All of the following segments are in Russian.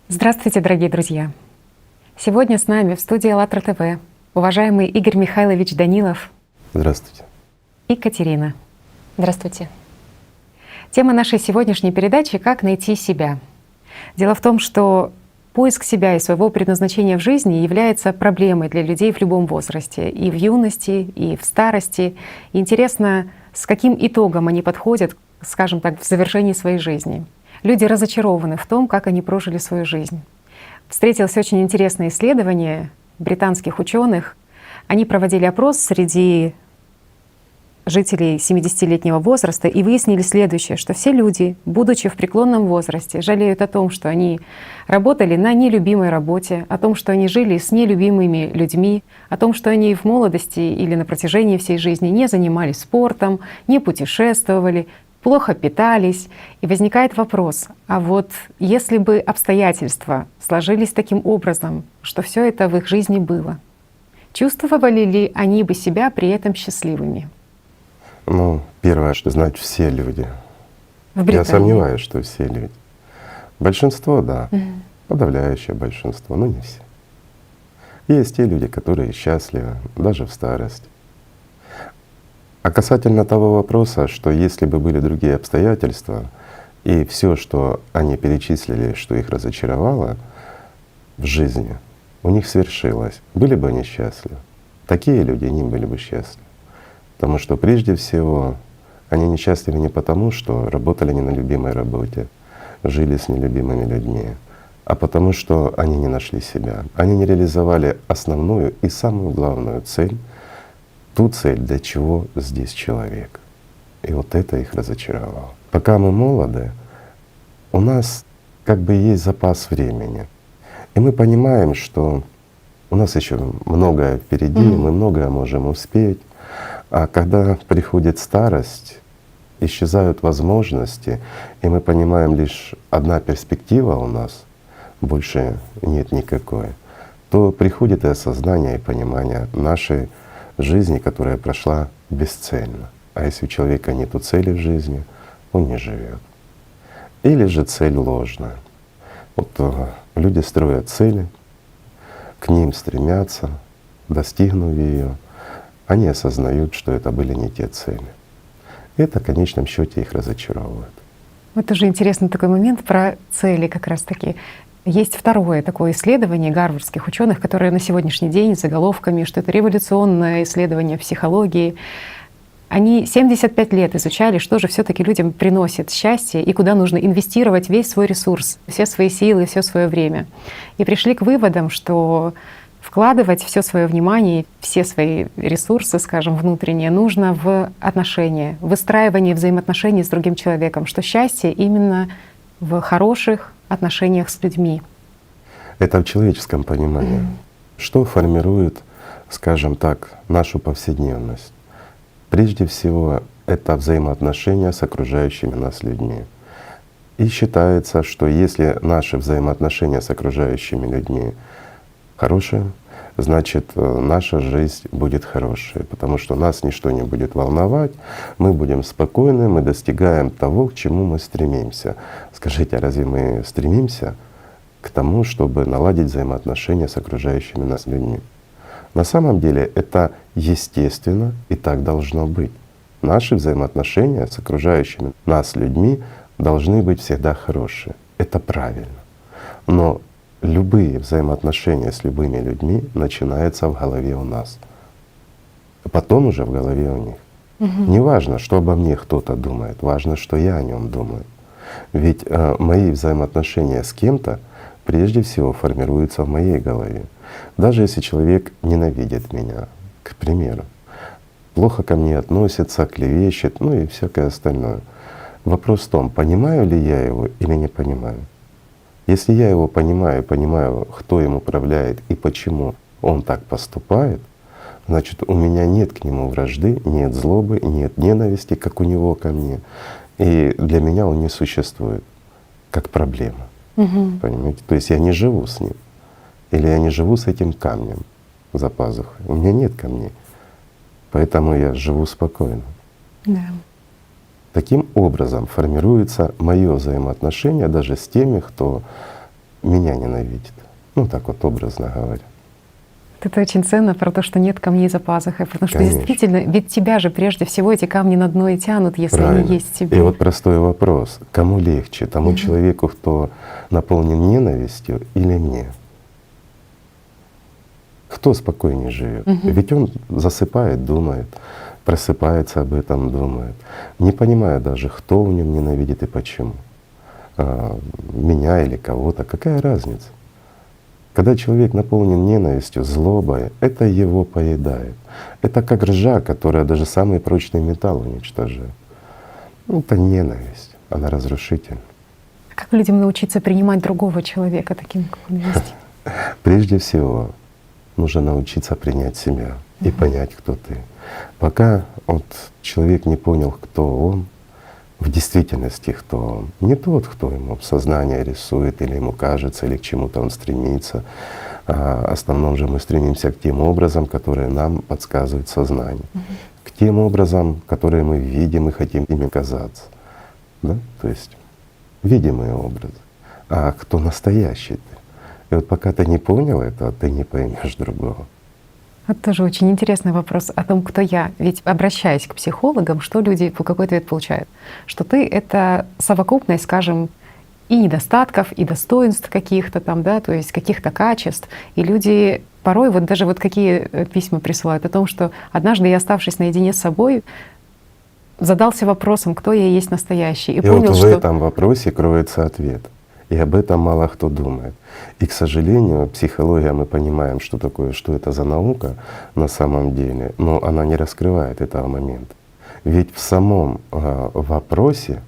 Здравствуйте, дорогие друзья! Сегодня с нами в студии АЛЛАТРА ТВ уважаемый Игорь Михайлович Данилов. Здравствуйте. И Катерина. Здравствуйте. Тема нашей сегодняшней передачи — «Как найти себя». Дело в том, что поиск себя и своего предназначения в жизни является проблемой для людей в любом возрасте, и в юности, и в старости. И интересно, с каким итогом они подходят, скажем так, в завершении своей жизни. Люди разочарованы в том, как они прожили свою жизнь. Встретилось очень интересное исследование британских ученых. Они проводили опрос среди жителей 70-летнего возраста и выяснили следующее, что все люди, будучи в преклонном возрасте, жалеют о том, что они работали на нелюбимой работе, о том, что они жили с нелюбимыми людьми, о том, что они в молодости или на протяжении всей жизни не занимались спортом, не путешествовали, плохо питались. И возникает вопрос, а вот если бы обстоятельства сложились таким образом, что все это в их жизни было, чувствовали ли они бы себя при этом счастливыми? Первое, что знать все люди. В Британии. Я сомневаюсь, что все люди. Большинство — да, подавляющее большинство, но не все. Есть те люди, которые счастливы даже в старости. А касательно того вопроса, что если бы были другие обстоятельства, и все, что они перечислили, что их разочаровало в жизни, у них свершилось, были бы они счастливы? Такие люди не были бы счастливы. Потому что прежде всего они несчастливы не потому, что работали не на любимой работе, жили с нелюбимыми людьми, а потому что они не нашли себя. Они не реализовали основную и самую главную цель, ту цель, для чего здесь человек. И вот это их разочаровало. Пока мы молоды, у нас как бы есть запас времени. И мы понимаем, что у нас еще многое впереди, мы многое можем успеть. А когда приходит старость, исчезают возможности, и мы понимаем, лишь одна перспектива у нас, больше нет никакой, то приходит и осознание, и понимание нашей жизни, которая прошла бесцельно. А если у человека нет цели в жизни, он не живет. Или же цель ложная. Люди строят цели, к ним стремятся, достигнув ее, они осознают, что это были не те цели. Это в конечном счете их разочаровывает. Вот тоже интересный такой момент про цели как раз-таки. Есть второе такое исследование гарвардских ученых, которое на сегодняшний день с заголовками, что это революционное исследование психологии. Они 75 лет изучали, что же все-таки людям приносит счастье и куда нужно инвестировать весь свой ресурс, все свои силы, все свое время. И пришли к выводам, что вкладывать все свое внимание, все свои ресурсы, скажем, внутренние, нужно в отношения, в выстраивание взаимоотношений с другим человеком, что счастье именно в хороших отношениях с людьми. Это в человеческом понимании. Что формирует, скажем так, нашу повседневность? Прежде всего, это взаимоотношения с окружающими нас людьми. И считается, что если наши взаимоотношения с окружающими людьми хорошие, значит, наша жизнь будет хорошей, потому что нас ничто не будет волновать, мы будем спокойны, мы достигаем того, к чему мы стремимся. Скажите, а разве мы стремимся к тому, чтобы наладить взаимоотношения с окружающими нас людьми? На самом деле это естественно и так должно быть. Наши взаимоотношения с окружающими нас людьми должны быть всегда хорошие. Это правильно. Но любые взаимоотношения с любыми людьми начинаются в голове у нас, а потом уже в голове у них. Не важно, что обо мне кто-то думает, важно, что я о нем думаю. Ведь мои взаимоотношения с кем-то прежде всего формируются в моей голове. Даже если человек ненавидит меня, к примеру, плохо ко мне относится, клевещет, и всякое остальное. Вопрос в том, понимаю ли я его или не понимаю. Если я его понимаю, кто им управляет и почему он так поступает, значит, у меня нет к нему вражды, нет злобы, нет ненависти, как у него ко мне. И для меня он не существует как проблема. Понимаете? То есть я не живу с ним. Или я не живу с этим камнем за пазухой. У меня нет камней. Поэтому я живу спокойно. Да. Таким образом формируется мое взаимоотношение даже с теми, кто меня ненавидит. Ну так вот образно говоря. Это очень ценно про то, что нет камней за пазухой, потому что Конечно. действительно, ведь тебя же прежде всего эти камни на дно и тянут, если Правильно. они есть в тебе. И вот простой вопрос: кому легче, тому человеку, кто наполнен ненавистью, или мне? Кто спокойнее живет? Ведь он засыпает, думает, просыпается об этом, думает, не понимая даже, кто в нем ненавидит и почему. Меня или кого-то, какая разница? Когда человек наполнен ненавистью, злобой, это его поедает. Это как ржа, которая даже самый прочный металл уничтожает. Ну, это ненависть, она разрушительна. Как людям научиться принимать другого человека таким, как он есть? Прежде всего, нужно научиться принять себя и понять, кто ты. Пока вот человек не понял, кто он, в действительности кто он, не тот, кто ему в сознание рисует или ему кажется, или к чему-то он стремится. В основном же мы стремимся к тем образам, которые нам подсказывает сознание, к тем образам, которые мы видим и хотим ими казаться. Да? То есть видимые образы. А кто настоящий ты? И вот пока ты не понял этого, ты не поймешь другого. Это тоже очень интересный вопрос о том, кто я. Ведь обращаясь к психологам, что люди, какой ответ получают? Что ты — это совокупность, скажем, и недостатков, и достоинств каких-то там, да, то есть каких-то качеств. И люди порой вот даже вот какие письма присылают о том, что однажды я, оставшись наедине с собой, задался вопросом, кто я есть настоящий, и понял, вот в что этом вопросе кроется ответ. И об этом мало кто думает. И, к сожалению, психология, мы понимаем, что такое, что это за наука на самом деле, но она не раскрывает этого момента. Ведь в самом вопросе,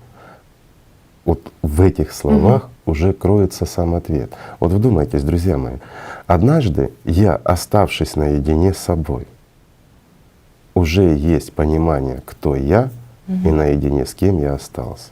вот в этих словах уже кроется сам ответ. Вот вдумайтесь, друзья мои, однажды я, оставшись наедине с собой, уже есть понимание, кто я и наедине с кем я остался.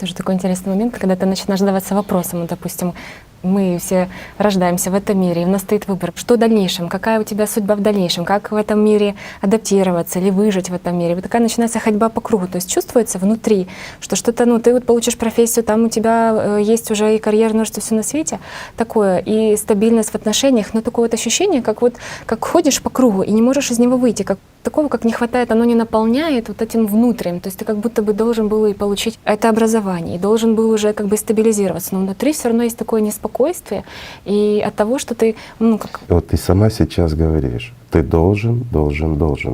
Тоже такой интересный момент, когда ты начинаешь задаваться вопросом, ну, допустим, мы все рождаемся в этом мире, и у нас стоит выбор, что в дальнейшем, какая у тебя судьба в дальнейшем, как в этом мире адаптироваться или выжить в этом мире. Вот такая начинается ходьба по кругу, то есть чувствуется внутри, что что-то, ну, ты вот получишь профессию, там у тебя есть уже и карьера, что все на свете такое, и стабильность в отношениях, но такое вот ощущение, как ходишь по кругу и не можешь из него выйти, как такого, как не хватает, оно не наполняет вот этим внутренним, то есть ты как будто бы должен был и получить это образование, и должен был уже как бы стабилизироваться, но внутри все равно есть такое неспокойствие, и от того, что ты, ну, как… Вот ты сама сейчас говоришь, ты должен.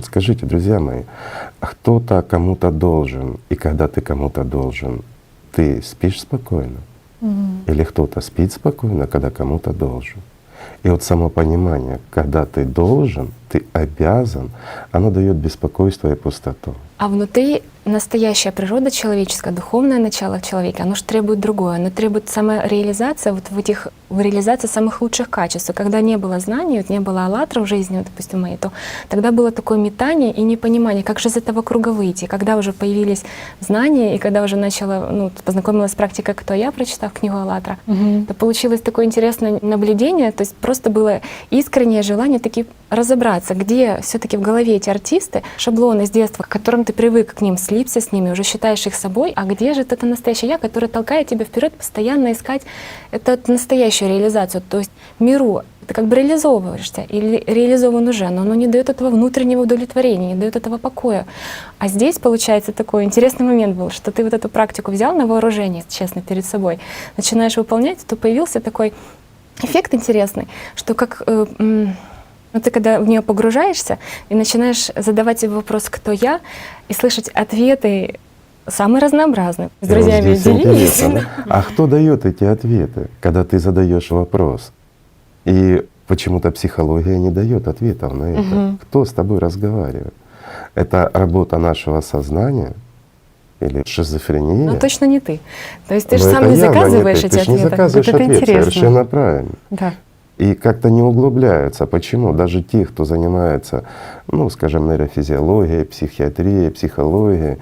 Скажите, друзья мои, кто-то кому-то должен, и когда ты кому-то должен, ты спишь спокойно? Или кто-то спит спокойно, когда кому-то должен? И вот само понимание, когда ты должен, ты обязан, оно дает беспокойство и пустоту. А внутри настоящая природа человеческая, духовное начало в человеке, оно же требует другое, оно требует самореализации, вот в реализации самых лучших качеств. И когда не было знаний, вот не было аллатра в жизни, вот, допустим, моей, то тогда было такое метание и непонимание, как же из этого круга выйти. Когда уже появились знания, и когда уже начала, ну, познакомилась с практикой «Кто я», прочитав книгу аллатра, то получилось такое интересное наблюдение, то есть просто было искреннее желание таки разобраться, где все-таки в голове эти артисты, шаблоны с детства, к которым ты привык к ним, слипся с ними, уже считаешь их собой, а где же это настоящее я, которое толкает тебя вперед, постоянно искать эту настоящую реализацию. То есть миру ты как бы реализовываешься или реализован уже, но оно не дает этого внутреннего удовлетворения, не дает этого покоя. А здесь, получается, такой интересный момент был, что ты вот эту практику взял на вооружение, честно, перед собой, начинаешь выполнять, то появился такой эффект интересный, что как… Но ты когда в нее погружаешься и начинаешь задавать себе вопрос «Кто я?» и слышать ответы самые разнообразные. С друзьями Вот здесь делились. интересно, да? А кто дает эти ответы, когда ты задаешь вопрос? И почему-то психология не дает ответов на это. Кто с тобой разговаривает? Это работа нашего сознания или шизофрения? Но точно не ты. То есть ты же Но сам это не явно заказываешь ты. эти Ты же не ответы. заказываешь Вот это ответ, интересно. совершенно правильно. да. И как-то не углубляются. Почему? Даже те, кто занимается, ну, скажем, нейрофизиологией, психиатрией, психологией,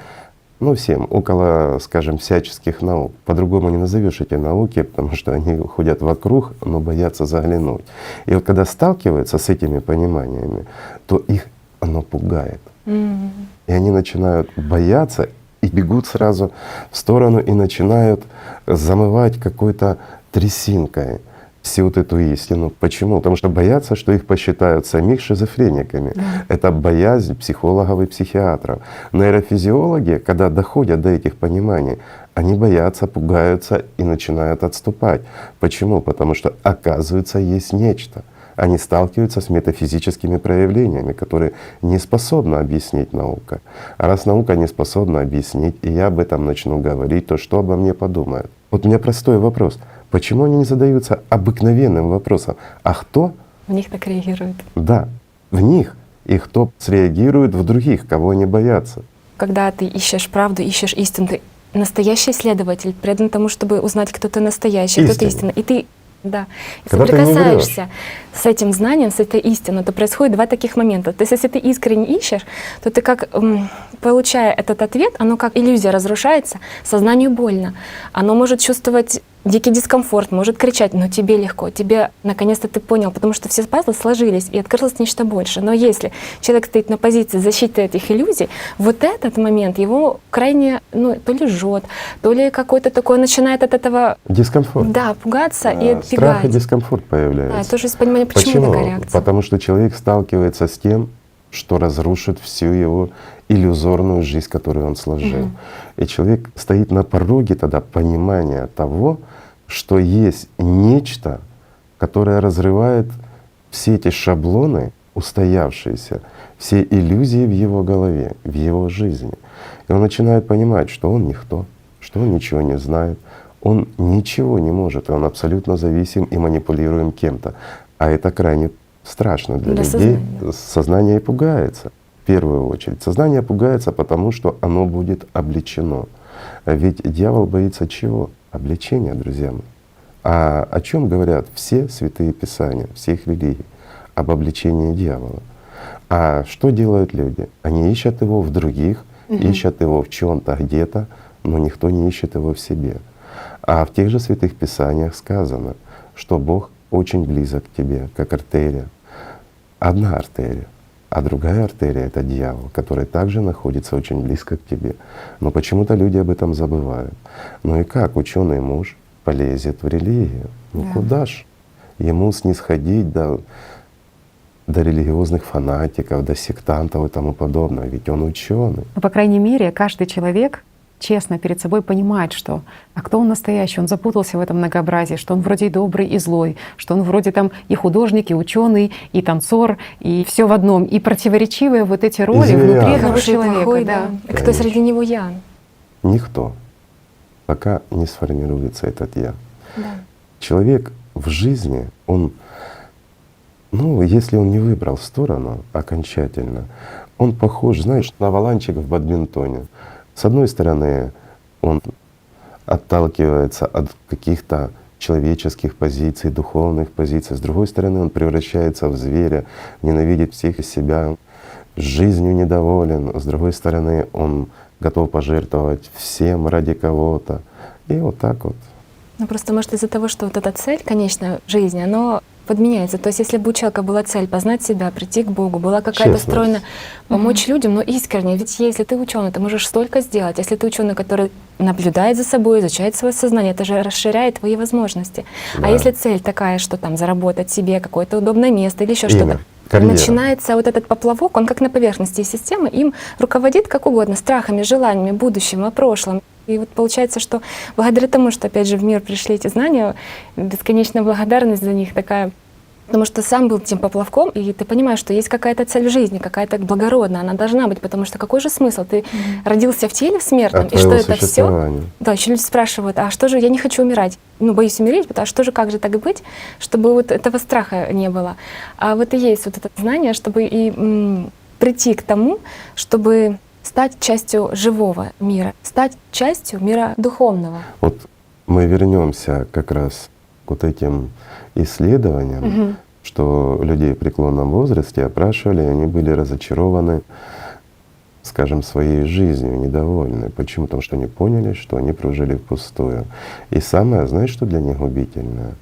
ну всем, около, скажем, всяческих наук. По-другому не назовешь эти науки, потому что они ходят вокруг, но боятся заглянуть. И вот когда сталкиваются с этими пониманиями, то их оно пугает. И они начинают бояться и бегут сразу в сторону и начинают замывать какой-то трясинкой всю вот эту истину. Почему? Потому что боятся, что их посчитают самих шизофрениками. Это боязнь психологов и психиатров. Нейрофизиологи, когда доходят до этих пониманий, они боятся, пугаются и начинают отступать. Почему? Потому что оказывается есть нечто. Они сталкиваются с метафизическими проявлениями, которые не способна объяснить наука. А раз наука не способна объяснить, и я об этом начну говорить, то что обо мне подумают? Вот у меня простой вопрос. Почему они не задаются обыкновенным вопросом? А кто? В них так реагируют. Да, в них. И кто среагирует в других, кого они боятся. Когда ты ищешь правду, ищешь истину, ты настоящий исследователь, предан тому, чтобы узнать, кто ты настоящий, кто ты истинный. И ты, да, и Когда ты не соприкасаешься с этим знанием, с этой истиной, то происходит два таких момента. То есть если ты искренне ищешь, то ты как, получая этот ответ, оно как иллюзия разрушается, сознанию больно. Оно может чувствовать дикий дискомфорт, может кричать, но тебе легко, тебе наконец-то ты понял, потому что все пазлы сложились и открылось нечто больше. Но если человек стоит на позиции защиты этих иллюзий, вот этот момент его крайне, то ли жжет, то ли какой-то такой начинает от этого Дискомфорт. да, пугаться и отбегать. Страх и дискомфорт появляется. Да, тоже есть понимание, почему такая реакция. Потому что человек сталкивается с тем, что разрушит всю его иллюзорную жизнь, которую он сложил. И человек стоит на пороге тогда понимания того, что есть нечто, которое разрывает все эти шаблоны устоявшиеся, все иллюзии в его голове, в его жизни. И он начинает понимать, что он никто, что он ничего не знает, он ничего не может, и он абсолютно зависим и манипулируем кем-то. А это крайне страшно для людей. Сознание и пугается. В первую очередь. Сознание пугается, потому что оно будет облечено. Ведь дьявол боится чего? Облечения, друзья мои. А о чем говорят все святые писания, всех религий? Об облечении дьявола. А что делают люди? Они ищут его в других, ищут его в чем-то где-то, но никто не ищет его в себе. А в тех же святых писаниях сказано, что Бог очень близок к тебе, как артерия. Одна артерия. А другая артерия — это дьявол, который также находится очень близко к тебе. Но почему-то люди об этом забывают. Ну и как ученый муж полезет в религию? Ну куда ж ему снисходить до религиозных фанатиков, до сектантов и тому подобное? Ведь он ученый. Но, по крайней мере, каждый человек честно перед собой понимает, что а кто он настоящий, он запутался в этом многообразии, что он вроде и добрый, и злой, что он вроде там и художник, и ученый, и танцор, и все в одном, и противоречивые вот эти роли внутри этого Хороший, человека. плохой, Да. И кто среди него я? Никто, пока не сформируется этот я. Да. Человек в жизни, он, если он не выбрал сторону окончательно, он похож, знаешь, на валанчик в бадминтоне. С одной стороны, он отталкивается от каких-то человеческих позиций, духовных позиций. С другой стороны, он превращается в зверя, ненавидит всех из себя, жизнью недоволен. С другой стороны, он готов пожертвовать всем ради кого-то. И вот так вот. Просто может из-за того, что вот эта цель, конечная в жизни, она подменяется. То есть если бы у человека была цель познать себя, прийти к Богу, была какая-то стройная, помочь людям, но искренне. Ведь если ты ученый, ты можешь столько сделать. Если ты ученый, который наблюдает за собой, изучает свое сознание, это же расширяет твои возможности. Да. А если цель такая, что там заработать себе какое-то удобное место или еще что-то, карьера. начинается вот этот поплавок, он как на поверхности системы, им руководит как угодно, страхами, желаниями, будущим, о прошлом. И вот получается, что благодаря тому, что опять же в мир пришли эти знания, бесконечная благодарность за них такая, потому что сам был тем поплавком, и ты понимаешь, что есть какая-то цель в жизни, какая-то благородная, она должна быть, потому что какой же смысл? Ты родился в теле в смертном, и что это все? Да, еще люди спрашивают, а что же, я не хочу умирать, боюсь умереть, а что же, как же так быть, чтобы вот этого страха не было. А вот и есть вот это знание, чтобы и прийти к тому, чтобы стать частью живого мира, стать частью мира духовного. Вот мы вернемся как раз к вот этим исследованиям, что людей в преклонном возрасте опрашивали, и они были разочарованы скажем, своей жизнью недовольны. Почему? Потому что они поняли, что они прожили впустую. И самое, знаешь, что для них губительное?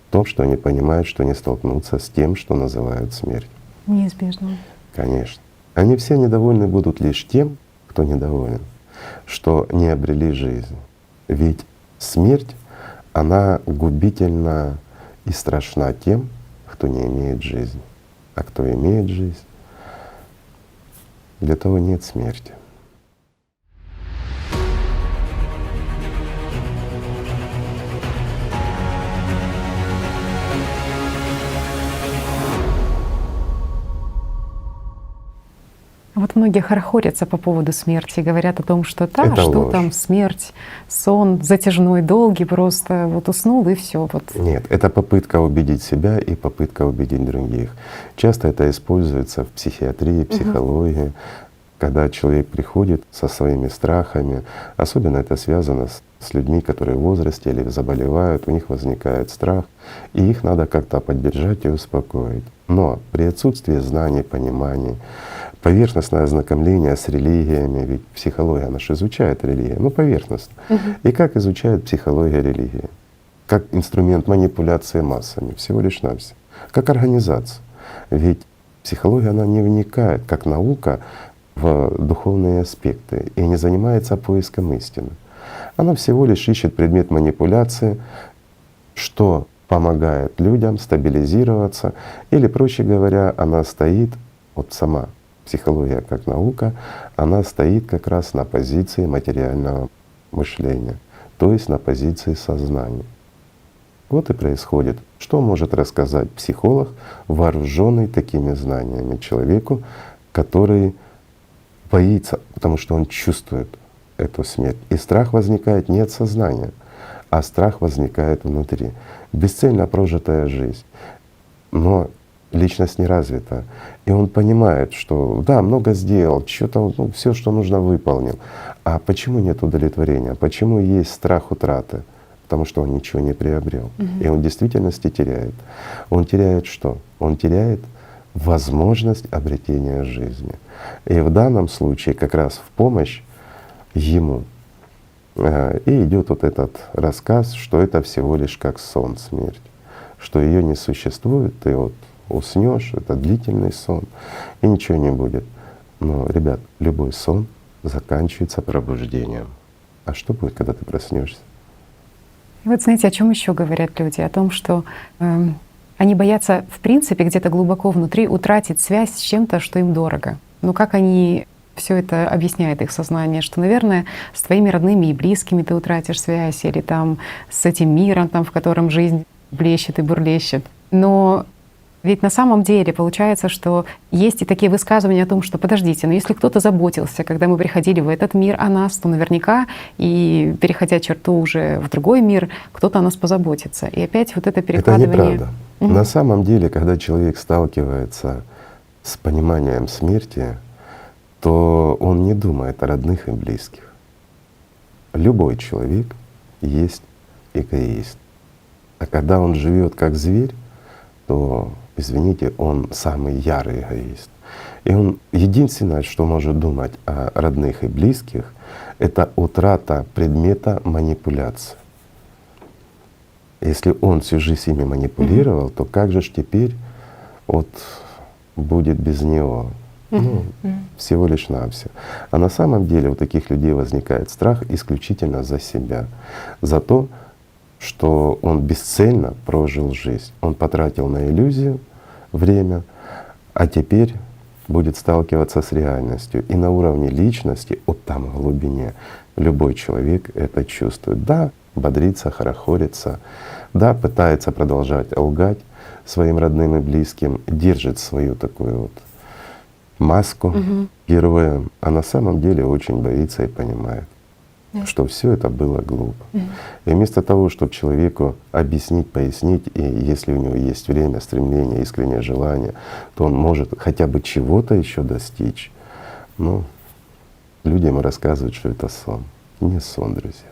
В том, что они понимают, что они столкнутся с тем, что называют смерть. Неизбежно. Конечно. Они все недовольны будут лишь тем, кто недоволен, что не обрели жизнь. Ведь смерть, она губительна и страшна тем, кто не имеет жизни. А кто имеет жизнь, для того нет смерти. Вот многие хорохорятся по поводу смерти, говорят о том, что да, Это что ложь. там смерть, сон затяжной, долгий, просто вот уснул и все. Вот. Нет, это попытка убедить себя и попытка убедить других. Часто это используется в психиатрии, психологии, когда человек приходит со своими страхами. Особенно это связано с людьми, которые в возрасте или заболевают, у них возникает страх, и их надо как-то поддержать и успокоить. Но при отсутствии знаний, пониманий, поверхностное ознакомление с религиями, ведь психология, она же изучает религию, ну поверхностно. И как изучает психология религии? Как инструмент манипуляции массами, всего лишь навсего. Как организация. Ведь психология, она не вникает, как наука, в духовные аспекты и не занимается поиском истины. Она всего лишь ищет предмет манипуляции, что помогает людям стабилизироваться, или, проще говоря, она стоит, вот сама психология как наука, она стоит как раз на позиции материального мышления, то есть на позиции сознания. Вот и происходит. Что может рассказать психолог, вооруженный такими знаниями, человеку, который боится, потому что он чувствует эту смерть. И страх возникает не от сознания, а страх возникает внутри. Бесцельно прожитая жизнь, но личность не развита. И он понимает, что да, много сделал, что-то, ну, все, что нужно, выполнил. А почему нет удовлетворения? Почему есть страх утраты? Потому что он ничего не приобрел. И он в действительности теряет. Он теряет что? Он теряет возможность обретения жизни. И в данном случае как раз в помощь ему и идет вот этот рассказ, что это всего лишь как сон, смерть, что ее не существует, ты вот уснешь, это длительный сон, и ничего не будет. Но, ребят, любой сон заканчивается пробуждением. А что будет, когда ты проснешься? И вот знаете, о чем еще говорят люди? О том, что они боятся, в принципе, где-то глубоко внутри утратить связь с чем-то, что им дорого. Но как они все это объясняет их сознание, что, наверное, с твоими родными и близкими ты утратишь связь, или там с этим миром, там, в котором жизнь блещет и бурлещет. Но ведь на самом деле получается, что есть и такие высказывания о том, что подождите, но если кто-то заботился, когда мы приходили в этот мир о нас, то наверняка и переходя черту уже в другой мир, кто-то о нас позаботится. И опять вот это перекладывание. Это неправда. На самом деле, когда человек сталкивается с пониманием смерти, то он не думает о родных и близких. Любой человек есть эгоист. А когда он живет как зверь, то, извините, он самый ярый эгоист. И он единственное, что может думать о родных и близких, это утрата предмета манипуляции. Если он всю жизнь ими манипулировал, то как же ж теперь вот будет без него? Ну, всего лишь навсего. А на самом деле у таких людей возникает страх исключительно за себя, за то, что он бесцельно прожил жизнь. Он потратил на иллюзию время, а теперь будет сталкиваться с реальностью. И на уровне личности, вот там в глубине, любой человек это чувствует. Да, бодрится, хорохорится, да, пытается продолжать лгать своим родным и близким, держит свою такую вот маску героя, а на самом деле очень боится и понимает, что все это было глупо. И вместо того, чтобы человеку объяснить, пояснить, и если у него есть время, стремление, искреннее желание, то он может хотя бы чего-то еще достичь. Но людям рассказывают, что это сон. Не сон, друзья.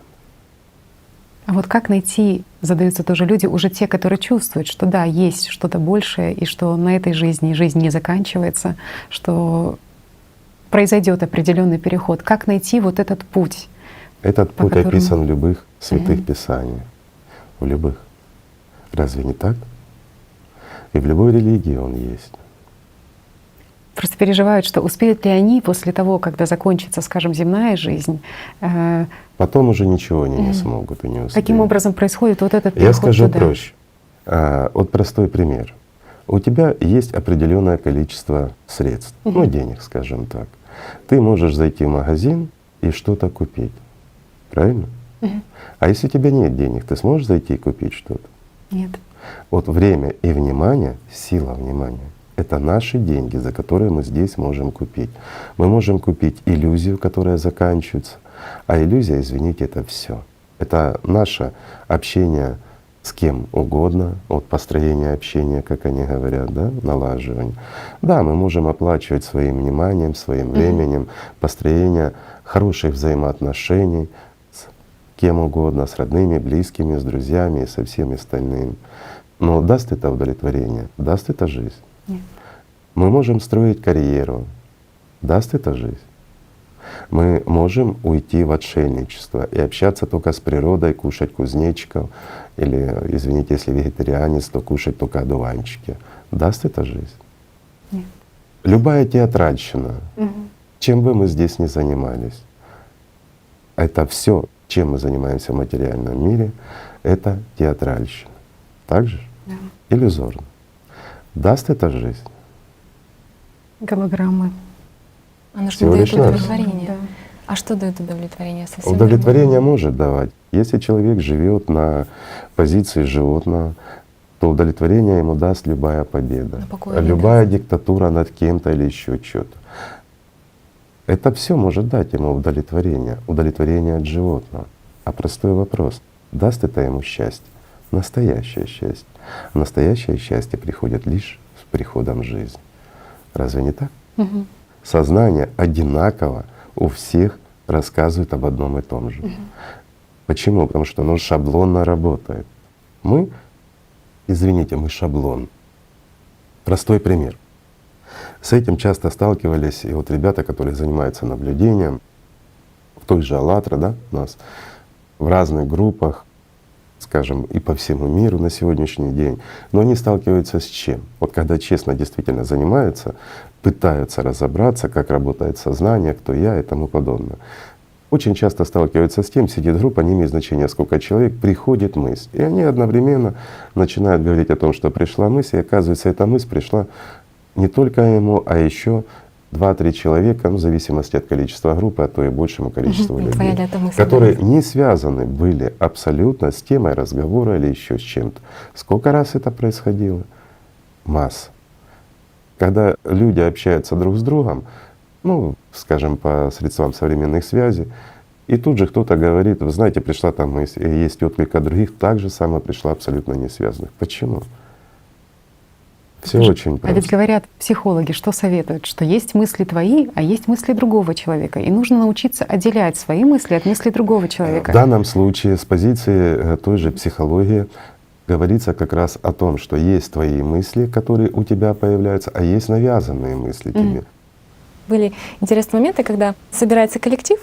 А вот как найти, задаются тоже люди, уже те, которые чувствуют, что да, есть что-то большее, и что на этой жизни жизнь не заканчивается, что произойдет определенный переход, как найти вот этот путь? Этот по путь которому- описан в любых святых писаниях. В любых. Разве не так? И в любой религии он есть. Просто переживают, что успеют ли они после того, когда закончится, скажем, земная жизнь, Потом уже ничего они не смогут и не успеют. каким образом происходит вот этот переход Я скажу туда? проще. Вот простой пример. У тебя есть определенное количество средств, ну денег, скажем так. Ты можешь зайти в магазин и что-то купить. Правильно? А если у тебя нет денег, ты сможешь зайти и купить что-то? Нет. Вот время и внимание, сила внимания — это наши деньги, за которые мы здесь можем купить. Мы можем купить иллюзию, которая заканчивается, а иллюзия, извините, это все. Это наше общение с кем угодно, от построения общения, как они говорят, да, налаживание. Да, мы можем оплачивать своим вниманием, своим временем построение хороших взаимоотношений с кем угодно, с родными, близкими, с друзьями и со всеми остальными. Но даст это удовлетворение? Даст это жизнь? Нет. Мы можем строить карьеру. Даст это жизнь? Мы можем уйти в отшельничество и общаться только с природой, кушать кузнечиков, или, извините, если вегетарианец, то кушать только одуванчики. Даст это жизнь? Нет. Любая театральщина, чем бы мы здесь ни занимались, это все, чем мы занимаемся в материальном мире, это театральщина. Так же? Да. Иллюзорно. Даст это жизнь? Голограммы. Оно же Всего не дает лишь навсего. удовлетворения. Да. А что дает удовлетворение совсем? Удовлетворение может давать. Если человек живет на позиции животного, то удовлетворение ему даст любая победа, Но покоя не любая диктатура над кем-то или еще что-то. Это все может дать ему удовлетворение от животного. А простой вопрос: даст это ему счастье? Настоящее счастье. А настоящее счастье приходит лишь с приходом жизни. Разве не так? Мгм. Сознание одинаково у всех рассказывает об одном и том же. Почему? Потому что оно шаблонно работает. Мы, извините, мы шаблон. Простой пример. С этим часто сталкивались и вот ребята, которые занимаются наблюдением, в той же АЛЛАТРА, да, у нас в разных группах, скажем, и по всему миру на сегодняшний день, но они сталкиваются с чем? Вот когда честно действительно занимаются, пытаются разобраться, как работает сознание, кто я и тому подобное. Очень часто сталкиваются с тем, сидит группа, не имеет значения, сколько человек, приходит мысль. И они одновременно начинают говорить о том, что пришла мысль, и оказывается, эта мысль пришла не только ему, а еще 2-3 человека, ну, в зависимости от количества группы, а то и большему количеству И твоя ли людей, это мысль, которые да? не связаны были абсолютно с темой разговора или еще с чем-то. Сколько раз это происходило? Масса. Когда люди общаются друг с другом, ну, скажем, по средствам современных связей, и тут же кто-то говорит: вы знаете, пришла там мысль, и есть отклик от других, так же самое пришла абсолютно не связанных. Почему? Все очень А ведь просто. говорят психологи, что советуют, что есть мысли твои, а есть мысли другого человека. И нужно научиться отделять свои мысли от мыслей другого человека. В данном случае с позиции той же психологии говорится как раз о том, что есть твои мысли, которые у тебя появляются, а есть навязанные мысли тебе. Были интересные моменты, когда собирается коллектив,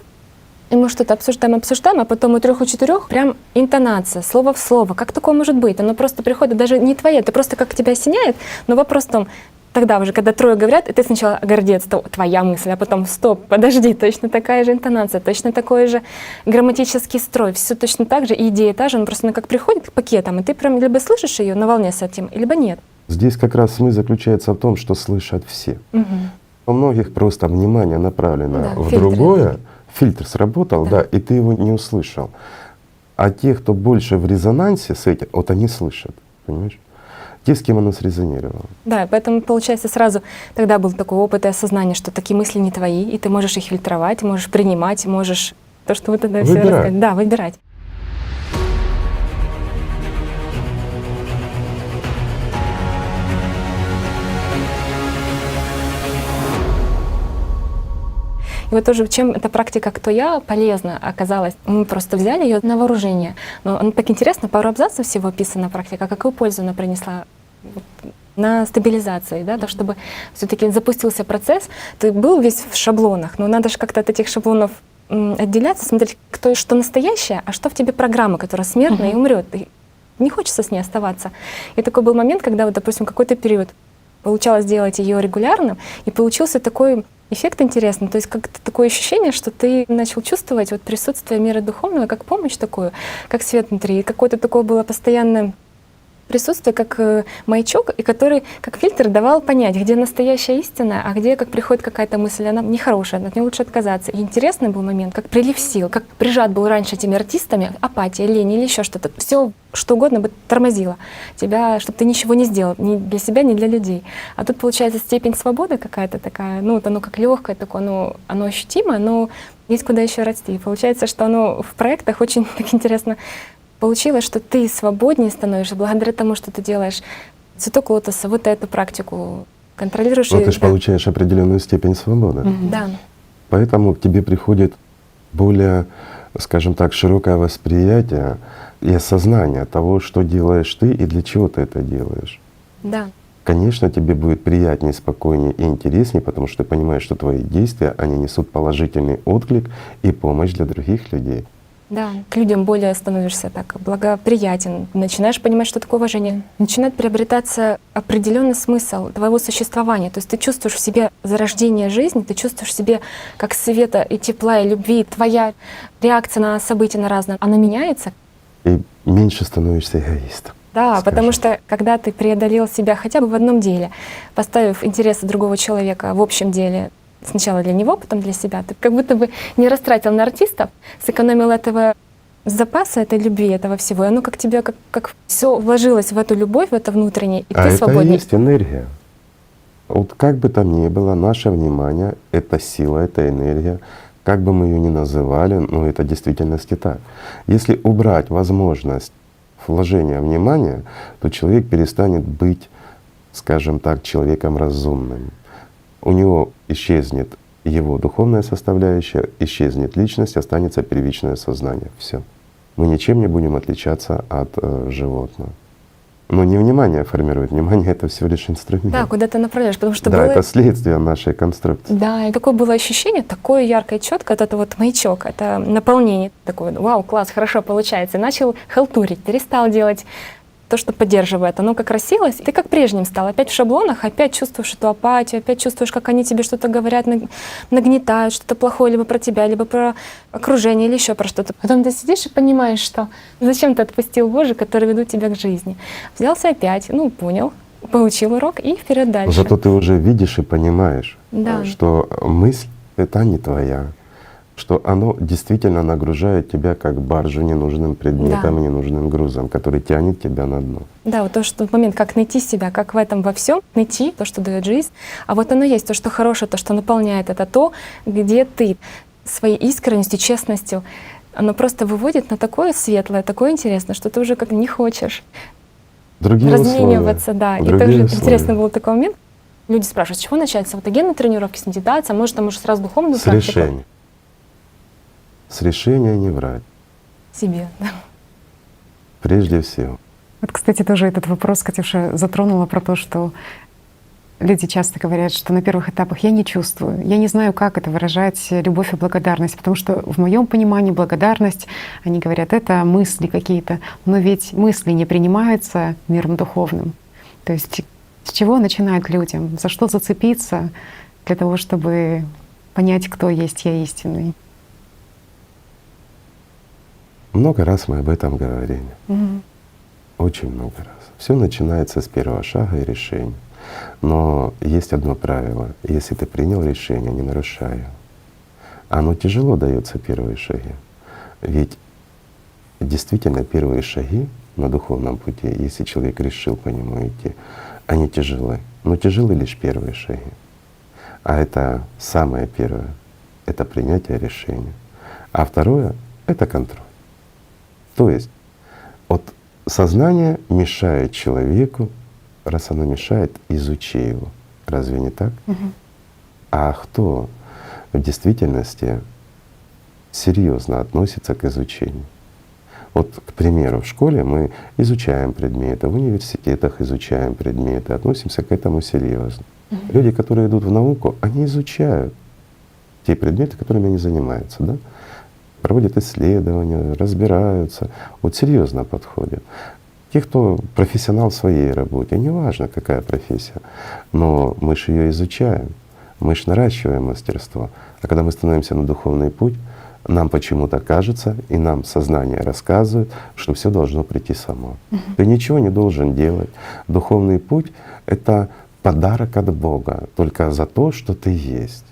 и мы что-то обсуждаем, а потом у 3 у 4 прям интонация, слово в слово. Как такое может быть? Оно просто приходит даже не твое, это просто как тебя осеняет, но вопрос в том, тогда уже, когда 3 говорят, и ты сначала гордец, то твоя мысль, а потом стоп, подожди, точно такая же интонация, точно такой же грамматический строй, все точно так же, и идея та же, но просто она как приходит пакетом, и ты прям либо слышишь ее на волне с этим, либо нет. Здесь как раз смысл заключается в том, что слышат все. У многих просто внимание направлено Да, в фильтры. другое, фильтр сработал, да, и ты его не услышал. А те, кто больше в резонансе с этим, вот они слышат, понимаешь? Те, с кем оно срезонировало. Да, поэтому, получается, сразу тогда был такой опыт и осознание, что такие мысли не твои, и ты можешь их фильтровать, можешь принимать, можешь то, что вы тогда все Выбирать. рассказали. Да, выбирать. И вот тоже чем эта практика «Кто я» полезна оказалась. Мы просто взяли ее на вооружение. Но так интересно, пару абзацев всего описана практика. Какую пользу она принесла на стабилизации, да, то, чтобы все-таки запустился процесс. Ты был весь в шаблонах, но надо же как-то от этих шаблонов отделяться, смотреть, кто что настоящее, а что в тебе программа, которая смертная и умрет. И не хочется с ней оставаться. И такой был момент, когда, вот, допустим, какой-то период получалось делать ее регулярным, и получился такой эффект интересный. То есть как-то такое ощущение, что ты начал чувствовать вот присутствие мира духовного как помощь такую, как свет внутри. И какое-то такое было постоянное присутствие, как маячок, и который как фильтр давал понять, где настоящая истина, а где как приходит какая-то мысль, она нехорошая, от нее лучше отказаться. И интересный был момент, как прилив сил, как прижат был раньше этими артистами, апатия, лень или еще что-то. Все, что угодно бы тормозило тебя, чтобы ты ничего не сделал, ни для себя, ни для людей. А тут получается степень свободы какая-то такая, ну вот оно как легкое, такое, оно ощутимо, но есть куда еще расти. И получается, что оно в проектах очень так интересно получилось, что ты свободнее становишься благодаря тому, что ты делаешь цветок лотоса, вот эту практику контролируешь. Но ты же получаешь определенную степень свободы. Да. Поэтому к тебе приходит более, скажем так, широкое восприятие и осознание того, что делаешь ты и для чего ты это делаешь. Да. Конечно, тебе будет приятнее, спокойнее и интереснее, потому что ты понимаешь, что твои действия, они несут положительный отклик и помощь для других людей. Да, к людям более становишься так благоприятен, начинаешь понимать, что такое уважение. Начинает приобретаться определенный смысл твоего существования. То есть ты чувствуешь в себе зарождение жизни, ты чувствуешь в себе как света и тепла, и любви. Твоя реакция на события на разные, она меняется. И меньше становишься эгоистом. Да, скажем. потому что когда ты преодолел себя хотя бы в одном деле, поставив интересы другого человека в общем деле, сначала для него, потом для себя, ты как будто бы не растратил на артистов, сэкономил этого запаса, этой любви, этого всего, и оно как тебе, как все вложилось в эту любовь, в это внутреннее, и А ты это и свободнее. есть энергия. Вот как бы там ни было, наше внимание — это сила, это энергия. Как бы мы ее ни называли, но это в действительности так. Если убрать возможность вложения внимания, то человек перестанет быть, скажем так, человеком разумным. У него исчезнет его духовная составляющая, исчезнет личность, останется первичное сознание. Все. Мы ничем не будем отличаться от животного. Но не внимание формирует, внимание — это всего лишь инструмент. Да, куда ты направляешь, потому что Да, было... это следствие нашей конструкции. Да, и такое было ощущение, такое яркое, четкое, это вот маячок, это наполнение. Такое, вау, класс, хорошо получается. И начал халтурить, перестал делать то, что поддерживает. Оно как рассеялось, ты как прежним стал. Опять в шаблонах, опять чувствуешь эту апатию, опять чувствуешь, как они тебе что-то говорят, нагнетают что-то плохое либо про тебя, либо про окружение, или еще про что-то. Потом ты сидишь и понимаешь, что зачем ты отпустил Божий, который ведут тебя к жизни. Взялся опять, понял, получил урок и вперед дальше. Зато ты уже видишь и понимаешь, Да. что мысль — это не твоя, что оно действительно нагружает тебя как баржу ненужным предметом Да. и ненужным грузом, который тянет тебя на дно. Да, вот то, что момент, как найти себя, как в этом во всем найти то, что дает жизнь. А вот оно есть, то, что хорошее, то, что наполняет, это то, где ты своей искренностью, честностью, оно просто выводит на такое светлое, такое интересное, что ты уже как не хочешь Другие размениваться. условия, Да. И другие тоже условия. интересный был такой момент. Люди спрашивают, с чего начать? С автогенной тренировки, с медитации, а может, там уже сразу духовную С практику? решения. С решения не врать. Себе. Да. Прежде всего. Вот, кстати, тоже этот вопрос Катюша затронула про то, что люди часто говорят, что на первых этапах я не чувствую, я не знаю, как это выражать любовь и благодарность, потому что в моем понимании благодарность, они говорят, это мысли какие-то, но ведь мысли не принимаются миром духовным. То есть с чего начинают людям, за что зацепиться для того, чтобы понять, кто есть я истинный? Много раз мы об этом говорили. Мгм. Очень много раз. Все начинается с первого шага и решения. Но есть одно правило. Если ты принял решение, не нарушай его. Оно тяжело дается первые шаги. Ведь действительно первые шаги на духовном пути, если человек решил по нему идти, они тяжелы. Но тяжелы лишь первые шаги. А это самое первое — это принятие решения. А второе — это контроль. То есть вот сознание мешает человеку, раз оно мешает, изучи его. Разве не так? Мгм. А кто в действительности серьезно относится к изучению? Вот, к примеру, в школе мы изучаем предметы, в университетах изучаем предметы, относимся к этому серьезно. Люди, которые идут в науку, они изучают те предметы, которыми они занимаются, да? Проводят исследования, разбираются, вот серьезно подходят. Те, кто профессионал в своей работе, неважно какая профессия, но мы же ее изучаем, мы же наращиваем мастерство. А когда мы становимся на духовный путь, нам почему-то кажется, и нам сознание рассказывает, что все должно прийти само. Ты ничего не должен делать. Духовный путь — это подарок от Бога только за то, что ты есть.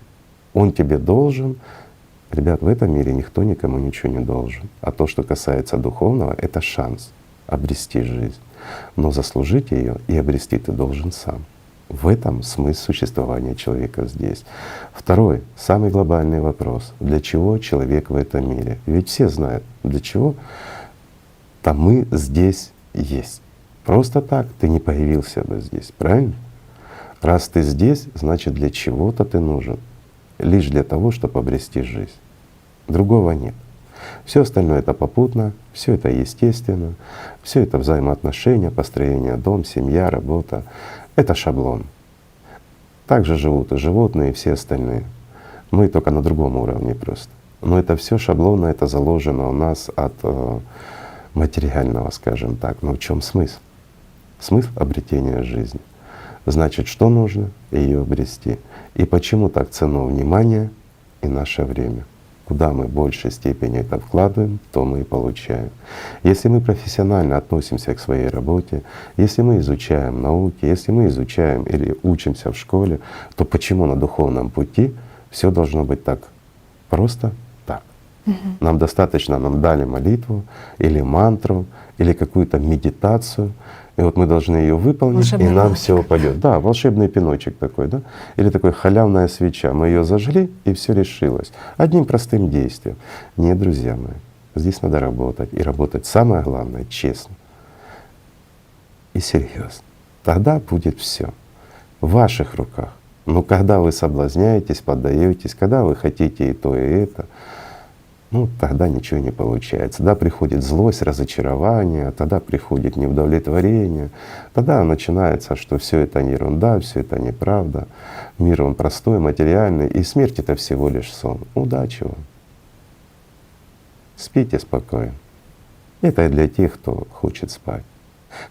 Он тебе должен. Ребят, в этом мире никто никому ничего не должен. А то, что касается духовного, это шанс обрести жизнь. Но заслужить ее и обрести ты должен сам. В этом смысл существования человека здесь. Второй, самый глобальный вопрос. Для чего человек в этом мире? Ведь все знают, для чего. Там мы здесь есть. Просто так ты не появился бы здесь, правильно? Раз ты здесь, значит для чего-то ты нужен. Лишь для того, чтобы обрести жизнь. Другого нет. Все остальное это попутно, все это естественно, все это взаимоотношения, построение дома, семья, работа. Это шаблон. Так же живут и животные, и все остальные. Мы только на другом уровне просто. Но это все шаблонно, это заложено у нас от материального, скажем так. Но в чем смысл? Смысл обретения жизни. Значит, что нужно? Ее обрести. И почему так ценно внимание и наше время? Куда мы в большей степени это вкладываем, то мы и получаем. Если мы профессионально относимся к своей работе, если мы изучаем науки, если мы изучаем или учимся в школе, то почему на духовном пути все должно быть так просто так? Нам достаточно, нам дали молитву или мантру, или какую-то медитацию, и вот мы должны ее выполнить, волшебный и нам пиночек. все упадет. Да, волшебный пиночек такой, да? Или такой халявная свеча. Мы ее зажгли, и все решилось. Одним простым действием. Нет, друзья мои, здесь надо работать. И работать самое главное честно и серьезно. Тогда будет все в ваших руках. Но когда вы соблазняетесь, поддаетесь, когда вы хотите и то, и это, ну тогда ничего не получается. Тогда приходит злость, разочарование, тогда приходит неудовлетворение, тогда начинается, что все это не ерунда, все это неправда, мир он простой, материальный, и смерть это всего лишь сон. Удачи вам! Спите спокойно. Это для тех, кто хочет спать.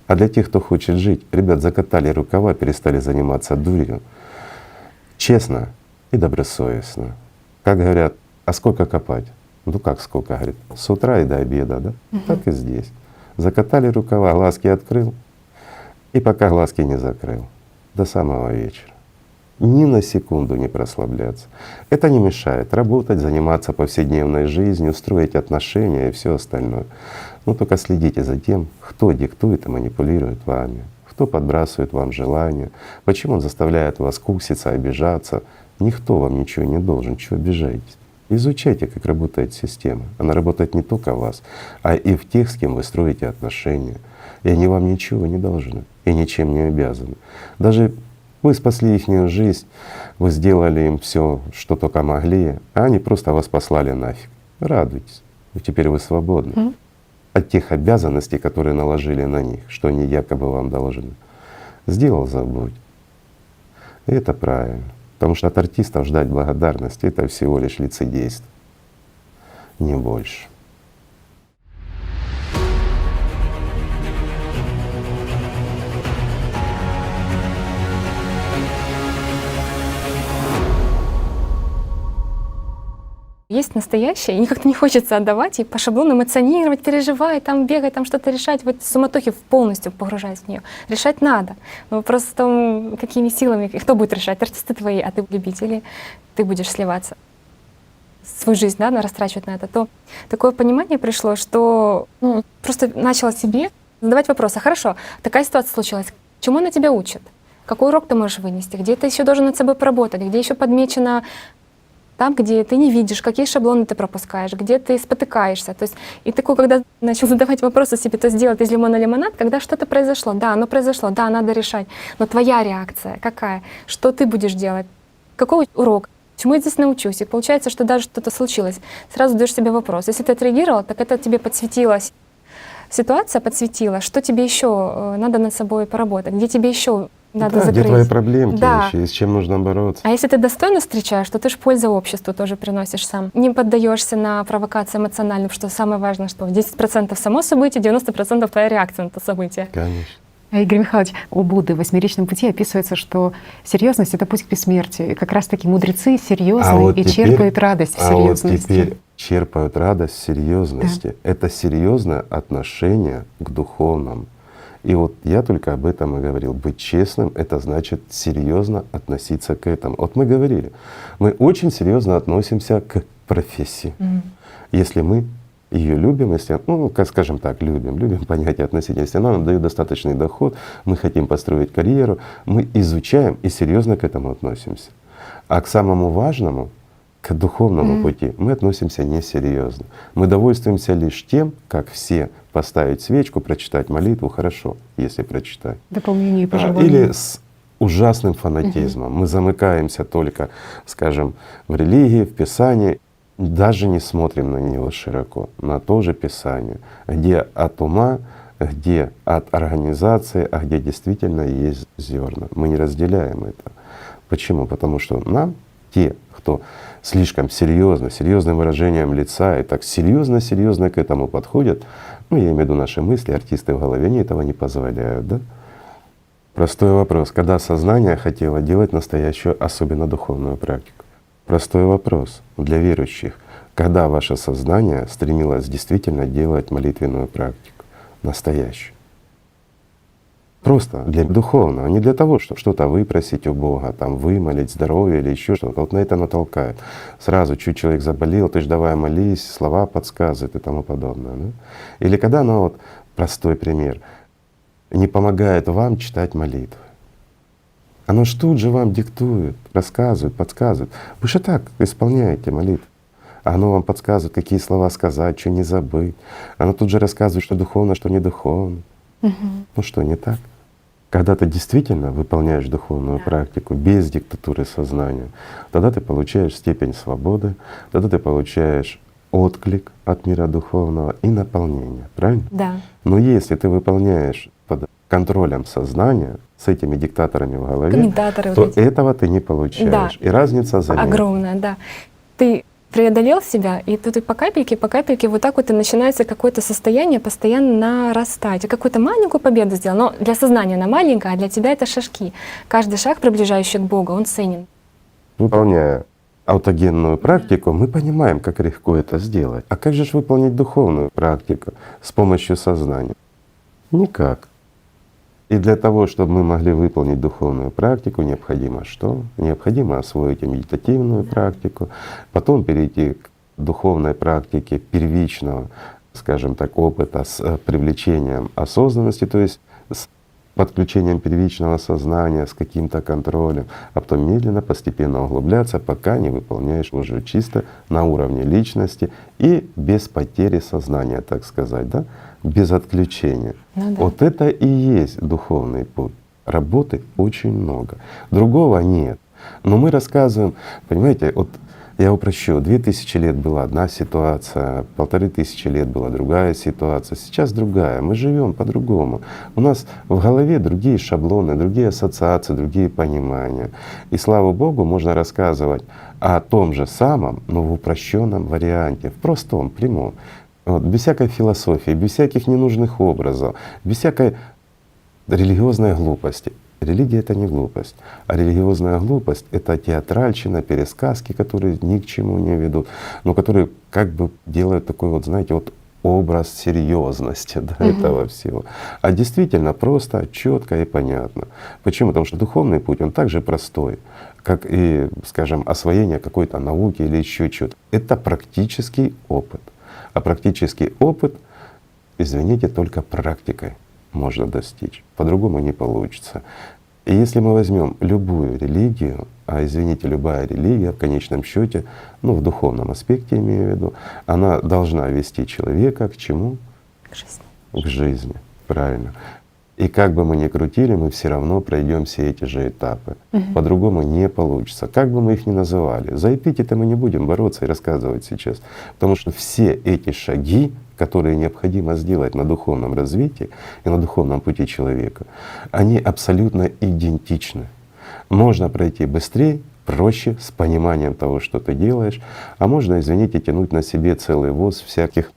А для тех, кто хочет жить, ребят, закатали рукава, перестали заниматься дурью, честно и добросовестно. Как говорят, а сколько копать? Ну как сколько, говорит, с утра и до обеда, да? Так и здесь. Закатали рукава, глазки открыл, и пока глазки не закрыл, до самого вечера. Ни на секунду не расслабляться. Это не мешает работать, заниматься повседневной жизнью, строить отношения и все остальное. Но только следите за тем, кто диктует и манипулирует вами, кто подбрасывает вам желания, почему он заставляет вас кукситься, обижаться. Никто вам ничего не должен, чего обижаетесь. Изучайте, как работает система. Она работает не только в вас, а и в тех, с кем вы строите отношения. И они вам ничего не должны и ничем не обязаны. Даже вы спасли их жизнь, вы сделали им все, что только могли, а они просто вас послали нафиг. Радуйтесь, и теперь вы свободны от тех обязанностей, которые наложили на них, что они якобы вам должны. Сделал — забудь. И это правильно. Потому что от артистов ждать благодарности — это всего лишь лицедейство, не больше. Есть настоящее, и как-то не хочется отдавать, и по шаблону эмоционировать, переживать, там бегать, там что-то решать. В этой суматохе полностью погружаясь в нее. Решать надо. Но вопрос в том, какими силами, кто будет решать, артисты твои, а ты любитель, ты будешь сливаться. Свою жизнь, да, растрачивать на это, то такое понимание пришло, что просто начала себе задавать вопросы. Хорошо, такая ситуация случилась, чему она тебя учит? Какой урок ты можешь вынести? Где ты еще должен над собой поработать? Где еще подмечено там, где ты не видишь, какие шаблоны ты пропускаешь, где ты спотыкаешься. То есть, и такой, когда начал задавать вопросы себе, то сделать из лимона лимонад, когда что-то произошло, да, оно произошло, да, надо решать, но твоя реакция какая? Что ты будешь делать? Какой урок? Чему я здесь научусь? И получается, что даже что-то случилось, сразу даешь себе вопрос. Если ты отреагировал, так это тебе подсветилось ситуация подсветила, что тебе еще надо над собой поработать, где тебе еще надо Да, закрыть. где твои проблемки Да. еще, и с чем нужно бороться. А если ты достойно встречаешь, то ты же пользу обществу тоже приносишь сам. Не поддаешься на провокации эмоциональным, что самое важное, что 10% само событие, 90% твоя реакция на это событие. Конечно. Игорь Михайлович, у Будды в «Восьмеричном пути» описывается, что серьезность — это путь к бессмертию. И как раз-таки мудрецы серьезные и черпают радость в серьезности. Вот теперь черпают радость в серьезности. Это серьезное отношение к духовному. И вот я только об этом и говорил. Быть честным — это значит серьезно относиться к этому. Вот мы говорили, мы очень серьезно относимся к профессии. Если мы ее любим, если, ну, как скажем так, любим понятие относительно, если она нам дает достаточный доход, мы хотим построить карьеру, мы изучаем и серьезно к этому относимся. А к самому важному, к духовному пути, мы относимся несерьезно. Мы довольствуемся лишь тем, как все, поставить свечку, прочитать молитву, хорошо, если прочитать. Дополнение и пожелания. Или с ужасным фанатизмом. Мы замыкаемся только, скажем, в религии, в Писании, даже не смотрим на него широко, на то же Писание, где от ума, где от организации, а где действительно есть зерна. Мы не разделяем это. Почему? Потому что нам, те, кто слишком серьезным выражением лица и так серьезно к этому подходят, ну, я имею в виду наши мысли, артисты в голове, они этого не позволяют, да? Простой вопрос. Когда сознание хотело делать настоящую, особенно духовную практику? Простой вопрос для верующих. Когда ваше сознание стремилось действительно делать молитвенную практику, настоящую? Просто для духовного, не для того, чтобы что-то выпросить у Бога, там вымолить здоровье или еще что-то. Вот на это натолкает. Сразу чуть человек заболел, ты ж давай молись, слова подсказывают и тому подобное. Да? Или когда, ну вот простой пример, не помогает вам читать молитвы. Оно ж тут же вам диктует, рассказывает, подсказывает. Вы же так исполняете молитву. Оно вам подсказывает, какие слова сказать, что не забыть. Оно тут же рассказывает, что духовно, что не духовно. Ну что, не так? Когда ты действительно выполняешь духовную практику без диктатуры сознания, тогда ты получаешь степень свободы, тогда ты получаешь отклик от мира духовного и наполнение, правильно? Да. Но если ты выполняешь под контролем сознания, с этими диктаторами в голове, Комментаторы то вот эти. этого ты не получаешь. Да. И разница заметна. Огромная, да. Ты преодолел себя, и тут и по капельке вот так вот и начинается какое-то состояние постоянно нарастать. И какую-то маленькую победу сделал. Но для сознания она маленькая, а для тебя это шажки. Каждый шаг, приближающий к Богу, он ценен. Выполняя аутогенную практику, мы понимаем, как легко это сделать. А как же ж выполнить духовную практику с помощью сознания? Никак. И для того, чтобы мы могли выполнить духовную практику, необходимо что? Необходимо освоить и медитативную практику, потом перейти к духовной практике первичного, скажем так, опыта с привлечением осознанности, то есть с подключением первичного сознания, с каким-то контролем, а потом медленно, постепенно углубляться, пока не выполняешь уже чисто на уровне личности и без потери сознания, так сказать, да? Без отключения. Ну да. Вот это и есть духовный путь. Работы очень много. Другого нет. Но мы рассказываем, понимаете, вот я упрощу, 2000 лет была одна ситуация, 1500 лет была другая ситуация, сейчас другая. Мы живем по-другому. У нас в голове другие шаблоны, другие ассоциации, другие понимания. И слава Богу, можно рассказывать о том же самом, но в упрощенном варианте, в простом, прямом. Вот, без всякой философии, без всяких ненужных образов, без всякой религиозной глупости. Религия — это не глупость, а религиозная глупость — это театральщина, пересказки, которые ни к чему не ведут, но которые как бы делают такой вот, знаете, вот образ серьезности, да, этого всего. А действительно просто, четко и понятно. Почему? Потому что духовный путь, он также простой, как и, скажем, освоение какой-то науки или еще чего-то. Это практический опыт. А практический опыт, извините, только практикой можно достичь. По-другому не получится. И если мы возьмем любую религию, а извините, любая религия в конечном счете, ну в духовном аспекте имею в виду, она должна вести человека к чему? К жизни. К жизни, правильно. И как бы мы ни крутили, мы все равно пройдем все эти же этапы. По-другому не получится. Как бы мы их ни называли. За эпитеты мы не будем бороться и рассказывать сейчас. Потому что все эти шаги которые необходимо сделать на духовном развитии и на духовном пути человека, они абсолютно идентичны. Можно пройти быстрее, проще, с пониманием того, что ты делаешь, а можно, извините, тянуть на себе целый воз всяких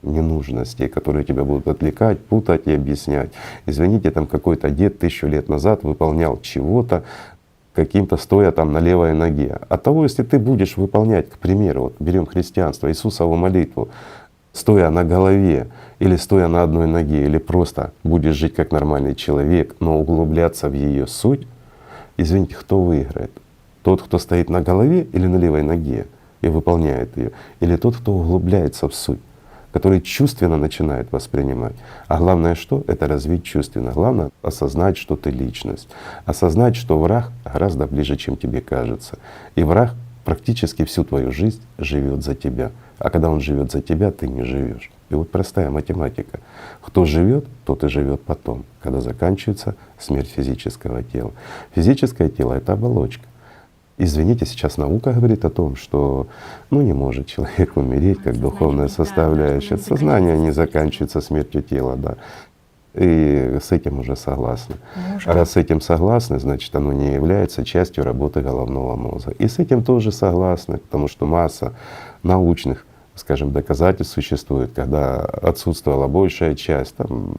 ненужностей, которые тебя будут отвлекать, путать и объяснять. Извините, там какой-то дед 1000 лет назад выполнял чего-то, каким-то стоя там на левой ноге. От того, если ты будешь выполнять, к примеру, вот берем христианство, Иисусову молитву, стоя на голове или стоя на одной ноге, или просто будешь жить как нормальный человек, но углубляться в ее суть, извините, кто выиграет? Тот, кто стоит на голове или на левой ноге и выполняет ее, или тот, кто углубляется в суть, который чувственно начинает воспринимать. А главное что? Это развить чувственно. Главное осознать, что ты личность. Осознать, что враг гораздо ближе, чем тебе кажется. И враг практически всю твою жизнь живет за тебя. А когда он живет за тебя, ты не живешь. И вот простая математика. Кто живет, тот и живет потом, когда заканчивается смерть физического тела. Физическое тело — это оболочка. Извините, сейчас наука говорит о том, что не может человек умереть как духовная составляющая. Сознание не заканчивается смертью тела, да. И с этим уже согласны. А раз с этим согласны, значит, оно не является частью работы головного мозга. И с этим тоже согласны, потому что масса научных, скажем, доказательств существует, когда отсутствовала большая часть там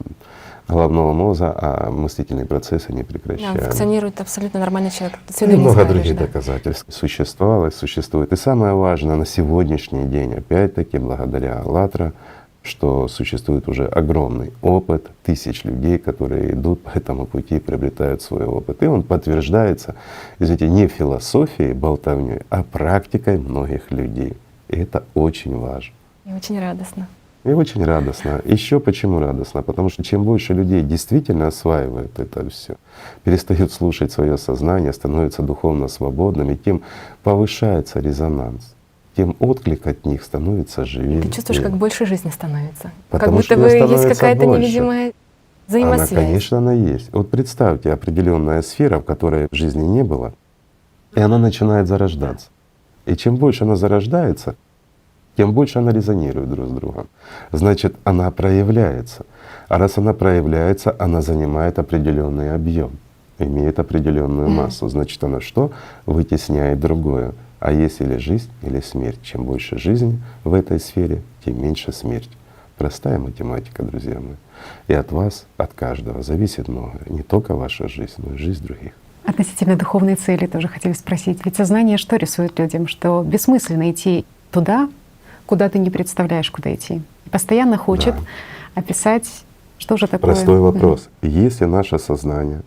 головного мозга, а мыслительные процессы не прекращаются. Да, функционирует абсолютно нормальный человек. И много других доказательств существовало и существует. И самое важное на сегодняшний день, опять-таки, благодаря АЛЛАТРА, что существует уже огромный опыт тысяч людей, которые идут по этому пути и приобретают свой опыт. И он подтверждается, извините, не философией, болтовней, а практикой многих людей. И это очень важно. И очень радостно. И очень радостно. Еще почему радостно? Потому что чем больше людей действительно осваивают это все, перестают слушать свое сознание, становятся духовно свободными, тем повышается резонанс, тем отклик от них становится живее. Ты чувствуешь, как больше жизни становится. Потому как что будто бы её есть становится какая-то больше. невидимая взаимосвязь. Она, конечно, она есть. Вот представьте, определенная сфера, в которой жизни не было, и она начинает зарождаться. И чем больше она зарождается, тем больше она резонирует друг с другом. Значит, она проявляется. А раз она проявляется, она занимает определенный объем, имеет определенную массу. Значит, она что? Вытесняет другое. А есть или жизнь, или смерть. Чем больше жизни в этой сфере, тем меньше смерть. Простая математика, друзья мои. И от вас, от каждого зависит многое. Не только ваша жизнь, но и жизнь других. Относительно духовной цели тоже хотели спросить. Ведь сознание что рисует людям? Что бессмысленно идти туда, куда ты не представляешь, куда идти. И постоянно хочет описать, что же такое. Простой вопрос. Если наше сознание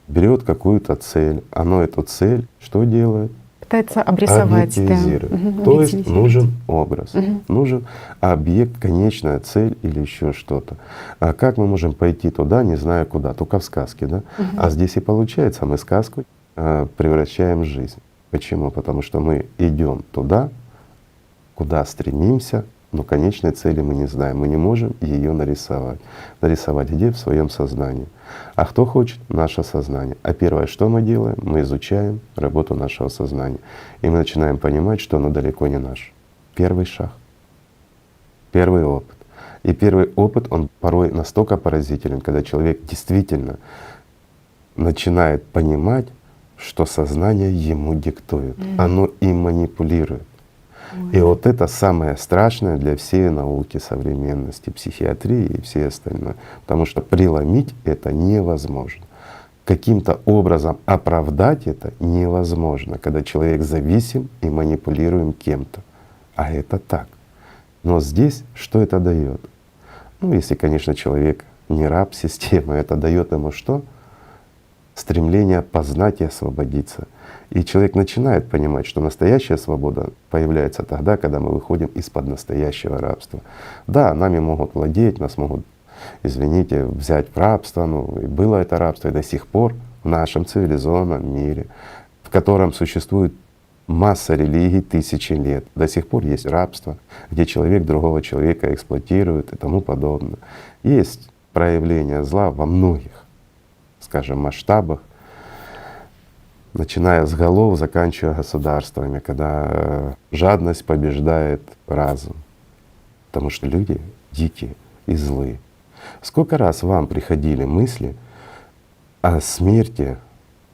берет какую-то цель, оно эту цель что делает? Пытается обрисовать. Объективизирует. То есть нужен образ, нужен объект, конечная цель или еще что-то. А как мы можем пойти туда, не зная куда? Только в сказке, да? А здесь и получается, мы сказку превращаем в жизнь. Почему? Потому что мы идем туда, куда стремимся, но конечной цели мы не знаем, мы не можем ее нарисовать. Нарисовать где? В своем сознании. А кто хочет? Наше сознание. А первое, что мы делаем? Мы изучаем работу нашего сознания. И мы начинаем понимать, что оно далеко не наше. Первый шаг, первый опыт. И первый опыт, он порой настолько поразителен, когда человек действительно начинает понимать, что сознание ему диктует, оно им манипулирует. И вот это самое страшное для всей науки современности, психиатрии и все остальное. Потому что преломить это невозможно. Каким-то образом оправдать это невозможно, когда человек зависим и манипулируем кем-то. А это так. Но здесь что это дает? Если, конечно, человек не раб системы, это дает ему что? Стремление познать и освободиться. И человек начинает понимать, что настоящая свобода появляется тогда, когда мы выходим из-под настоящего рабства. Да, нами могут владеть, нас могут, извините, взять в рабство, и было это рабство и до сих пор в нашем цивилизованном мире, в котором существует масса религий тысячи лет. До сих пор есть рабство, где человек другого человека эксплуатирует и тому подобное. Есть проявление зла во многих, скажем, масштабах, начиная с голов, заканчивая государствами, когда жадность побеждает разум. потому что люди дикие и злые. Сколько раз вам приходили мысли о смерти,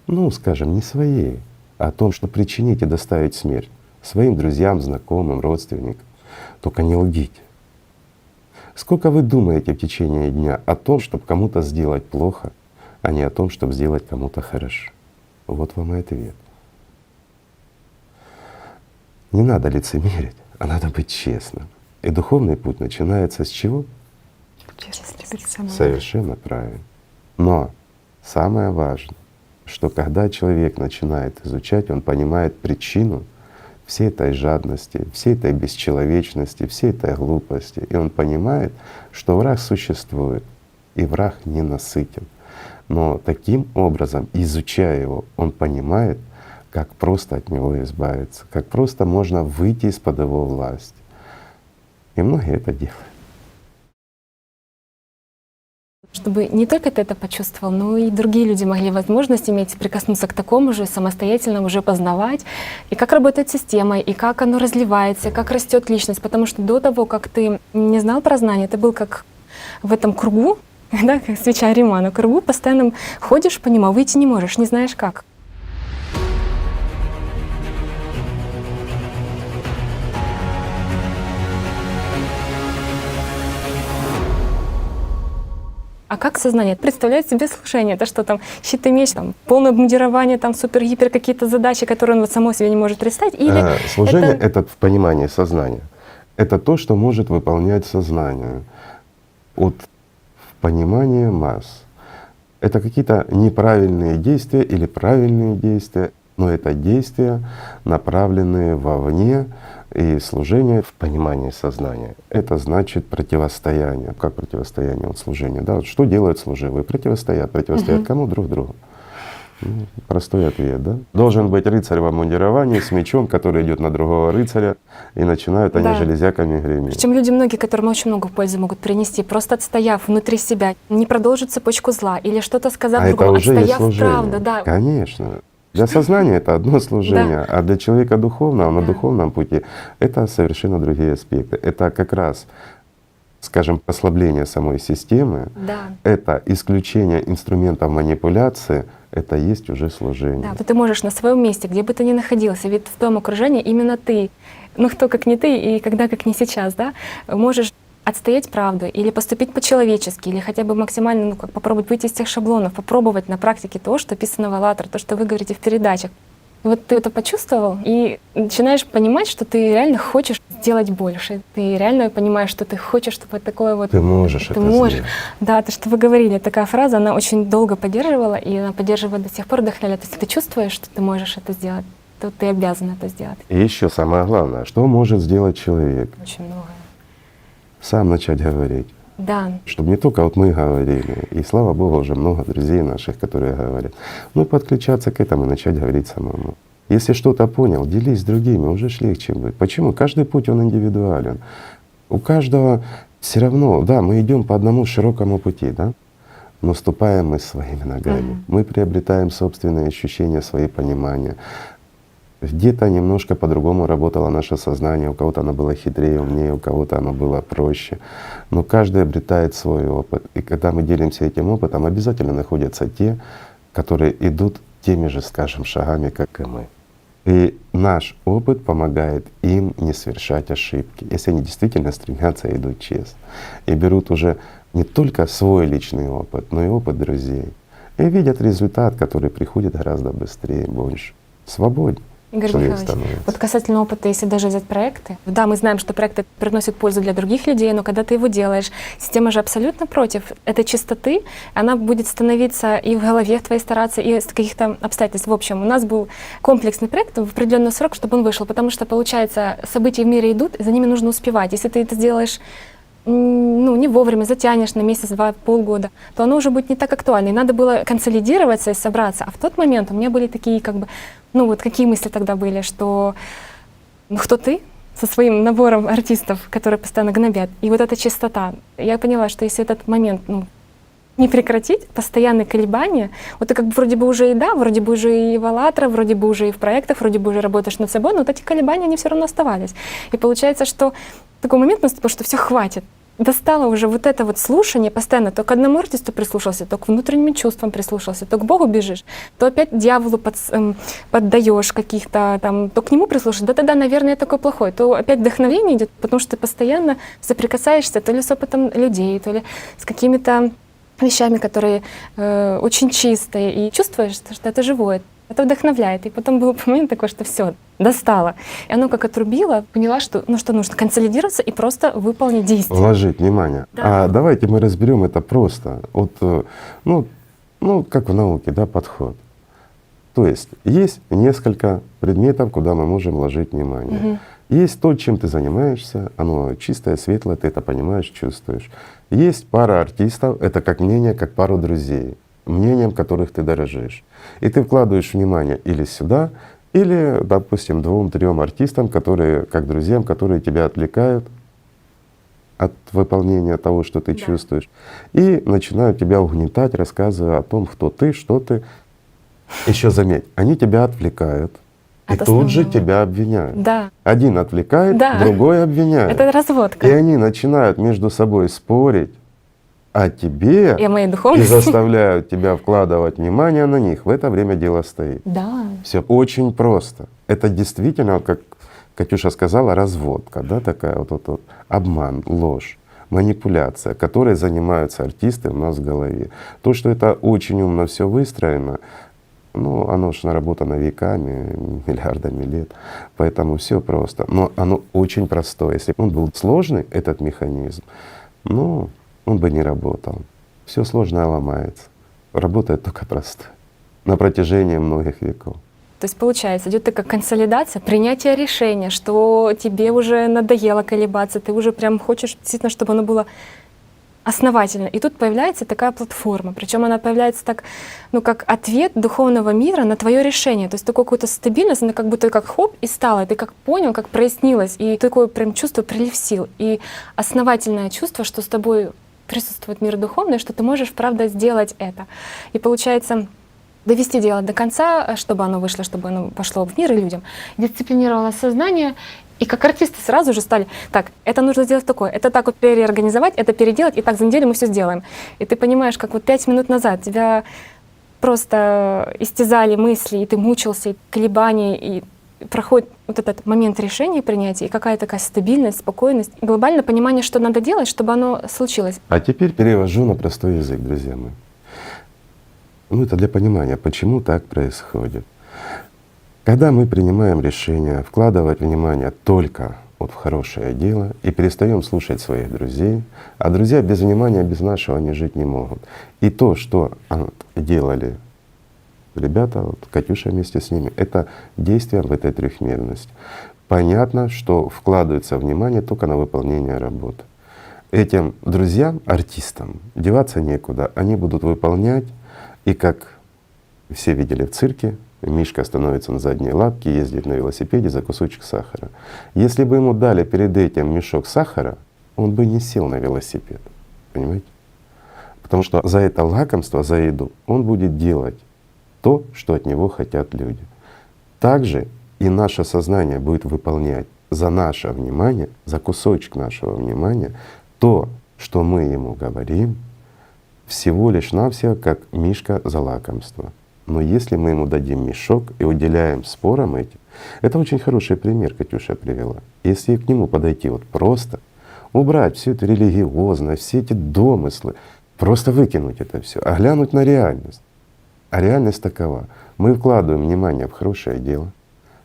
ну, скажем, не своей, а о том, что причинить и доставить смерть своим друзьям, знакомым, родственникам. Только не лгите. Сколько вы думаете в течение дня о том, чтобы кому-то сделать плохо, а не о том, чтобы сделать кому-то хорошо? Вот вам и ответ. Не надо лицемерить, а надо быть честным. И духовный путь начинается с чего? Честность перед собой. Совершенно правильно. Но самое важное, что когда человек начинает изучать, он понимает причину всей этой жадности, всей этой бесчеловечности, всей этой глупости. И он понимает, что враг существует, и враг ненасытен. Но таким образом, изучая его, он понимает, как просто от него избавиться, как просто можно выйти из-под его власти. И многие это делают. Чтобы не только ты это почувствовал, но и другие люди могли возможность иметь прикоснуться к такому же, самостоятельно уже познавать, и как работает система, и как оно разливается, и как растет личность. Потому что до того, как ты не знал про знания, ты был как в этом кругу, да, как свеча Римана, кругу, постоянно ходишь по нему, а выйти не можешь, не знаешь как. А как сознание представляет себе служение? Это что там, щит и меч, там, полное обмундирование, там супер-гипер какие-то задачи, которые он вот само себе не может представить? Или служение — это в понимании сознания. Это то, что может выполнять сознание. От понимания масс. Это какие-то неправильные действия или правильные действия, но это действия, направленные вовне. И служение в понимании сознания — это значит противостояние. Как противостояние от служения? Да? Вот что делают служивые? Противостоят. Противостоят кому? Друг другу. Ну, простой ответ, да? Должен быть рыцарь в обмундировании с мечом, который идет на другого рыцаря, и начинают они железяками греметь. Причем люди многие, которым очень много пользы могут принести, просто отстояв внутри себя, не продолжить цепочку зла или что-то сказав другому, это уже есть отстояв служение. правду. Да. Конечно. Для сознания это одно служение, а для человека духовного на духовном пути это совершенно другие аспекты. Это как раз, скажем, ослабление самой системы, это исключение инструментов манипуляции, это есть уже служение. Да, ты можешь на своем месте, где бы ты ни находился, ведь в том окружении именно ты, ну кто как не ты и когда как не сейчас, да, можешь отстоять правду или поступить по-человечески, или хотя бы максимально, ну, как попробовать выйти из тех шаблонов, попробовать на практике то, что описано в «АЛЛАТРА», то, что вы говорите в передачах. И вот ты это почувствовал и начинаешь понимать, что ты реально хочешь сделать больше. Ты реально понимаешь, что ты хочешь, чтобы такое вот… Ты можешь это сделать. Да, то, что вы говорили, такая фраза, она очень долго поддерживала, и она поддерживает до сих пор, вдохновляет. То есть ты чувствуешь, что ты можешь это сделать, то ты обязан это сделать. И еще самое главное, что может сделать человек? Очень многое. Сам начать говорить. Да. Чтобы не только вот мы говорили, и слава Богу, уже много друзей наших, которые говорят, ну и подключаться к этому и начать говорить самому. Если что-то понял, делись с другими, уже ж легче будет. Почему? Каждый путь он индивидуален. У каждого все равно, да, мы идем по одному широкому пути, да, но ступаем мы своими ногами. Мы приобретаем собственные ощущения, свои понимания. Где-то немножко по-другому работало наше сознание, у кого-то оно было хитрее, умнее, у кого-то оно было проще. Но каждый обретает свой опыт. И когда мы делимся этим опытом, обязательно находятся те, которые идут теми же, скажем, шагами, как и мы. И наш опыт помогает им не совершать ошибки, если они действительно стремятся и идут честно. И берут уже не только свой личный опыт, но и опыт друзей. И видят результат, который приходит гораздо быстрее, больше, свободнее. Игорь Михайлович, вот касательно опыта, если даже взять проекты, да, мы знаем, что проекты приносят пользу для других людей, но когда ты его делаешь, система же абсолютно против этой чистоты, она будет становиться и в голове твоей стараться, и из каких-то обстоятельств. В общем, у нас был комплексный проект в определенный срок, чтобы он вышел, потому что, получается, события в мире идут, и за ними нужно успевать. Если ты это сделаешь ну, не вовремя, затянешь на месяц, два, полгода, то оно уже будет не так актуально. И надо было консолидироваться и собраться. А в тот момент у меня были такие, как бы, ну вот какие мысли тогда были, что ну кто ты со своим набором артистов, которые постоянно гнобят, и вот эта чистота. Я поняла, что если этот момент, ну, Не прекратить постоянные колебания. Вот ты как бы вроде бы уже и да, вроде бы уже и в «АЛЛАТРА», вроде бы уже и в проектах, вроде бы уже работаешь над собой, но вот эти колебания, они все равно оставались. И получается, что такой момент наступил, что все хватит. Достало уже вот это вот слушание постоянно. То к одному артисту прислушался, то к внутренним чувствам прислушался, то к Богу бежишь, то опять дьяволу поддаешь каких-то там, то к нему прислушаешься. Да тогда, наверное, я такой плохой. То опять вдохновение идет, потому что ты постоянно соприкасаешься то ли с опытом людей, то ли с какими-то вещами, которые очень чистые, и чувствуешь, что это живое. Это вдохновляет. И потом был момент такой, что все, достало. И оно как отрубило, поняла, что что нужно консолидироваться и просто выполнить действие. Вложить внимание. Да. А давайте мы разберем это просто. Вот, как в науке, да, подход. То есть несколько предметов, куда мы можем вложить внимание. Мгм. Есть то, чем ты занимаешься, оно чистое, светлое, ты это понимаешь, чувствуешь. Есть пара артистов, это как мнение, как пару друзей, мнением которых ты дорожишь. И ты вкладываешь внимание или сюда, или, допустим, 2-3 артистам, которые, как друзьям, которые тебя отвлекают от выполнения того, что ты Да. чувствуешь, и начинают тебя угнетать, рассказывая о том, кто ты, что ты. Еще заметь, они тебя отвлекают, и От тут же основного. тебя обвиняют. Да, Один отвлекает, Да. другой обвиняет. это разводка. И они начинают между собой спорить о тебе И о моей и духовности. заставляют тебя вкладывать внимание на них. В это время дело стоит. Да. Все очень просто. Это действительно, вот как Катюша сказала, разводка, да, такая вот обман, ложь, манипуляция, которой занимаются артисты у нас в голове. То, что это очень умно все выстроено, оно же наработано веками, миллиардами лет, поэтому все просто. Но оно очень простое. Если бы он был сложный, этот механизм, он бы не работал. Все сложное ломается. Работает только простое на протяжении многих веков. То есть получается, идет такая консолидация, принятие решения, что тебе уже надоело колебаться, ты уже прям хочешь действительно, чтобы оно было основательно. И тут появляется такая платформа. Причем она появляется так, как ответ духовного мира на твое решение. То есть такую какую-то стабильность, она как будто как хоп и стала, и ты как понял, как прояснилось, и такое прям чувство прилив сил. И основательное чувство, что с тобой присутствует мир духовный, что ты можешь, правда, сделать это. И получается, довести дело до конца, чтобы оно вышло, чтобы оно пошло в мир и людям. Дисциплинировалось сознание, и как артисты сразу же стали, так, это нужно сделать такое, это так вот переорганизовать, это переделать, и так за неделю мы все сделаем. И ты понимаешь, как вот 5 минут назад тебя просто истязали мысли, и ты мучился, и колебания, и проходит вот этот момент решения принятия, и какая-то такая стабильность, спокойность, и глобальное понимание, что надо делать, чтобы оно случилось. А теперь перевожу на простой язык, друзья мои. Это для понимания, почему так происходит. Когда мы принимаем решение вкладывать внимание только в хорошее дело и перестаем слушать своих друзей, а друзья без внимания, без нашего они жить не могут. И то, что делали ребята, Катюша вместе с ними, это действие в этой трехмерности. Понятно, что вкладывается внимание только на выполнение работы. Этим друзьям, артистам, деваться некуда, они будут выполнять. И как все видели в цирке, Мишка становится на задние лапки, ездит на велосипеде за кусочек сахара. Если бы ему дали перед этим мешок сахара, он бы не сел на велосипед. Понимаете? Потому что за это лакомство, за еду он будет делать то, что от него хотят люди. Также и наше сознание будет выполнять за наше внимание, за кусочек нашего внимания то, что мы ему говорим, всего лишь навсего как мишка за лакомство. Но если мы ему дадим мешок и уделяем спорам этим, это очень хороший пример Катюша привела. Если к нему подойти просто, убрать всю эту религиозность, все эти домыслы, просто выкинуть это все, а глянуть на реальность. А реальность такова. Мы вкладываем внимание в хорошее дело,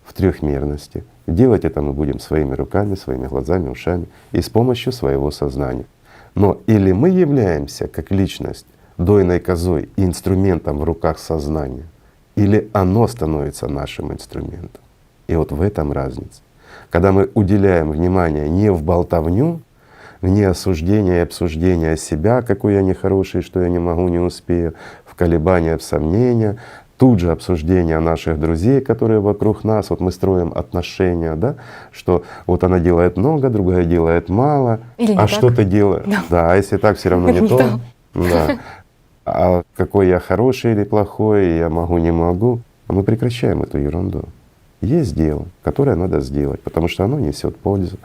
в трехмерности. Делать это мы будем своими руками, своими глазами, ушами и с помощью своего сознания. Но или мы являемся как личность дойной козой и инструментом в руках сознания, или оно становится нашим инструментом. И вот в этом разница. Когда мы уделяем внимание не в болтовню, не осуждение и обсуждение себя, какой я нехороший, что я не могу, не успею, в колебания, в сомнения, тут же обсуждение наших друзей, которые вокруг нас, мы строим отношения, да, что она делает много, другая делает мало, Или не а так. что ты делаешь? Да, а если так, все равно не Не то. то. Да. а какой я хороший или плохой, я могу, не могу. А мы прекращаем эту ерунду. Есть дело, которое надо сделать, потому что оно несет пользу.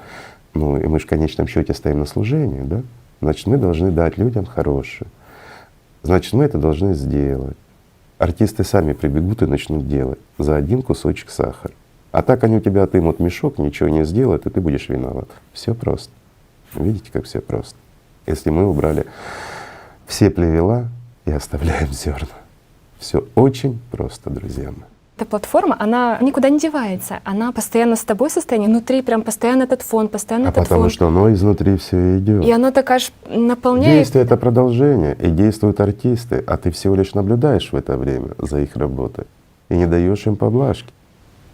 Ну и мы же в конечном счете стоим на служении, да? Значит, мы должны дать людям хорошее. Значит, мы это должны сделать. Артисты сами прибегут и начнут делать за один кусочек сахара. А так они у тебя отымут мешок, ничего не сделают, и ты будешь виноват. Все просто. Видите, как все просто. Если мы убрали все плевела и оставляем зерна. Все очень просто, друзья мои. Эта платформа, она никуда не девается, она постоянно с тобой в состоянии, внутри прям постоянно этот фон, постоянно А этот потому фон. что оно изнутри все идет. И оно так аж наполняет. Действие — это продолжение, и действуют артисты, а ты всего лишь наблюдаешь в это время за их работой и не даешь им поблажки.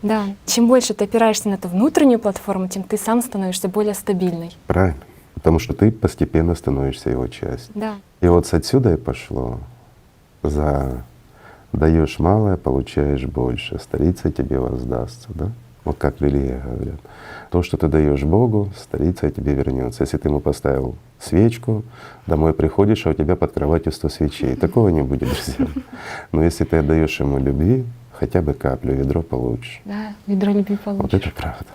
Да. Чем больше ты опираешься на эту внутреннюю платформу, тем ты сам становишься более стабильной. Правильно. Потому что ты постепенно становишься его частью. Да. И вот с отсюда и пошло. Даешь малое, получаешь больше, столица тебе воздастся, да? Вот как в религии говорят. То, что ты даешь Богу, столица тебе вернется. Если ты ему поставил свечку, домой приходишь, а у тебя под кроватью 100 свечей. Такого не будет, друзья. Но если ты отдаешь ему любви, хотя бы каплю, ведро получишь. Да, ведро любви получишь. Вот это правда.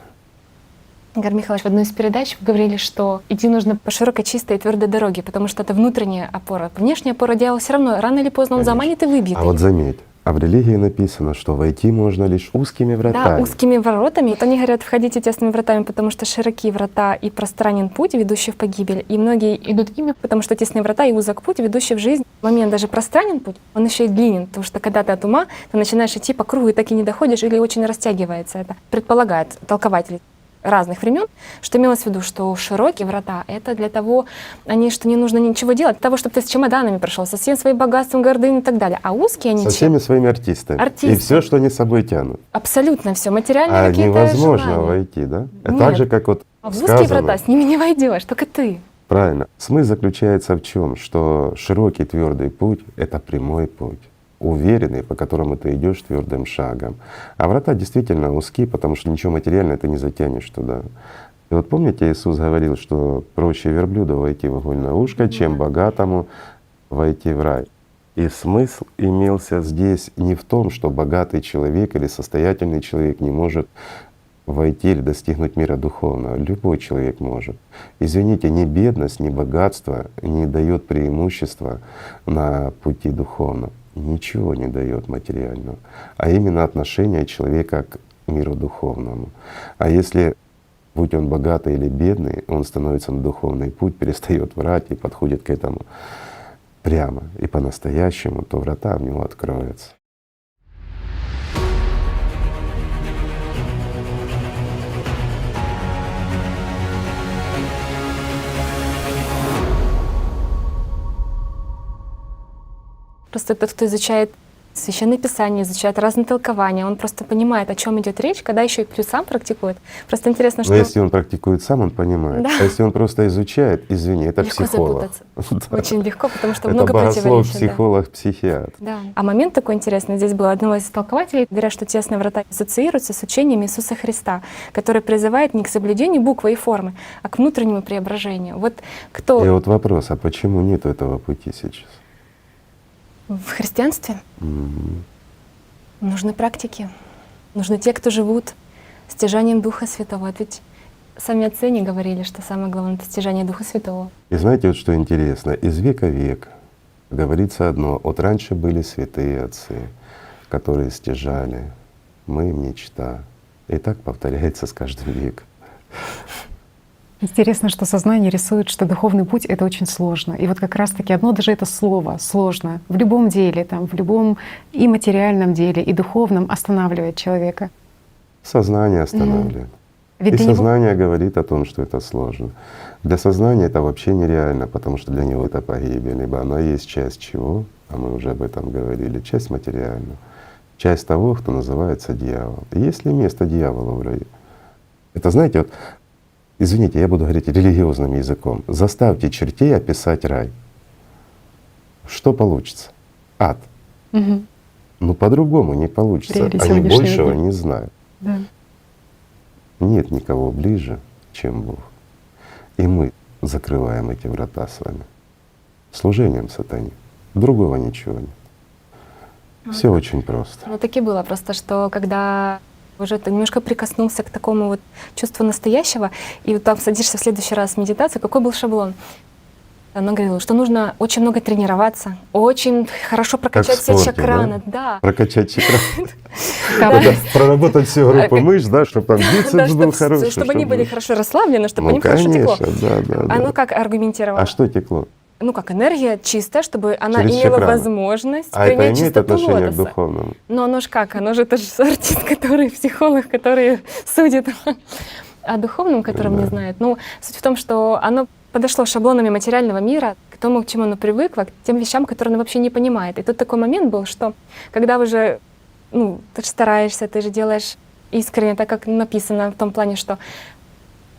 Игорь Михайлович, в одной из передач вы говорили, что идти нужно по широкой, чистой и твердой дороге, потому что это внутренняя опора. Внешняя опора дьявола все равно рано или поздно он Конечно. заманит и выбьет. А её. вот заметь, а в религии написано, что войти можно лишь узкими вратами. Да, узкими воротами. Вот они говорят, входите тесными вратами, потому что широкие врата и пространен путь, ведущий в погибель. И многие идут ими, потому что тесные врата и узок путь, ведущий в жизнь. В момент даже пространен путь, он еще и длинен, потому что когда ты от ума, ты начинаешь идти по кругу и так и не доходишь, или очень растягивается. Это предполагает толкователи разных времен, что имелось в виду, что широкие врата — это для того, что не нужно ничего делать, для того, чтобы ты с чемоданами прошел, со всем своим богатством, гордыней и так далее. А узкие они Со всеми своими артистами. Артисты. И все, что они с собой тянут. абсолютно все, материальные А какие-то невозможно желания. войти, да? Нет. Так же, как вот А в узкие сказано, врата с ними не войдешь, только ты. правильно. Смысл заключается в чем? Что широкий твердый путь — это прямой путь, уверенный, по которому ты идешь твердым шагом. А врата действительно узкие, потому что ничего материального ты не затянешь туда. И вот помните, Иисус говорил, что проще верблюду войти в игольное ушко, чем богатому войти в рай. И смысл имелся здесь не в том, что богатый человек или состоятельный человек не может войти или достигнуть мира духовного. Любой человек может. Извините, ни бедность, ни богатство не дает преимущества на пути духовном. Ничего не дает материального, а именно отношение человека к миру духовному. А если, будь он богатый или бедный, он становится на духовный путь, перестает врать и подходит к этому прямо и по-настоящему, то врата в него откроются. Просто тот, кто изучает Священное Писание, изучает разные толкования, он просто понимает, о чем идет речь, когда еще и плюс сам практикует. Просто интересно, что Но если он практикует сам, он понимает. Да. А если он просто изучает, извини, это легко психолог. запутаться. Да. Очень легко, потому что Это много богослов, противоречий. да. психолог, психиатр. Да. А момент такой интересный. Здесь был одного из толкователей, говорят, что тесные врата ассоциируются с учением Иисуса Христа, который призывает не к соблюдению буквы и формы, а к внутреннему преображению. Вот кто И вот вопрос, а почему нет этого пути сейчас? в христианстве Мгм. нужны практики, нужны те, кто живут стяжанием Духа Святого. Ведь сами отцы не говорили, что самое главное — это стяжание Духа Святого. И знаете, вот что интересно, из века в век говорится одно: вот раньше были святые отцы, которые стяжали, мы им мечта. И так повторяется с каждым веком. Интересно, что сознание рисует, что духовный путь — это очень сложно. И вот как раз-таки одно даже это слово «сложно» в любом деле, там, в любом и материальном деле, и духовном останавливает человека. Сознание останавливает. Ведь И для него- сознание говорит о том, что это сложно. Для сознания это вообще нереально, потому что для него это погибель, ибо она есть часть чего, а мы уже об этом говорили, часть материального, часть того, кто называется дьявол. И есть ли место дьявола в раю? Это, знаете, вот, извините, я буду говорить религиозным языком. Заставьте чертей описать рай. Что получится? Ад. Мгм. Ну по-другому не получится. Реалии Они сегодняшнего большего дня. не знают. Да. Нет никого ближе, чем Бог. И мы закрываем эти врата с вами служением сатане. Другого ничего нет. Все очень просто. Ну, так и было просто, что когда уже ты немножко прикоснулся к такому вот чувству настоящего, и вот там садишься в следующий раз в медитацию, какой был шаблон? Она говорила, что нужно очень много тренироваться, очень хорошо прокачать в все спорте, чакраны, да. Прокачать чакры. Как Это проработать все группы мышц, да, чтобы там бицепс был хороший. Чтобы они были хорошо расслаблены, чтобы Ну, они хорошо текло. конечно, да. Оно как аргументировало? А что текло? Ну как энергия чистая, чтобы она Через имела чакраны. возможность А это принять имеет чистоту отношение к лотоса. духовному? Но оно ж как? Оно же это же артист, который психолог, который судит о духовном, которым не Да. знает. Ну, суть в том, что оно подошло шаблонами материального мира к тому, к чему оно привыкло, к тем вещам, которые оно вообще не понимает. И тут такой момент был, что когда уже, ну, ты же стараешься, ты же делаешь искренне, так как написано в том плане, что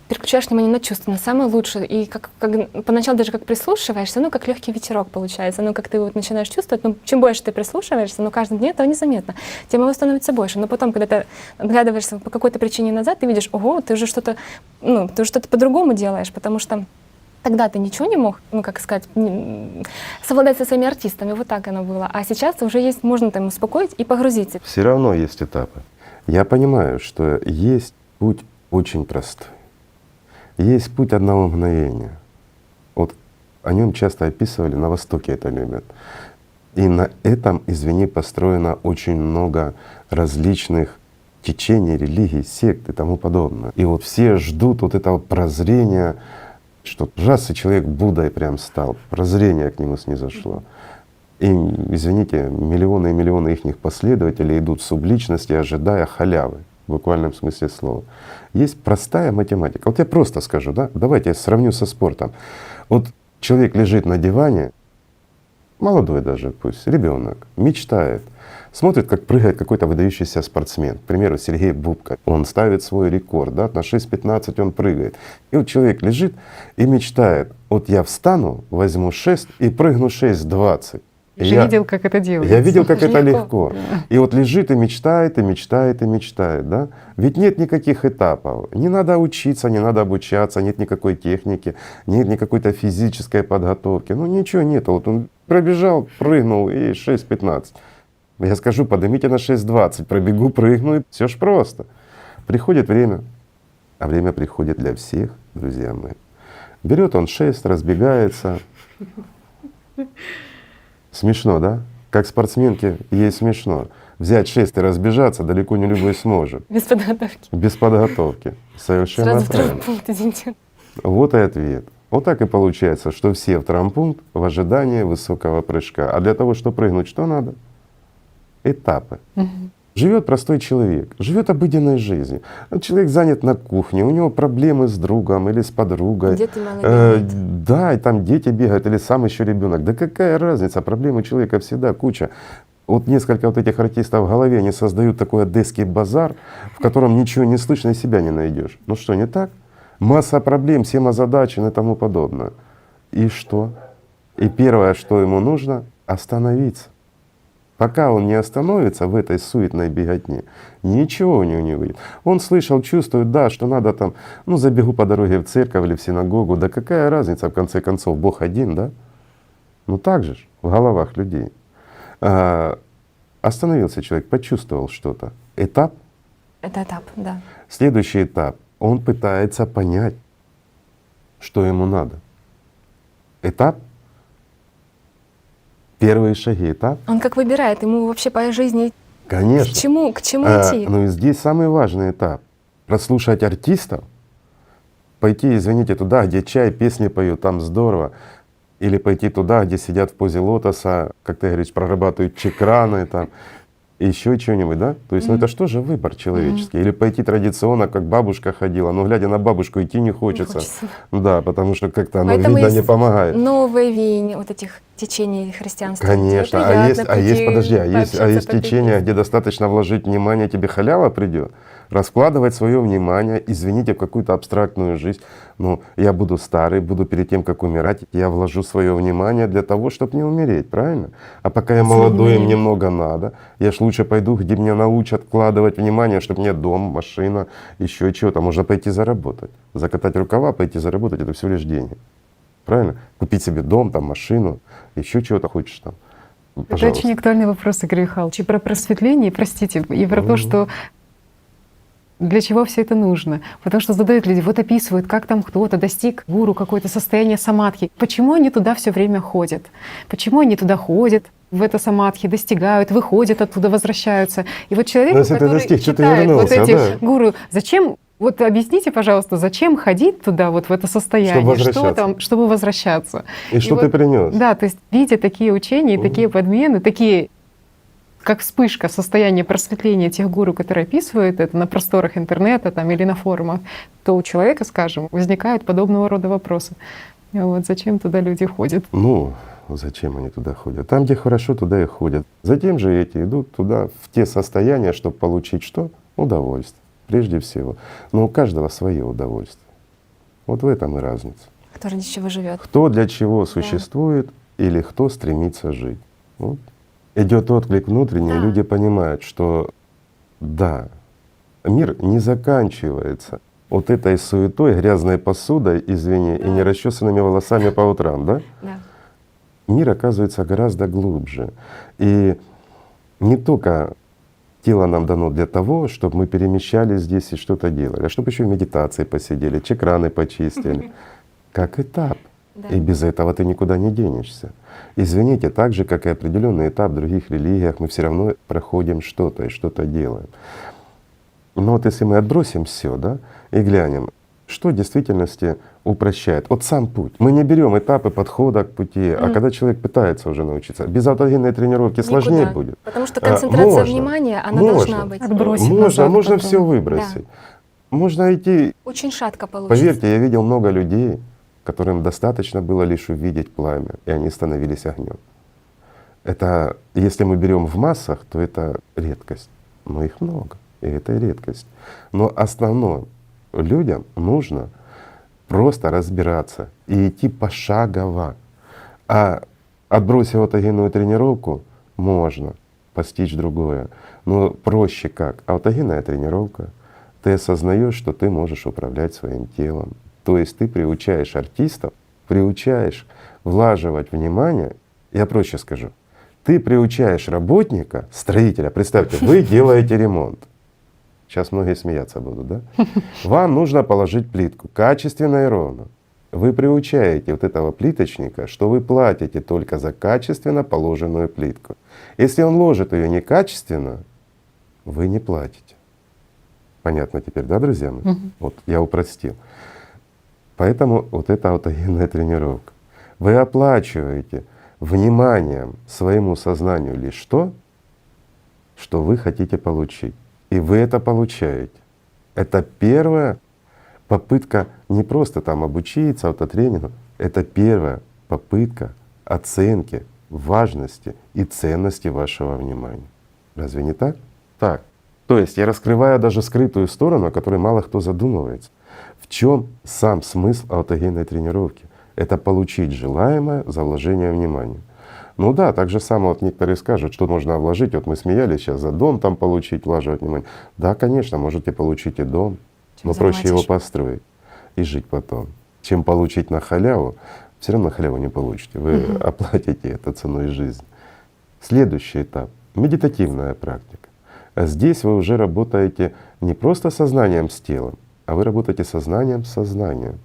переключаешь внимание на чувства, на самое лучшее. И как поначалу даже как прислушиваешься, ну, как легкий ветерок получается. Ну, как ты вот начинаешь чувствовать, ну, чем больше ты прислушиваешься, ну, каждый день этого незаметно, тем его становится больше. Но потом, когда ты оглядываешься по какой-то причине назад, ты видишь, ого, ты уже что-то, ну, ты уже что-то по-другому делаешь, потому что тогда ты ничего не мог, ну, как сказать, совладать со своими артистами, вот так оно было. А сейчас уже есть, можно там успокоить и погрузиться. Все равно есть этапы. Я понимаю, что есть путь очень простой. Есть путь одного мгновения. Вот о нем часто описывали, на Востоке это любят. И на этом, извини, построено очень много различных течений, религий, сект и тому подобное. И вот все ждут вот этого прозрения, что раз и человек Буддой прям стал, прозрение к нему снизошло. И, извините, миллионы и миллионы их последователей идут в субличности, ожидая халявы, в буквальном смысле слова. Есть простая математика. Вот я просто скажу, да, давайте я сравню со спортом. Вот человек лежит на диване, молодой даже пусть, ребенок, мечтает, смотрит, как прыгает какой-то выдающийся спортсмен, к примеру, Сергей Бубка. Он ставит свой рекорд, да, на 6:15 он прыгает. И вот человек лежит и мечтает, вот я встану, возьму шест и прыгну 6:20. Ты же видел, как это делается. Я видел, как это Легко. легко. И вот лежит и мечтает, и мечтает, и мечтает, да? Ведь нет никаких этапов. Не надо учиться, не надо обучаться, нет никакой техники, нет никакой-то физической подготовки. Ну ничего нет. Вот он пробежал, прыгнул и 6:15. Я скажу, поднимите на 6:20, пробегу, прыгну, и все ж просто. Приходит время, а время приходит для всех, друзья мои. Берет он 6, разбегается. Смешно, да? Как спортсменке ей смешно. Взять 6 и разбежаться далеко не любой сможет. Без подготовки. Без подготовки. Совершенно Сразу в правильно. травмпункт, извините. Вот и ответ. Вот так и получается, что все в травмпункт в ожидании высокого прыжка. А для того, чтобы прыгнуть, что надо? Этапы. Живет простой человек, живет обыденной жизнью. Человек занят на кухне, у него проблемы с другом или с подругой. Дети мало бегают. Да, и там дети бегают, или сам еще ребенок. Да какая разница? Проблем у человека всегда куча. Вот несколько вот этих артистов в голове, они создают такой одесский базар, в котором ничего не слышно и себя не найдешь. Ну что, не так? Масса проблем, всем озадачен и тому подобное. И что? И первое, что ему нужно — остановиться. Пока он не остановится в этой суетной беготне, ничего у него не выйдет. Он слышал, чувствует, да, что надо там, ну забегу по дороге в церковь или в синагогу, да какая разница в конце концов, Бог один, да? Ну так же ж в головах людей. Остановился человек, почувствовал что-то. Этап. Это этап, да. Следующий этап. Он пытается понять, что ему надо. Этап. Первые шаги, этап. Он как выбирает, ему вообще по жизни Конечно. к чему идти. Ну и здесь самый важный этап. Прослушать артистов, пойти, извините, туда, где чай, песни поют, там здорово. Или пойти туда, где сидят в позе лотоса, как ты говоришь, прорабатывают чакраны, там, еще что-нибудь, да? То есть, ну это что же выбор человеческий? Или пойти традиционно, как бабушка ходила, но глядя на бабушку, идти не хочется. Да, потому что как-то оно, Поэтому видно, не есть помогает. новые веяния вот этих течений христианства. Конечно, где приятно подожди, прийти, пообщаться, есть попить. течение, где достаточно вложить внимание, тебе халява придет. Раскладывать свое внимание, извините, в какую-то абстрактную жизнь. Ну, я буду старый, буду перед тем, как умирать, я вложу свое внимание для того, чтобы не умереть, правильно? А пока я молодой, и мне много надо, я ж лучше пойду, где меня научат вкладывать внимание, чтобы мне дом, машина, еще чего-то. Можно пойти заработать. Закатать рукава, пойти заработать — это всего лишь деньги. Правильно? Купить себе дом, там, машину, еще чего-то хочешь там. Это Пожалуйста. очень актуальный вопрос, Игорь Михайлович. И про просветление, простите, и про то, что для чего все это нужно. Потому что задают люди, вот описывают, как там кто-то достиг гуру, какое-то состояние самадхи. Почему они туда все время ходят? Почему они туда ходят, в это самадхи, достигают, выходят оттуда, возвращаются? И вот человек, Но если ты который достиг, что ты читает вот вернулся, эти да. гуру, зачем, вот объясните, пожалуйста, зачем ходить туда, вот в это состояние? Чтобы Что возвращаться. там, чтобы возвращаться? И что ты принес? Да, то есть видя такие учения, и такие подмены, такие как вспышка состояния просветления тех гуру, которые описывают это на просторах интернета там, или на форумах, то у человека, скажем, возникают подобного рода вопросы. Вот зачем туда люди ходят? Ну, зачем они туда ходят? Там, где хорошо, туда и ходят. Затем же эти идут туда, в те состояния, чтобы получить что? Удовольствие, прежде всего. Но у каждого свое удовольствие. Вот в этом и разница. Кто ради чего живет. Кто для чего существует или кто стремится жить. Вот. Идет отклик внутренний, и люди понимают, что да, мир не заканчивается вот этой суетой, грязной посудой, извини, и нерасчесанными волосами по утрам, да? Да. Мир оказывается гораздо глубже. И не только тело нам дано для того, чтобы мы перемещались здесь и что-то делали, а чтобы еще в медитации посидели, чакраны почистили. Как этап. Да. И без этого ты никуда не денешься. Извините, так же, как и определенный этап в других религиях, мы все равно проходим что-то и что-то делаем. Но вот если мы отбросим все, да, и глянем, что в действительности упрощает. Вот сам путь. Мы не берем этапы подхода к пути, а когда человек пытается уже научиться. Без аутогенной тренировки сложнее Никуда. будет. Потому что концентрация можно, внимания, она можно. должна быть. Отбросить Можно, назад можно потом. все выбросить. Можно идти. Очень шатко получится. Поверьте, я видел много людей, которым достаточно было лишь увидеть пламя, и они становились огнем. Это, если мы берем в массах, то это редкость. Но их много, и это редкость. Но основное, людям нужно просто разбираться и идти пошагово. А отбросив аутогенную тренировку, можно постичь другое. Но проще как? Аутогенная тренировка. Ты осознаешь, что ты можешь управлять своим телом. То есть ты приучаешь артистов, приучаешь влаживать внимание. Я проще скажу. Ты приучаешь работника, строителя. Представьте, вы делаете ремонт. Сейчас многие смеяться будут, да? Вам нужно положить плитку качественно и ровно. Вы приучаете вот этого плиточника, что вы платите только за качественно положенную плитку. Если он ложит ее некачественно, вы не платите. Понятно теперь, да, друзья мои? Вот я упростил. Поэтому вот это аутогенная тренировка. Вы оплачиваете вниманием своему сознанию лишь то, что вы хотите получить. И вы это получаете. Это первая попытка не просто там обучиться аутотренингу, это первая попытка оценки важности и ценности вашего внимания. Разве не так? Так. То есть я раскрываю даже скрытую сторону, о которой мало кто задумывается. В чем сам смысл аутогенной тренировки? Это получить желаемое за вложение внимания. Ну да, так же самое вот некоторые скажут, что можно вложить, вот мы смеялись сейчас, за дом там получить, влаживать внимание. Да, конечно, можете получить и дом, но проще его построить и жить потом, чем получить на халяву. Все равно на халяву не получите, вы оплатите это ценой жизни. Следующий этап — медитативная практика. А здесь вы уже работаете не просто сознанием с телом, а вы работаете сознанием с сознанием.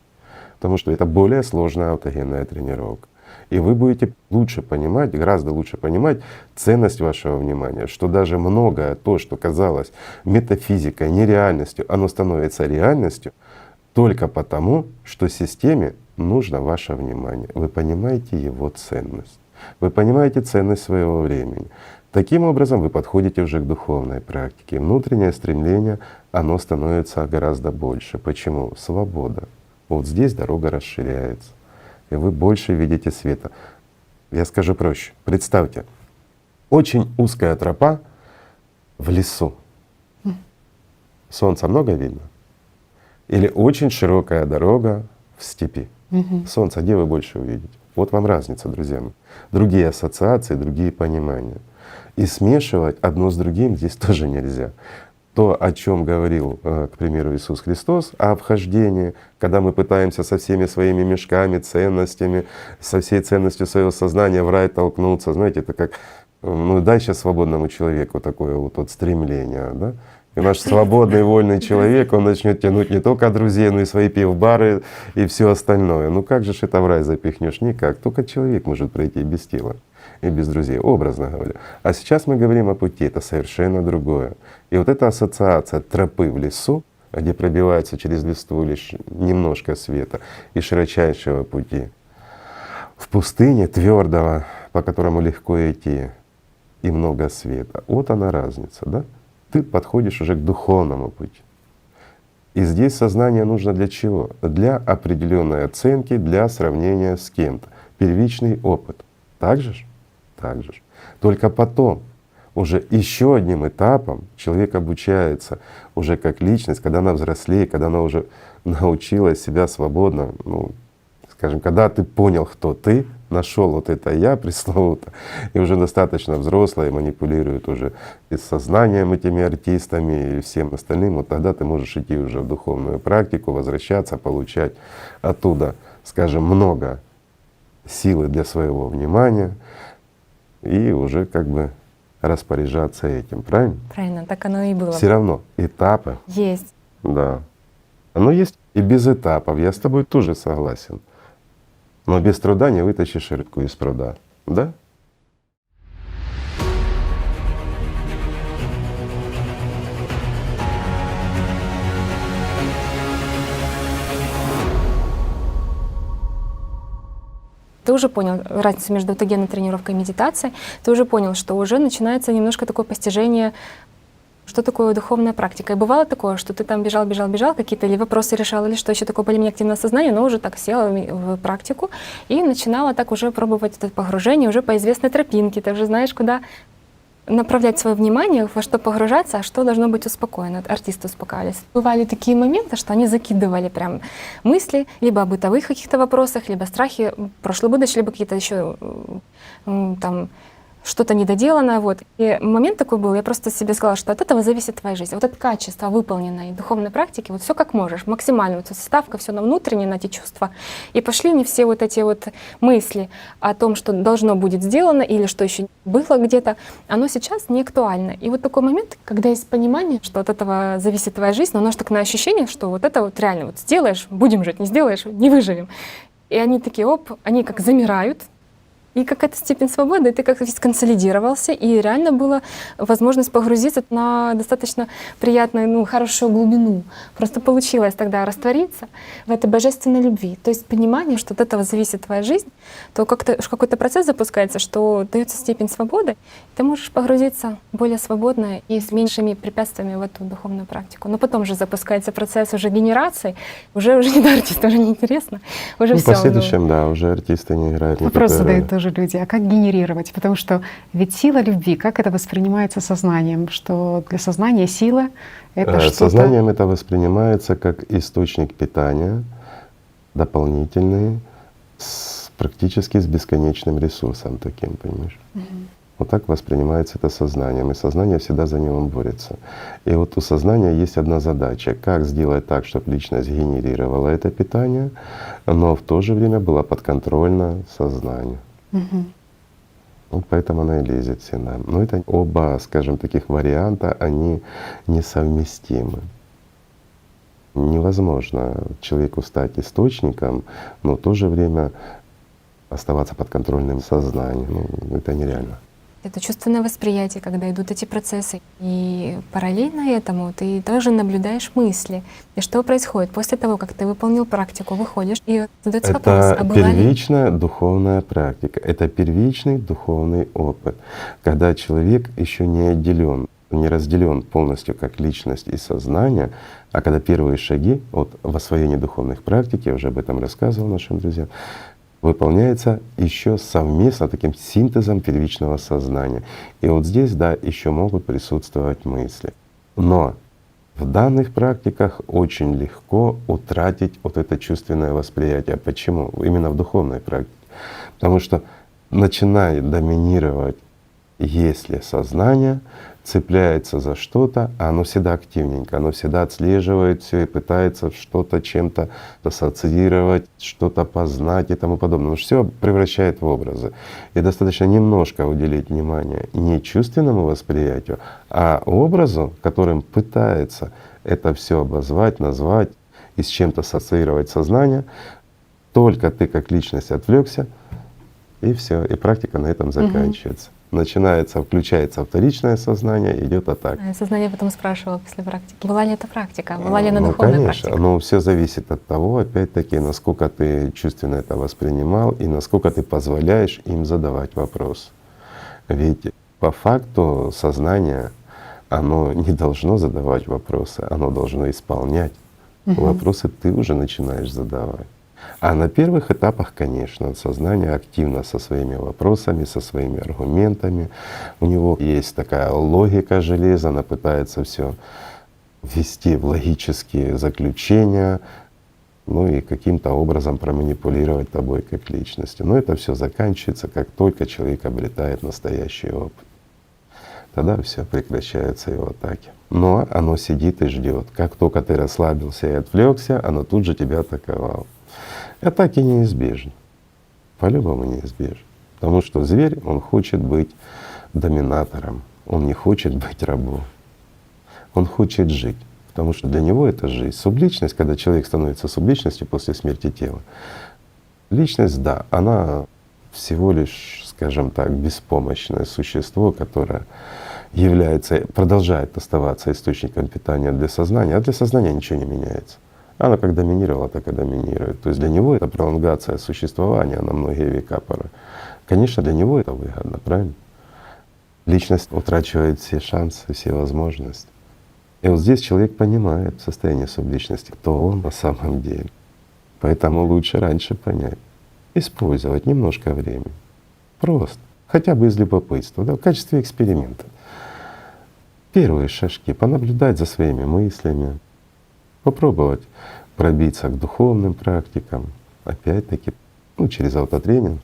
Потому что это более сложная аутогенная тренировка. И вы будете лучше понимать, гораздо лучше понимать ценность вашего внимания, что даже многое то, что казалось метафизикой, нереальностью, оно становится реальностью только потому, что системе нужно ваше внимание. Вы понимаете его ценность, вы понимаете ценность своего времени. Таким образом вы подходите уже к духовной практике. Внутреннее стремление, оно становится гораздо больше. Почему? Свобода. Вот здесь дорога расширяется, и вы больше видите света. Я скажу проще. Представьте, очень узкая тропа в лесу. Солнца много видно? Или очень широкая дорога в степи? Солнце где вы больше увидите? Вот вам разница, друзья мои. Другие ассоциации, другие понимания. И смешивать одно с другим здесь тоже нельзя. То, о чем говорил, к примеру, Иисус Христос, о вхождении, когда мы пытаемся со всеми своими мешками, ценностями, со всей ценностью своего сознания в рай толкнуться. Знаете, это как ну дай сейчас свободному человеку такое вот стремление, да? И наш свободный, вольный человек, он начнет тянуть не только друзей, но и свои пивбары и все остальное. Ну как же ж это в рай запихнешь? Никак. Только человек может пройти без тела и без друзей, образно говоря. А сейчас мы говорим о пути, это совершенно другое. И вот эта ассоциация тропы в лесу, где пробивается через листву лишь немножко света, и широчайшего пути в пустыне, твердого, по которому легко идти, и много света. Вот она разница, да? Ты подходишь уже к духовному пути. И здесь сознание нужно для чего? Для определенной оценки, для сравнения с кем-то. Первичный опыт. Так же ж? Так же ж. Только потом, уже еще одним этапом человек обучается уже как личность, когда она взрослеет, когда она уже научилась себя свободно, ну, скажем, когда ты понял, кто ты, нашел вот это я пресловуто, и уже достаточно взрослый, манипулирует уже и сознанием этими артистами и всем остальным, вот тогда ты можешь идти уже в духовную практику, возвращаться, получать оттуда, скажем, много силы для своего внимания и уже как бы распоряжаться этим, правильно? Правильно, так оно и было. Все равно этапы, Есть. да. Оно есть и без этапов, я с тобой тоже согласен. Но без труда не вытащишь рыбку из пруда, да? Ты уже понял разницу между аутогенной тренировкой и медитацией, ты уже понял, что уже начинается немножко такое постижение, что такое духовная практика. И бывало такое, что ты там бежал, какие-то или вопросы решал, или что еще такое более-менее активное сознание, но уже так села в практику и начинала так уже пробовать это погружение уже по известной тропинке. Ты уже знаешь, куда направлять свое внимание, во что погружаться, а что должно быть успокоено. Артисты успокаивались. Бывали такие моменты, что они закидывали прям мысли либо о бытовых каких-то вопросах, либо страхи прошлой будущего, либо какие-то еще там что-то недоделанное. Вот. И момент такой был, я просто себе сказала, что от этого зависит твоя жизнь. Вот это качество выполненной духовной практики, вот все как можешь, максимально, вот ставка все на внутренние, на эти чувства. И пошли не все вот эти вот мысли о том, что должно будет сделано или что еще было где-то, оно сейчас не актуально. И вот такой момент, когда есть понимание, что от этого зависит твоя жизнь, но оно же так на ощущение, что вот это вот реально вот сделаешь, будем жить, не сделаешь, не выживем. И они такие, они как замирают, и какая-то степень свободы, и ты как весь консолидировался, и реально была возможность погрузиться на достаточно приятную, хорошую глубину. Просто получилось тогда раствориться в этой божественной любви. То есть понимание, что от этого зависит твоя жизнь, то как-то какой-то процесс запускается, что дается степень свободы, и ты можешь погрузиться более свободно и с меньшими препятствиями в эту духовную практику. Но потом же запускается процесс уже генерации, уже не до артиста, уже неинтересно, уже В все. последующем, да, уже артисты не играют никакой Вопрос задают роли. тоже люди, а как генерировать? Потому что ведь сила любви, как это воспринимается сознанием? Что для сознания сила — это что-то… Сознанием это воспринимается как источник питания, дополнительный, практически с бесконечным ресурсом таким, понимаешь? Вот так воспринимается это сознанием, и сознание всегда за него борется. И вот у сознания есть одна задача — как сделать так, чтобы личность генерировала это питание, но в то же время была подконтрольна сознанию. Вот поэтому она и лезет всегда. Но это оба, скажем, таких варианта, они несовместимы. Невозможно человеку стать источником, но в то же время оставаться подконтрольным сознанием. Ну, это нереально. Это чувственное восприятие, когда идут эти процессы. И параллельно этому ты тоже наблюдаешь мысли. И что происходит после того, как ты выполнил практику, выходишь, и задается вопрос, Это а была ли… первичная духовная практика, это первичный духовный опыт, когда человек еще не отделен, не разделен полностью как личность и сознание, а когда первые шаги от в освоении духовных практик, я уже об этом рассказывал нашим друзьям, выполняется еще совместно таким синтезом первичного сознания. И вот здесь, да, еще могут присутствовать мысли. Но в данных практиках очень легко утратить вот это чувственное восприятие. Почему? Именно в духовной практике. Потому что начинает доминировать, если сознание, цепляется за что-то, а оно всегда активненько, оно всегда отслеживает все и пытается что-то чем-то ассоциировать, что-то познать и тому подобное. Все превращает в образы. И достаточно немножко уделить внимание не чувственному восприятию, а образу, которым пытается это все обозвать, назвать и с чем-то ассоциировать сознание. Только ты как личность отвлекся, и все, и практика на этом заканчивается. Начинается, включается вторичное сознание, идет атака. Сознание потом спрашивало после практики, была ли это практика, была ли она духовная конечно, практика? но все зависит от того, опять-таки, насколько ты чувственно это воспринимал и насколько ты позволяешь им задавать вопрос. Ведь по факту сознание, оно не должно задавать вопросы, оно должно исполнять. Вопросы ты уже начинаешь задавать. А на первых этапах, конечно, сознание активно со своими вопросами, со своими аргументами. У него есть такая логика железа, она пытается все ввести в логические заключения, ну и каким-то образом проманипулировать тобой как личностью. Но это все заканчивается, как только человек обретает настоящий опыт. Тогда все прекращаются его атаки. Но оно сидит и ждет. Как только ты расслабился и отвлекся, оно тут же тебя атаковало. Атаки неизбежны, по-любому неизбежны. Потому что зверь, он хочет быть доминатором, он не хочет быть рабом, он хочет жить. Потому что для него это жизнь. Субличность, когда человек становится субличностью после смерти тела, личность, да, она всего лишь, скажем так, беспомощное существо, которое продолжает оставаться источником питания для сознания, а для сознания ничего не меняется. Оно как доминировало, так и доминирует. То есть для него это пролонгация существования на многие века порой. Конечно, для него это выгодно, правильно? Личность утрачивает все шансы, все возможности. И вот здесь человек понимает в состоянии субличности, кто он на самом деле. Поэтому лучше раньше понять, использовать немножко времени. Просто, хотя бы из любопытства, да, в качестве эксперимента. Первые шажки, понаблюдать за своими мыслями, попробовать пробиться к духовным практикам, опять-таки, через аутотренинг,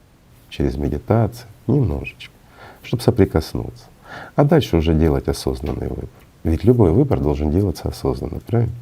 через медитацию, немножечко, чтобы соприкоснуться. А дальше уже делать осознанный выбор. Ведь любой выбор должен делаться осознанно, правильно?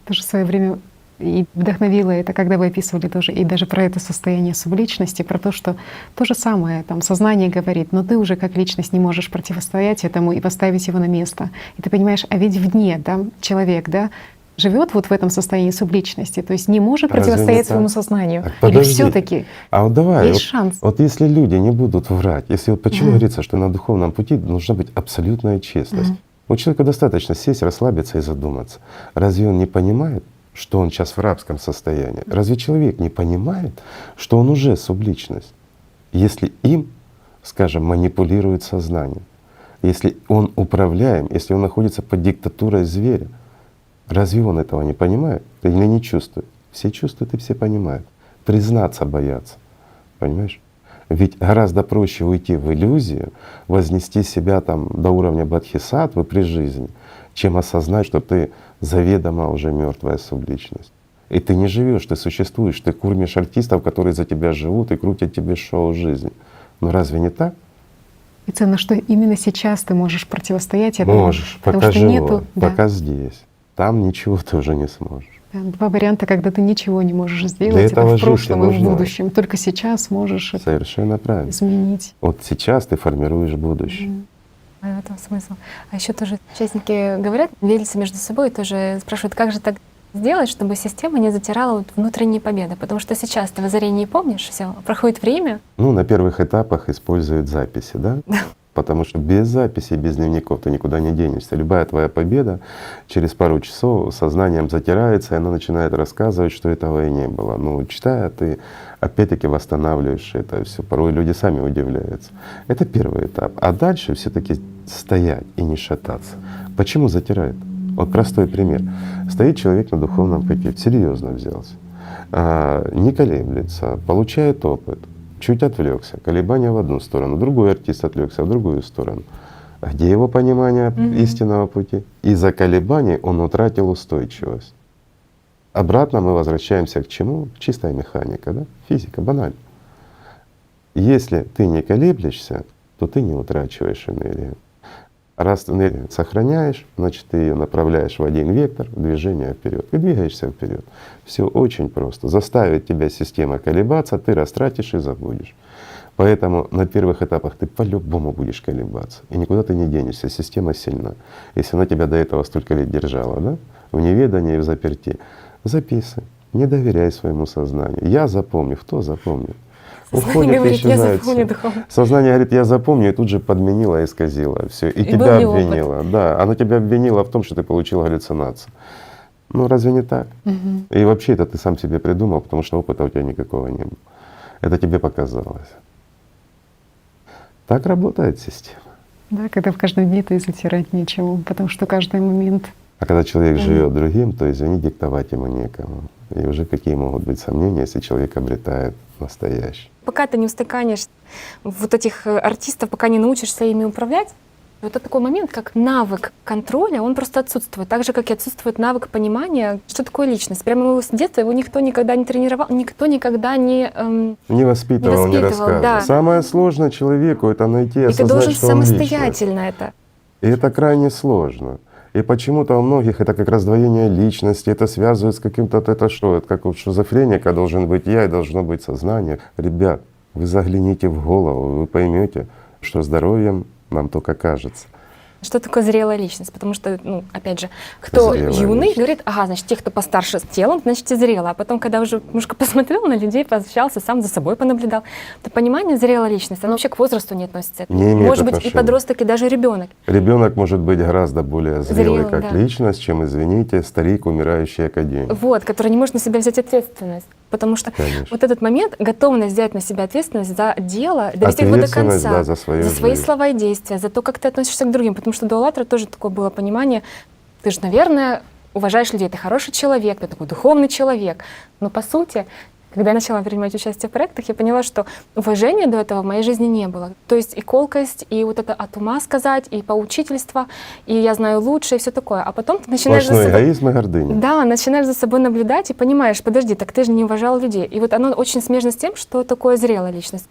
Тоже в свое время и вдохновило это, когда вы описывали тоже и даже про это состояние субличности, про то, что то же самое, там сознание говорит, но ты уже как личность не можешь противостоять этому и поставить его на место. И ты понимаешь, а ведь вне, да, человек, да, живет вот в этом состоянии субличности, то есть не может противостоять своему сознанию. Или все-таки а вот давай, есть шанс? Вот если люди не будут врать, если вот почему говорится, что на духовном пути должна быть абсолютная честность. У человека достаточно сесть, расслабиться и задуматься. Разве он не понимает, что он сейчас в рабском состоянии? Разве человек не понимает, что он уже субличность, если им, скажем, манипулирует сознание, если он управляем, если он находится под диктатурой зверя? Разве он этого не понимает или не чувствует? Все чувствуют и все понимают. Признаться боятся, понимаешь? Ведь гораздо проще уйти в иллюзию, вознести себя там до уровня бодхисаттвы при жизни, чем осознать, что ты заведомо уже мертвая субличность. И ты не живешь, ты существуешь, ты кормишь артистов, которые за тебя живут и крутят тебе шоу жизни. Но разве не так? И ценно, что именно сейчас ты можешь противостоять этому. Можешь, потому пока что живой, нету, пока здесь. Там ничего ты уже не сможешь. Да, два варианта, когда ты ничего не можешь сделать, Для это этого в жизнь прошлом и в нужна. будущем. Только сейчас можешь это Совершенно правильно. изменить. Вот сейчас ты формируешь будущее. В этом смысл. А еще тоже участники говорят, делятся между собой, тоже спрашивают, как же так сделать, чтобы система не затирала вот внутренние победы. Потому что сейчас ты в озарении помнишь, все, проходит время. На первых этапах используют записи, да? Потому что без записей, без дневников ты никуда не денешься. Любая твоя победа через пару часов сознанием затирается, и оно начинает рассказывать, что этого и не было. Читая, ты опять-таки восстанавливаешь это все. Порой люди сами удивляются. Это первый этап. А дальше все-таки стоять и не шататься. Почему затирает? Вот простой пример. Стоит человек на духовном пути, серьезно взялся, не колеблется, получает опыт. Чуть отвлекся, колебания в одну сторону, другой артист отвлекся в другую сторону. А где его понимание истинного пути? Из-за колебаний он утратил устойчивость. Обратно мы возвращаемся к чему? Чистая механика, да? Физика, банально. Если ты не колеблешься, то ты не утрачиваешь энергию. Раз ты сохраняешь, значит, ты ее направляешь в один вектор, движение вперед, и двигаешься вперед. Все очень просто. Заставит тебя система колебаться, ты растратишь и забудешь. Поэтому на первых этапах ты по-любому будешь колебаться. И никуда ты не денешься, система сильна. Если она тебя до этого столько лет держала, да, в неведании и в заперти, записывай, не доверяй своему сознанию. Я запомню, кто запомнит? Сознание говорит, я исчезает запомню всё. духовно. Сознание говорит, я запомню, и тут же подменило и исказило все. И И тебя был неопыт. обвинило. Да, оно тебя обвинило в том, что ты получил галлюцинацию. Ну разве не так? И вообще это ты сам себе придумал, потому что опыта у тебя никакого не было. Это тебе показалось. Так работает система. Да, когда в каждом дне то и затирать нечему, потому что каждый момент. А когда человек живет другим, то, извини, диктовать ему некому. И уже какие могут быть сомнения, если человек обретает настоящий. Пока ты не устаканишь вот этих артистов, пока не научишься ими управлять, вот это такой момент, как навык контроля, он просто отсутствует. Так же, как и отсутствует навык понимания, что такое личность. Прямо с детства его никто никогда не тренировал, никто никогда не Не воспитывал, не рассказывал. да. Самое сложное человеку — это найти и И ты осознать, должен что он личность. самостоятельно это. И это крайне сложно. И почему-то у многих это как раздвоение личности, это связывают с каким-то, это что, это как у шизофреника должен быть я и должно быть сознание. Ребят, вы загляните в голову, вы поймете, что здоровьем нам только кажется. Что такое зрелая личность? Потому что, ну, опять же, кто Зрелая юный, личность. говорит, ага, значит, те, кто постарше с телом, значит, те зрелые. А потом, когда уже немножко посмотрел на людей, пообщался, сам за собой понаблюдал, то понимание зрелая личность, оно вообще к возрасту не относится. Не имеет Может быть, и отношения. подросток, и даже ребенок. Ребенок может быть гораздо более зрелый Зрелым, как да. личность, чем, извините, старик, умирающий академик. Вот, который не может на себя взять ответственность. Потому что Конечно. вот этот момент, готовность взять на себя ответственность за дело, довести его до Ответственность, конца, да, за свою свои жизнь. слова и действия, за то, как ты относишься к другим. Потому что до «АЛЛАТРА» тоже такое было понимание, ты же, наверное, уважаешь людей, ты хороший человек, ты такой духовный человек. Но по сути, когда я начала принимать участие в проектах, я поняла, что уважения до этого в моей жизни не было. То есть и колкость, и вот это от ума сказать, и поучительство, и я знаю лучше, и все такое. А потом ты начинаешь за Сплошной собой... эгоизм и гордыня. Да, начинаешь за собой наблюдать и понимаешь, подожди, так ты же не уважал людей. И вот оно очень смежно с тем, что такое зрелая личность.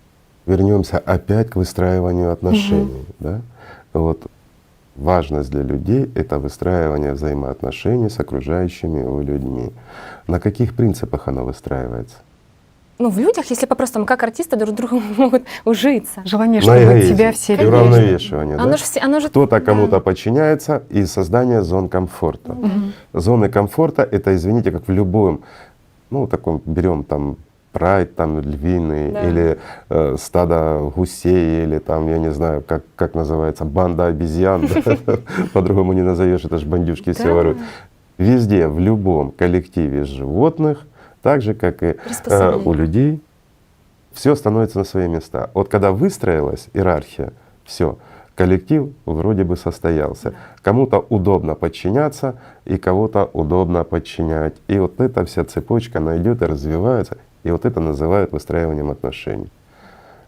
Вернемся опять к выстраиванию отношений. Да? Вот. Важность для людей — это выстраивание взаимоотношений с окружающими его людьми. На каких принципах оно выстраивается? Ну, в людях, если по-простому, как артисты друг другу могут ужиться. Желание, На чтобы эгоизме тебя все и любили. уравновешивание. Оно Да? же оно же Кто-то да. кому-то подчиняется, и создание зон комфорта. Зоны комфорта — это, извините, как в любом, ну, таком, берем там прайд там львиный, Да. или стадо гусей, или там, я не знаю, как называется, банда обезьян, да? По-другому не назовешь, это же бандюшки все Да. воруют. Везде, в любом коллективе животных, так же, как и Приспособление. у людей, все становится на свои места. Вот когда выстроилась иерархия, все, коллектив вроде бы состоялся. Кому-то удобно подчиняться, и кого-то удобно подчинять. И вот эта вся цепочка, она идет и развивается. И вот это называют выстраиванием отношений.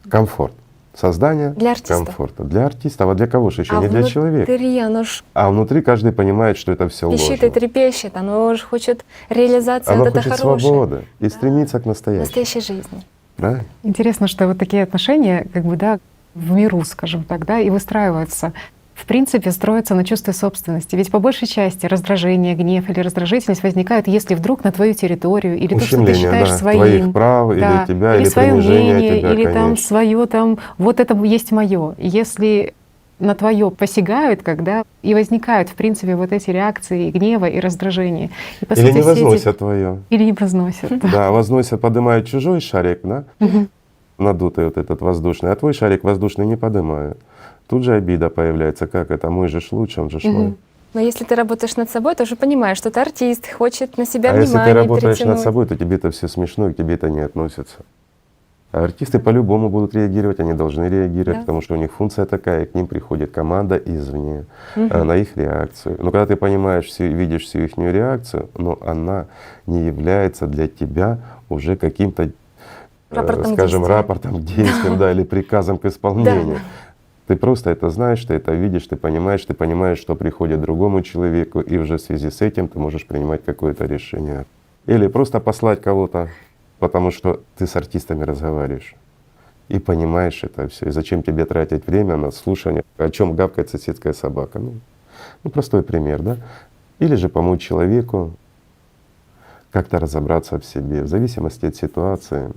Комфорт. Создание Для артистов. комфорта. Для артистов, а для кого же еще? А Не для человека. внутри оно ж А внутри каждый понимает, что это все пищит и ложно. трепещет, оно же хочет реализации, Оно вот это хочет хорошее. свободы и стремится к настоящему. Настоящей жизни. Правильно? Интересно, что вот такие отношения, как бы, да, в миру, скажем так, да, и выстраиваются. В принципе, строятся на чувстве собственности. Ведь по большей части раздражение, гнев или раздражительность возникают, если вдруг на твою территорию или то, что ты Ущемление, считаешь да, своим, твоих прав, да, или тебя, или свое принижение мнение, тебя, или там конечно. свое там, вот это есть мое. Если на твое посягают, когда и возникают, в принципе, вот эти реакции гнева и раздражения. И, по Или сути, не все эти- возносят твое. Или не возносят. да. Да, возносят, поднимают чужой шарик, да, надутый вот этот воздушный, а твой шарик воздушный не поднимают. Тут же обида появляется, как это, мой же ж лучше, он же ж мой. Но если ты работаешь над собой, то уже понимаешь, что ты артист, хочет на себя А если внимание ты работаешь притянуть. над собой, то тебе это все смешно, и к тебе это не относится. А артисты по-любому будут реагировать, они должны реагировать, Да. потому что у них функция такая, и к ним приходит команда извне на их реакцию. Но когда ты понимаешь, видишь всю их реакцию, но она не является для тебя уже каким-то, Рапортом скажем, действия. рапортом действием, да, или приказом к исполнению. Да. Ты просто это знаешь, ты это видишь, ты понимаешь, что приходит другому человеку, и уже в связи с этим ты можешь принимать какое-то решение. Или просто послать кого-то, потому что ты с артистами разговариваешь. и понимаешь это все. И зачем тебе тратить время на слушание, о чем гавкает соседская собака? Ну, простой пример, да? Или же помочь человеку как-то разобраться в себе, в зависимости от ситуации.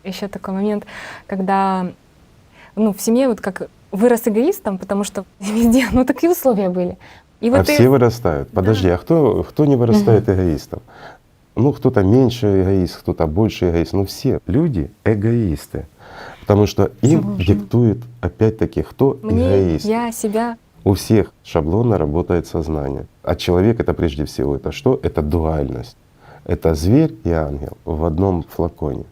Еще такой момент, когда в семье вот как вырос эгоистом, потому что везде такие условия были. И А вот все вырастают. Подожди, а кто не вырастает эгоистом? Ну, кто-то меньше эгоист, кто-то больше эгоист. Но все люди эгоисты. Потому что им диктует опять-таки кто эгоист. Я, себя. У всех шаблонно работает сознание. А человек — это прежде всего это что? Это дуальность. Это зверь и ангел в одном флаконе.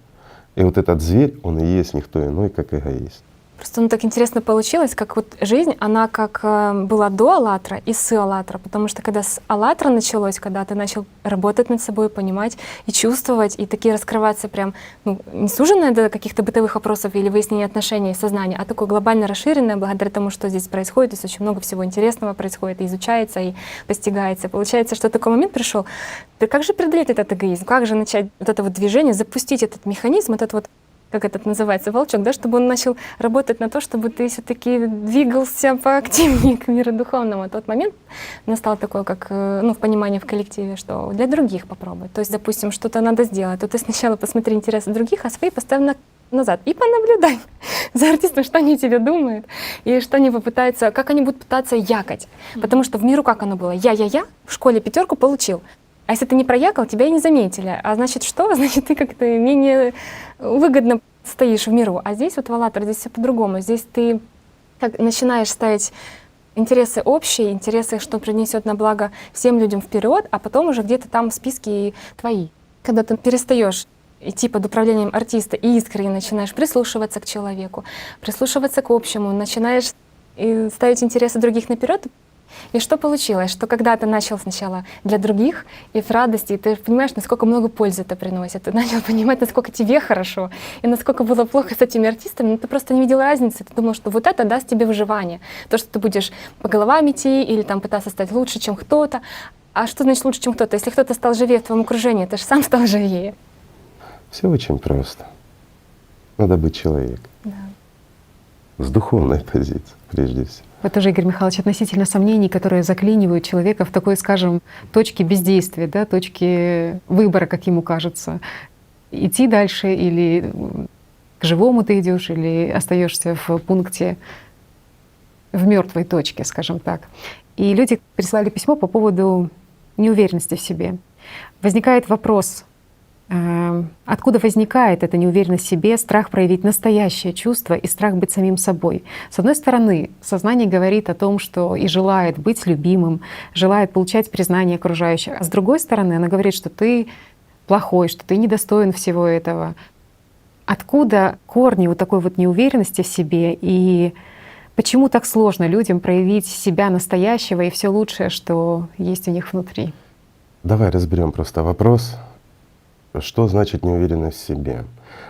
И вот этот зверь, он и есть никто иной, как эгоист. Просто так интересно получилось, как вот жизнь, она как была до «АЛЛАТРА» и с «АЛЛАТРА», потому что когда с «АЛЛАТРА» началось, когда ты начал работать над собой, понимать и чувствовать, и такие раскрываться прям, не суженное до каких-то бытовых вопросов или выяснения отношений, сознания, а такое глобально расширенное, благодаря тому, что здесь происходит, здесь очень много всего интересного происходит, и изучается, и постигается. Получается, что такой момент пришел. Да как же преодолеть этот эгоизм, как же начать вот это вот движение, запустить этот механизм, этот вот, как этот называется, волчок, да, чтобы он начал работать на то, чтобы ты все-таки двигался поактивнее к миру духовному. Тот момент настал такой, как в понимании в коллективе, что для других попробуй. То есть, допустим, что-то надо сделать, то ты сначала посмотри интересы других, а свои поставь назад и понаблюдай за артистом, что они тебе думают, и что они попытаются, как они будут пытаться якать. Потому что в миру как оно было? Я, в школе 5 получил. А если ты не проякал, тебя и не заметили. А значит что? Значит, ты как-то менее выгодно стоишь в миру. А здесь вот в «АЛЛАТРА» здесь все по-другому. Здесь ты начинаешь ставить интересы общие, интересы, что принесет на благо всем людям вперед, а потом уже где-то там в списке и твои. Когда ты перестаешь идти под управлением артиста и искренне начинаешь прислушиваться к человеку, прислушиваться к общему, начинаешь ставить интересы других наперед. И что получилось? Что когда ты начал сначала для других и в радости, и ты понимаешь, насколько много пользы это приносит, ты начал понимать, насколько тебе хорошо, и насколько было плохо с этими артистами, но ты просто не видел разницы, ты думал, что вот это даст тебе выживание. То, что ты будешь по головам идти или там пытаться стать лучше, чем кто-то. А что значит лучше, чем кто-то? Если кто-то стал живее в твоем окружении, ты же сам стал живее. Все очень просто. Надо быть человеком. Да. С духовной позиции, прежде всего. Вот тоже, Игорь Михайлович, относительно сомнений, которые заклинивают человека в такой, скажем, точке бездействия, да, точке выбора, как ему кажется. Идти дальше или к живому ты идешь, или остаешься в пункте, в мертвой точке, скажем так. И люди прислали письмо по поводу неуверенности в себе. Возникает вопрос, откуда возникает эта неуверенность в себе, страх проявить настоящее чувство и страх быть самим собой. С одной стороны, сознание говорит о том, что и желает быть любимым, желает получать признание окружающих. А с другой стороны, оно говорит, что ты плохой, что ты недостоин всего этого. Откуда корни вот такой вот неуверенности в себе и почему так сложно людям проявить себя настоящего и все лучшее, что есть у них внутри? Давай разберем просто вопрос. Что значит неуверенность в себе?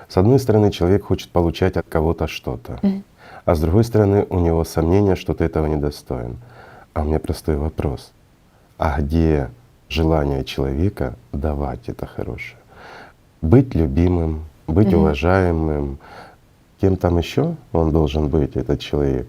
С одной стороны, человек хочет получать от кого-то что-то, а с другой стороны, у него сомнение, что ты этого недостоин. А у меня простой вопрос. А где желание человека давать это хорошее? Быть любимым, быть уважаемым, кем там еще он должен быть, этот человек?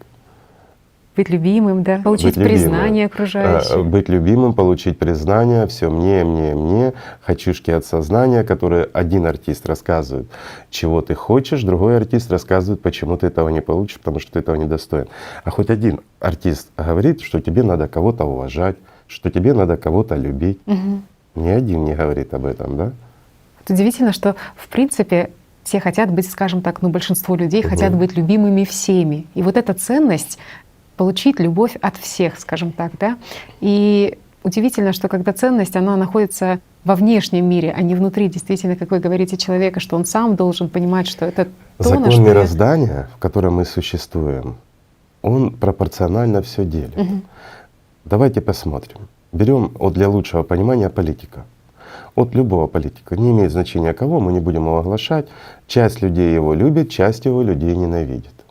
Быть любимым, да, получить Быть признание любимым. окружающих. Быть любимым, получить признание, все мне, хочушки от сознания, которые один артист рассказывает, чего ты хочешь, другой артист рассказывает, почему ты этого не получишь, потому что ты этого не достоин. А хоть один артист говорит, что тебе надо кого-то уважать, что тебе надо кого-то любить. Ни один не говорит об этом, да? Вот удивительно, что в принципе все хотят быть, скажем так, большинство людей хотят быть любимыми всеми. И вот эта ценность получить любовь от всех, скажем так, да. И удивительно, что когда ценность, она находится во внешнем мире, а не внутри, действительно, как вы говорите, человека, что он сам должен понимать, что это то, Закон на что мироздания, в котором мы существуем, он пропорционально все делит. Давайте посмотрим. Берем для лучшего понимания политика. От любого политика, не имеет значения кого, мы не будем его оглашать. Часть людей его любит, часть его людей ненавидит.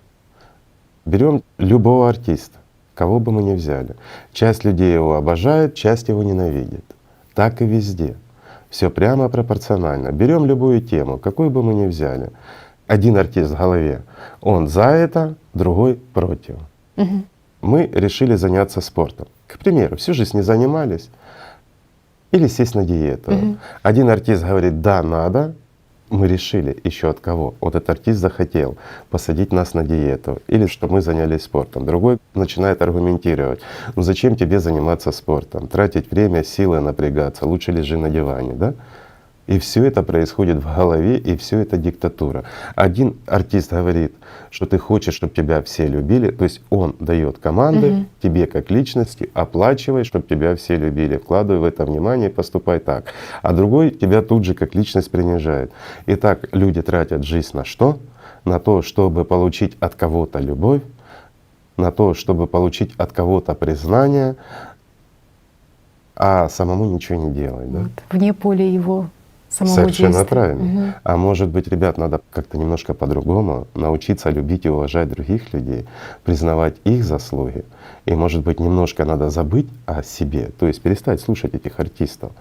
Берем любого артиста, кого бы мы ни взяли. Часть людей его обожает, часть его ненавидит. Так и везде. Все прямо пропорционально. Берем любую тему, какую бы мы ни взяли. Один артист в голове, он за это, другой против. Мы решили заняться спортом. К примеру, всю жизнь не занимались или сесть на диету. Один артист говорит: да, надо. Мы решили еще от кого? Вот этот артист захотел посадить нас на диету или чтобы мы занялись спортом. Другой начинает аргументировать: ну зачем тебе заниматься спортом, тратить время, силы, напрягаться, лучше лежи на диване, да? И все это происходит в голове, и все это диктатура. Один артист говорит, что ты хочешь, чтобы тебя все любили, то есть он дает команды тебе как личности, оплачивай, чтобы тебя все любили, вкладывай в это внимание, поступай так. А другой тебя тут же как личность принижает. Итак, люди тратят жизнь на что? На то, чтобы получить от кого-то любовь, на то, чтобы получить от кого-то признание, а самому ничего не делать. Да? Вот, вне поля его самого Совершенно действия. правильно. А может быть, ребят, надо как-то немножко по-другому научиться любить и уважать других людей, признавать их заслуги. И может быть, немножко надо забыть о себе, то есть перестать слушать этих артистов.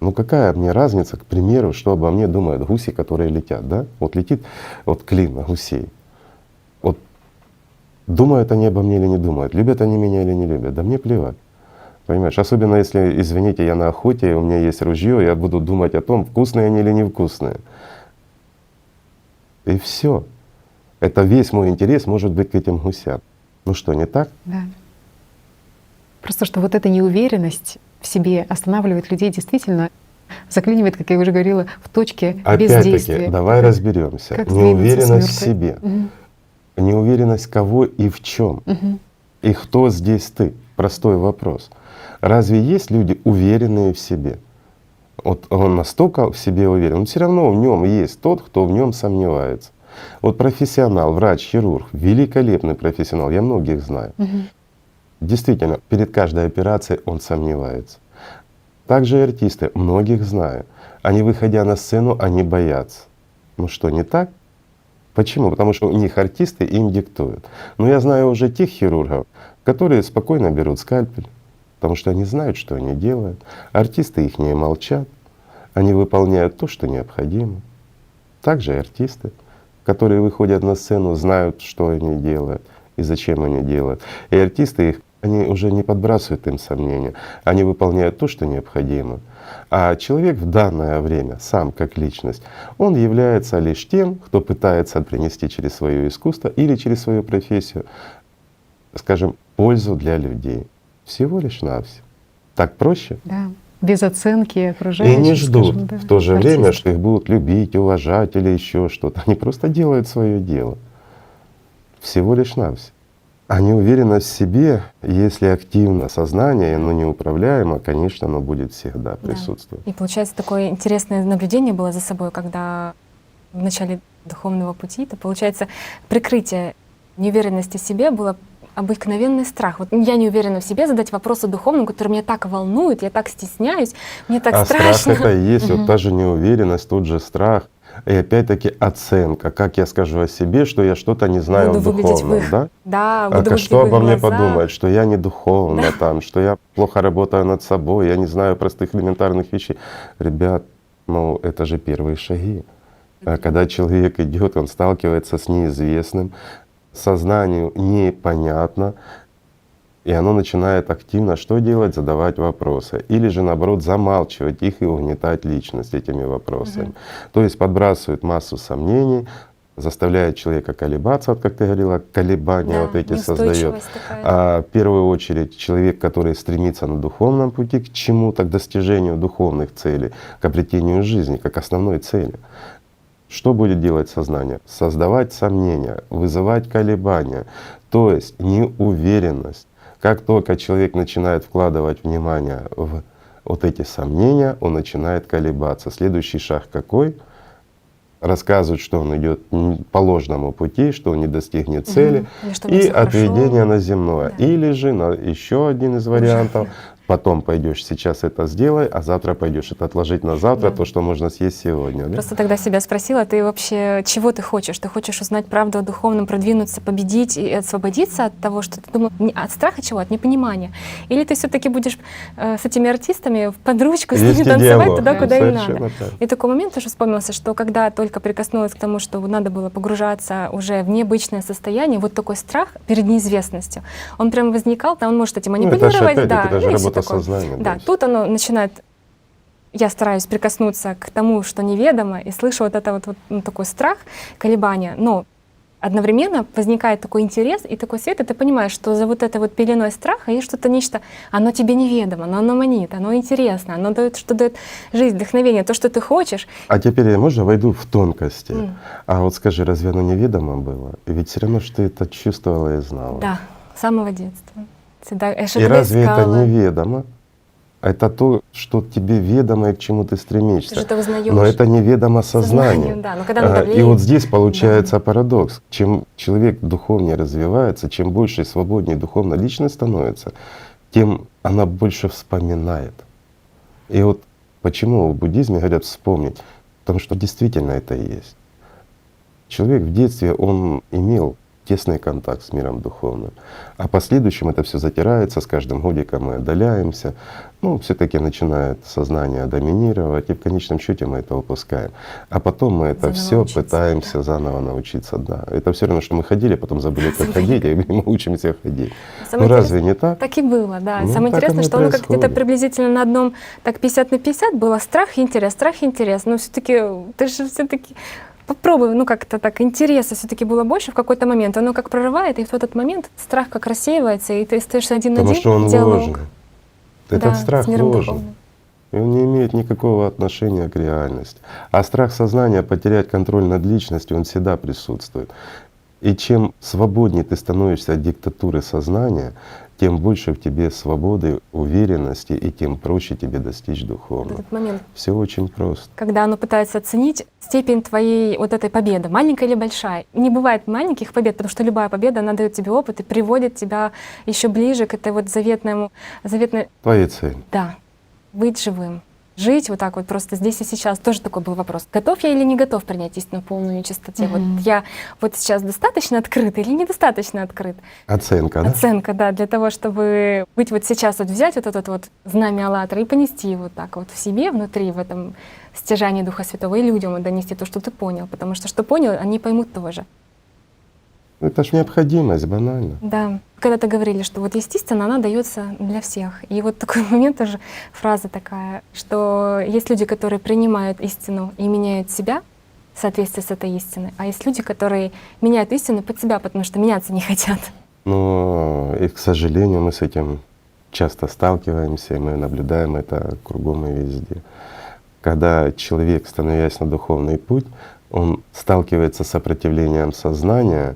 Ну какая мне разница, к примеру, что обо мне думают гуси, которые летят, да? Вот летит вот клин гусей. Вот думают они обо мне или не думают, любят они меня или не любят, да мне плевать. Понимаешь, особенно если, извините, я на охоте, и у меня есть ружье, я буду думать о том, вкусные они или невкусные. И все. Это весь мой интерес может быть к этим гусям. Ну что, не так? Да. Просто что вот эта неуверенность в себе останавливает людей, действительно заклинивает, как я уже говорила, в точке Опять-таки, бездействия. давай разберемся. как сдвинуться с Неуверенность в мёртвой. себе. Неуверенность кого и в чем. И кто здесь ты? Простой вопрос. Разве есть люди, уверенные в себе? Вот он настолько в себе уверен, но все равно в нем есть тот, кто в нем сомневается. Вот профессионал, врач, хирург, великолепный профессионал, я многих знаю. Действительно, перед каждой операцией он сомневается. Также и артисты, многих знаю. Они, выходя на сцену, они боятся. Ну что, не так? Почему? Потому что у них артисты им диктуют. Но я знаю уже тех хирургов, которые спокойно берут скальпель, потому что они знают, что они делают. Артисты их не молчат, они выполняют то, что необходимо. Также и артисты, которые выходят на сцену, знают, что они делают и зачем они делают. И артисты их, они уже не подбрасывают им сомнения, они выполняют то, что необходимо. А человек в данное время, сам как личность, он является лишь тем, кто пытается принести через свое искусство или через свою профессию, скажем, пользу для людей. Всего лишь навсего. Так проще? Да. Без оценки И окружающих. не ждут скажем, да, в то же время, артистов. что их будут любить, уважать или еще что-то. Они просто делают свое дело. Всего лишь навсего. А неуверенность в себе, если активно сознание, но неуправляемо, конечно, оно будет всегда присутствовать. И получается, такое интересное наблюдение было за собой, когда в начале духовного пути, то получается прикрытие неуверенности в себе было обыкновенный страх. Вот я не уверена в себе задать вопросы духовным, которые меня так волнуют, я так стесняюсь, мне так А страшно. страх это и есть вот та же неуверенность, тот же страх. И опять-таки оценка, как я скажу о себе, что я что-то не знаю Буду в выглядеть в духовном, их, да? да, А буду выглядеть что в их обо мне глазах. подумают, что я не духовно там, что я плохо работаю над собой, я не знаю простых элементарных вещей. Ребят, ну это же первые шаги. А когда человек идет, он сталкивается с неизвестным, сознанию непонятно, и оно начинает активно что делать? Задавать вопросы. Или же наоборот замалчивать их и угнетать личность этими вопросами. То есть подбрасывает массу сомнений, заставляет человека колебаться, вот как ты говорила, колебания Да, вот эти создает. неустойчивость такая. А в первую очередь человек, который стремится на духовном пути к чему-то, к достижению духовных целей, к обретению жизни, как основной цели. Что будет делать сознание? Создавать сомнения, вызывать колебания, то есть неуверенность. Как только человек начинает вкладывать внимание в вот эти сомнения, он начинает колебаться. Следующий шаг какой? Рассказывать, что он идет по ложному пути, что он не достигнет цели, Или что у меня и всё хорошо. отведение на земное. Да. Или же еще один из вариантов потом пойдешь, сейчас это сделай, а завтра пойдешь это отложить на завтра, Да. то, что можно съесть сегодня. Да? Просто тогда себя спросила, ты вообще чего ты хочешь? Ты хочешь узнать правду о духовном, продвинуться, победить и освободиться от того, что ты думал, от страха чего? От непонимания? Или ты все-таки будешь с этими артистами под ручку с ними Вести танцевать диалог. туда, куда им надо? Совершенно так. И такой момент тоже вспомнился, что когда только прикоснулась к тому, что надо было погружаться уже в необычное состояние, вот такой страх перед неизвестностью, он прям возникал, он может этим Ну, это же манипулировать, опять-таки, да, это же ну и всё работа такое. сознания. Да, дальше. тут оно начинает. Я стараюсь прикоснуться к тому, что неведомо, и слышу вот это ну, такой страх, колебания, но одновременно возникает такой интерес и такой свет, и ты понимаешь, что за вот этой вот пеленой страха есть что-то, нечто, оно тебе неведомо, но оно манит, оно интересно, оно дает, что дает жизнь, вдохновение, то, что ты хочешь. А теперь я, можно, войду в тонкости? М. А вот скажи, разве оно неведомо было? И ведь все равно, что ты это чувствовала и знала. Да, с самого детства. Всегда, я И что-то разве это искала. неведомо? Это то, что тебе ведомо и к чему ты Ты стремишься. же это узнаешь. Но это неведомо сознанию. Сознанием, да, но когда оно И давлеет, вот здесь получается парадокс. Чем человек духовнее развивается, чем больше и свободнее духовно личность становится, тем она больше вспоминает. И вот почему в буддизме говорят вспомнить? Потому что действительно это и есть. Человек в детстве, он имел тесный контакт с миром духовным, а в последующем это все затирается, с каждым годиком мы отдаляемся, ну, все-таки начинает сознание доминировать, и в конечном счете мы это упускаем. А потом мы это Заново все учиться, пытаемся да. заново научиться, да. Это все равно, что мы ходили, потом забыли, как ходить, и мы учимся ходить. Самое Ну интересное- разве не так? Так и было, да. Ну, Самое так интересное, оно и что оно как где-то происходит. приблизительно на одном, так 50 на 50 было страх и интерес, страх и интерес. Но все-таки ты же все-таки попробуй, ну как-то так, интереса все-таки было больше в какой-то момент. Оно как прорывает, и в этот момент страх как рассеивается, и ты остаешься один на Потому один. что он диалог. вложен. Этот Да, страх с миром вложен. духовным. И он не имеет никакого отношения к реальности. А страх сознания потерять контроль над личностью, он всегда присутствует. И чем свободнее ты становишься от диктатуры сознания, тем больше в тебе свободы, уверенности, и тем проще тебе достичь Вот духовного. этот момент, Все очень просто. когда оно пытается оценить степень твоей вот этой победы, маленькая или большая. Не бывает маленьких побед, потому что любая победа, она дает тебе опыт и приводит тебя еще ближе к этой вот заветной, Твоя цель. да, быть живым. Жить вот так вот просто здесь и сейчас. Тоже такой был вопрос. Готов я или не готов принять истину в полной чистоте? Вот я вот сейчас достаточно открыт или недостаточно открыт? Оценка, да? Оценка, да, для того, чтобы быть вот сейчас, вот взять вот этот вот знамя АЛЛАТРА и понести его вот так вот в себе, внутри, в этом стяжании Духа Святого, и людям вот донести то, что ты понял. Потому что что понял, они поймут тоже. Это ж необходимость, банально. Да. Когда-то говорили, что вот есть истина, она дается для всех. И вот такой момент тоже, фраза такая, что есть люди, которые принимают истину и меняют себя в соответствии с этой истиной, а есть люди, которые меняют истину под себя, потому что меняться не хотят. Но и, к сожалению, мы с этим часто сталкиваемся, и мы наблюдаем это кругом и везде. Когда человек, становясь на духовный путь, он сталкивается с сопротивлением сознания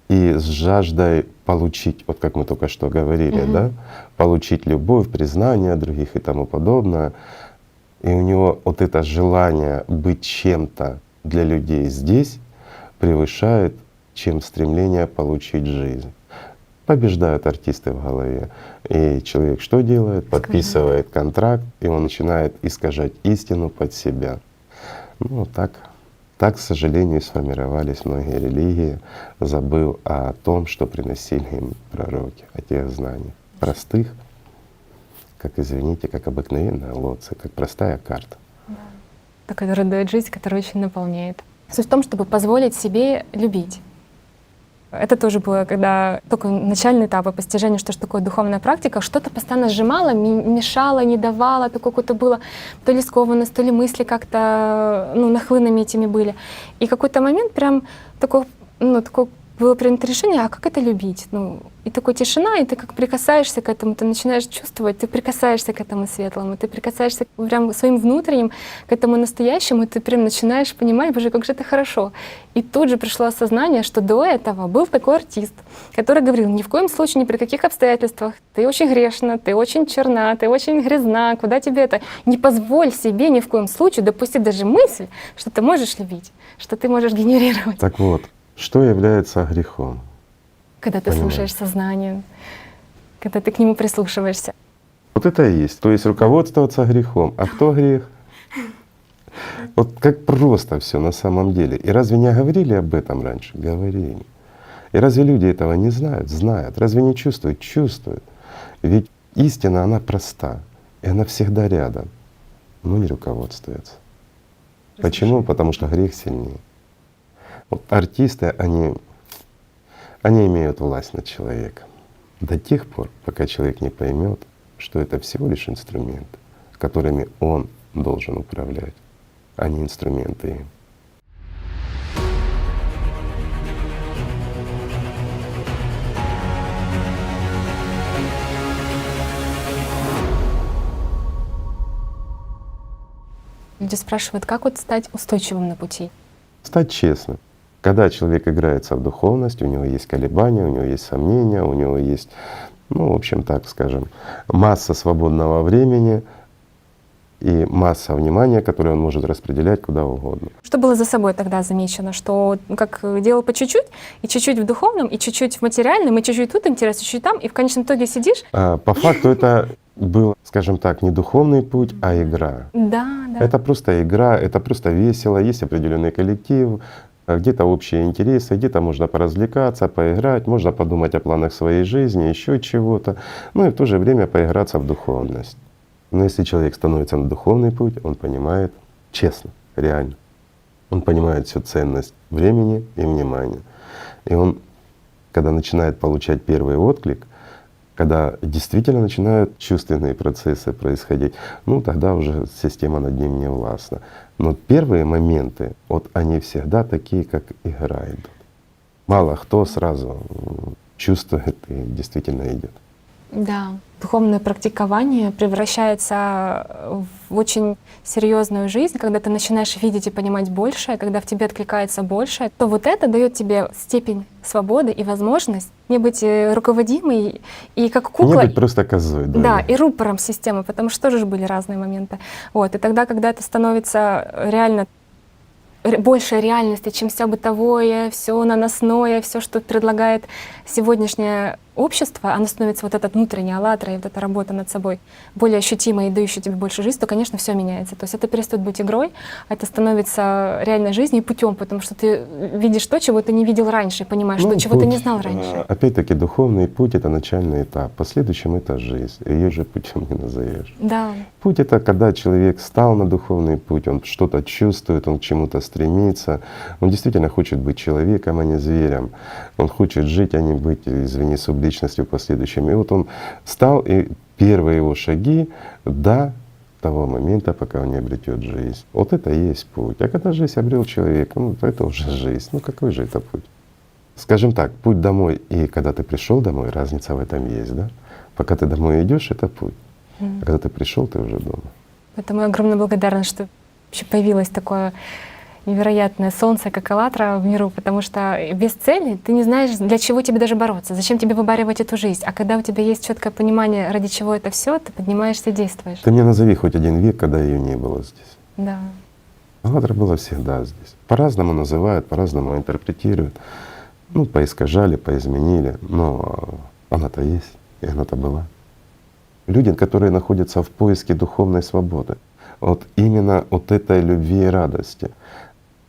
и с жаждой получить, вот как мы только что говорили, да, получить любовь, признание других и тому подобное. И у него вот это желание быть чем-то для людей здесь превышает, чем стремление получить жизнь. Побеждают артисты в голове. И человек что делает? Подписывает контракт, и он начинает искажать истину под себя. Ну так, к сожалению, сформировались многие религии, забыв о том, что приносили им пророки, о тех знаниях простых, как, извините, как обыкновенная лоция, как простая карта. Которая дает жизнь, которая очень наполняет. Суть в том, чтобы позволить себе любить. Это тоже было, когда только начальные этапы постижения, что же такое духовная практика, что-то постоянно сжимало, мешало, не давало, такое какое-то было то ли скованность, то ли мысли как-то нахлынами этими были. И какой-то момент прям такой было принято решение, а как это любить? И такой тишина, и ты как прикасаешься к этому, ты начинаешь чувствовать, ты прикасаешься к этому светлому, ты прикасаешься прям своим внутренним, к этому настоящему, и ты прям начинаешь понимать, боже, как же это хорошо. И тут же пришло осознание, что до этого был такой артист, который говорил, ни в коем случае, ни при каких обстоятельствах, ты очень грешна, ты очень черна, ты очень грязна, куда тебе это? Не позволь себе ни в коем случае допустить даже мысль, что ты можешь любить, что ты можешь генерировать. Так вот, что является грехом? Когда ты Понимаю. слушаешь сознание, когда ты к нему прислушиваешься. Вот это и есть. То есть руководствоваться грехом. А кто грех? Вот как просто все на самом деле. И разве не говорили об этом раньше? Говорили. И разве люди этого не знают? Знают. Разве не чувствуют? Чувствуют. Ведь истина, она проста. И она всегда рядом. Но не руководствуется. Почему? Потому что грех сильнее. Вот артисты, они имеют власть над человеком до тех пор, пока человек не поймет, что это всего лишь инструменты, которыми он должен управлять, а не инструменты им. Люди спрашивают, как вот стать устойчивым на пути? Стать честным. Когда человек играется в духовность, у него есть колебания, у него есть сомнения, у него есть, ну, в общем, так скажем, масса свободного времени и масса внимания, которое он может распределять куда угодно. Что было за собой тогда замечено? Что как делал по чуть-чуть, и чуть-чуть в духовном, и чуть-чуть в материальном, и чуть-чуть тут интерес, и чуть-чуть там, и в конечном итоге сидишь? По факту это был, скажем так, не духовный путь, а игра. Да. Это просто игра, это просто весело, есть определенный коллектив, где-то общие интересы, где-то можно поразвлекаться, поиграть, можно подумать о планах своей жизни, еще чего-то, ну и в то же время поиграться в духовность. Но если человек становится на духовный путь, он понимает честно, реально, он понимает всю ценность времени и внимания. И он, когда начинает получать первый отклик, когда действительно начинают чувственные процессы происходить, ну тогда уже система над ним не властна. Но первые моменты, вот они всегда такие, как игра идут. Мало кто сразу чувствует и действительно идет. Да. Духовное практикование превращается в очень серьезную жизнь, когда ты начинаешь видеть и понимать большее, когда в тебе откликается большее, то вот это дает тебе степень свободы и возможность не быть руководимой и как кукла. Не быть просто козой, да. Да, и рупором системы, потому что тоже же были разные моменты. Вот. И тогда, когда это становится реально больше реальности, чем все бытовое, все наносное, все, что предлагает сегодняшнее общество, оно становится вот этот внутренний аллатра и вот эта работа над собой более ощутимой и дающей тебе больше жизни, то, конечно, все меняется. То есть это перестает быть игрой, а это становится реальной жизнью и путем, потому что ты видишь то, чего ты не видел раньше, и понимаешь, что чего ты не знал раньше. Опять-таки, духовный путь — это начальный этап. Последующим — это жизнь. Ее же путем не назовешь. Да. Путь — это когда человек встал на духовный путь, он что-то чувствует, он к чему-то стремится, он действительно хочет быть человеком, а не зверем. Он хочет жить, а не быть, извини, субличностью в последующем. И вот он встал, и первые его шаги до того момента, пока он не обретет жизнь. Вот это и есть путь. А когда жизнь обрел человек, ну это уже жизнь. Ну какой же это путь? Скажем так, путь домой и когда ты пришел домой, разница в этом есть, да? Пока ты домой идешь, это путь. А когда ты пришел, ты уже дома. Поэтому я огромно благодарна, что вообще появилось такое невероятное солнце, как «АЛЛАТРА» в миру, потому что без цели ты не знаешь, для чего тебе даже бороться, зачем тебе выбаривать эту жизнь. А когда у тебя есть четкое понимание, ради чего это все, ты поднимаешься и действуешь. Ты мне назови хоть один век, когда ее не было здесь. Да. «АЛЛАТРА» была всегда здесь. По-разному называют, по-разному интерпретируют. Ну, поискажали, поизменили, но она-то есть, и она-то была. Люди, которые находятся в поиске духовной свободы, вот именно от этой любви и радости.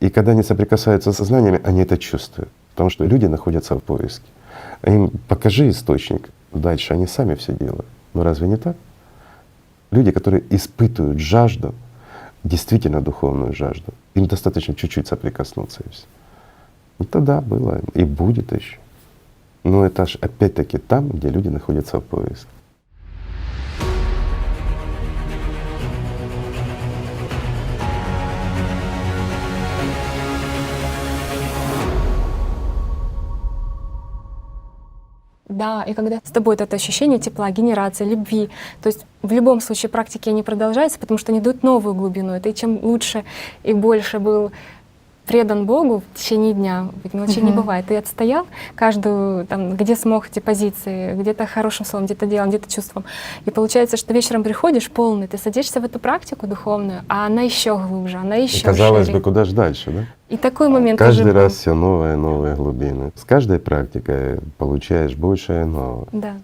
И когда они соприкасаются со знаниями, они это чувствуют, потому что люди находятся в поиске. Им покажи источник, дальше они сами все делают. Но разве не так? Люди, которые испытывают жажду, действительно духовную жажду, им достаточно чуть-чуть соприкоснуться и все. Это да, было и будет еще. Но это ж опять-таки там, где люди находятся в поиске. Да, и когда с тобой это ощущение тепла, генерации, любви, то есть в любом случае практики они продолжаются, потому что они дают новую глубину. Это и чем лучше и больше был предан Богу в течение дня, ведь мелочей не бывает. Ты отстоял каждую, там, где смог эти позиции, где-то хорошим словом, где-то делом, где-то чувством. И получается, что вечером приходишь полный, ты садишься в эту практику духовную, а она еще глубже, она еще шире. Казалось бы, куда же дальше, да? И такой момент Каждый уже был. раз все новые, новые глубины. С каждой практикой получаешь больше и нового. Да.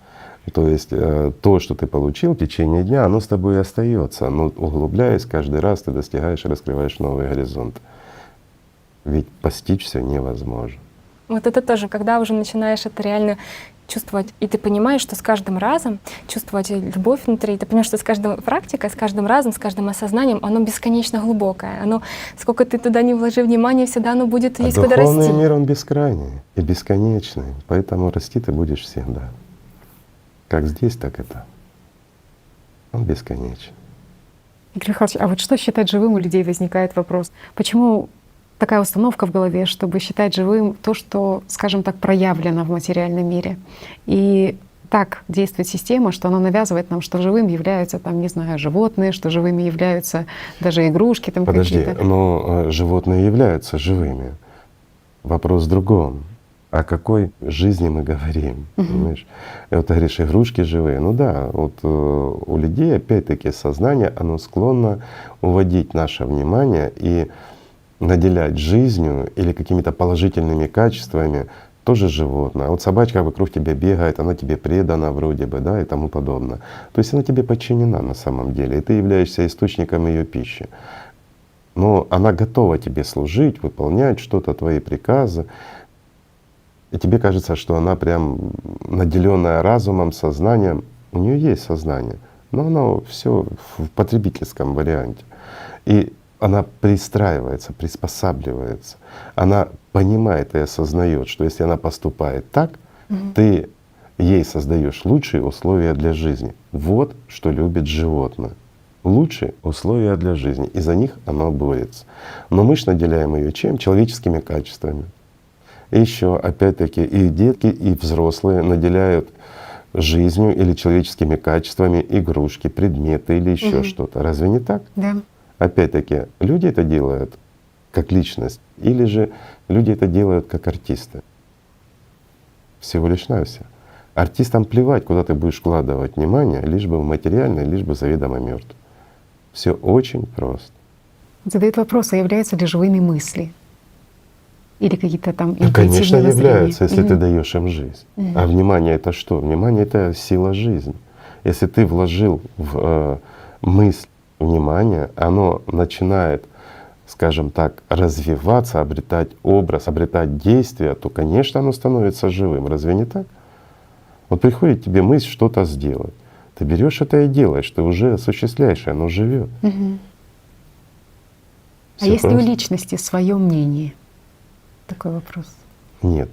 То есть то, что ты получил в течение дня, оно с тобой и остается. Но углубляясь, каждый раз ты достигаешь и раскрываешь новый горизонт. Ведь постичь всё невозможно. Вот это тоже, когда уже начинаешь это реально чувствовать, и ты понимаешь, что с каждым разом чувствовать любовь внутри, ты понимаешь, что с каждой практикой, с каждым разом, с каждым осознанием, оно бесконечно глубокое. Оно, сколько ты туда не вложи внимания, всегда оно будет есть куда Духовный расти. мир, он бескрайний и бесконечный, поэтому расти ты будешь всегда. Как здесь, так это. Он бесконечен. Игорь Михайлович, а вот что считать живым у людей, возникает вопрос. Почему такая установка в голове, чтобы считать живым то, что, скажем так, проявлено в материальном мире? И так действует система, что она навязывает нам, что живым являются, там, не знаю, животные, что живыми являются даже игрушки там Подожди, какие-то. но животные являются живыми. Вопрос в другом. О какой жизни мы говорим, понимаешь? И вот ты говоришь, игрушки живые. Ну да, вот у людей опять-таки сознание, оно склонно уводить наше внимание и наделять жизнью или какими-то положительными качествами тоже животное. А вот собачка вокруг тебя бегает, она тебе предана вроде бы, да, и тому подобное. То есть она тебе подчинена на самом деле, и ты являешься источником ее пищи. Но она готова тебе служить, выполнять что-то, твои приказы. И тебе кажется, что она прям наделенная разумом, сознанием. У нее есть сознание, но оно все в потребительском варианте. И она пристраивается, приспосабливается. Она понимает и осознает, что если она поступает так, ты ей создаешь лучшие условия для жизни. Вот что любит животное. Лучшие условия для жизни. И за них оно борется. Но мы ж наделяем ее чем? Человеческими качествами. И еще, опять-таки, и детки, и взрослые наделяют жизнью или человеческими качествами игрушки, предметы или еще что-то. Разве не так? Да. Опять-таки, люди это делают как личность, или же люди это делают как артисты. Всего лишь навсего. Артистам плевать, куда ты будешь вкладывать внимание, лишь бы в материальное, лишь бы заведомо мертв. Все очень просто. Задают вопрос, а являются ли живыми мысли? Или какие-то там Ну, конечно, интуитивные воззрения? являются, если ты даешь им жизнь. А внимание это что? Внимание это сила жизни. Если ты вложил в мысль внимание, оно начинает, скажем так, развиваться, обретать образ, обретать действие, то, конечно, оно становится живым. Разве не так? Вот приходит тебе мысль что-то сделать. Ты берешь это и делаешь, ты уже осуществляешь, и оно живет. А есть ли у личности свое мнение? Такой вопрос. Нет.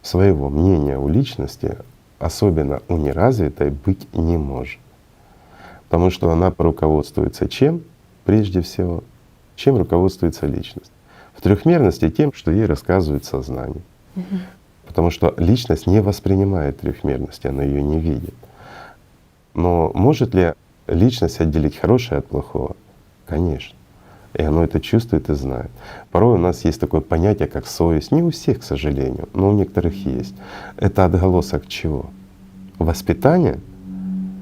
Своего мнения у личности, особенно у неразвитой, быть не может. Потому что она руководствуется чем? Прежде всего, чем руководствуется личность? В трехмерности тем, что ей рассказывает сознание. Потому что личность не воспринимает трехмерности, она ее не видит. Но может ли личность отделить хорошее от плохого? Конечно. И оно это чувствует и знает. Порой у нас есть такое понятие, как совесть. Не у всех, к сожалению, но у некоторых есть. Это отголосок чего? Воспитание?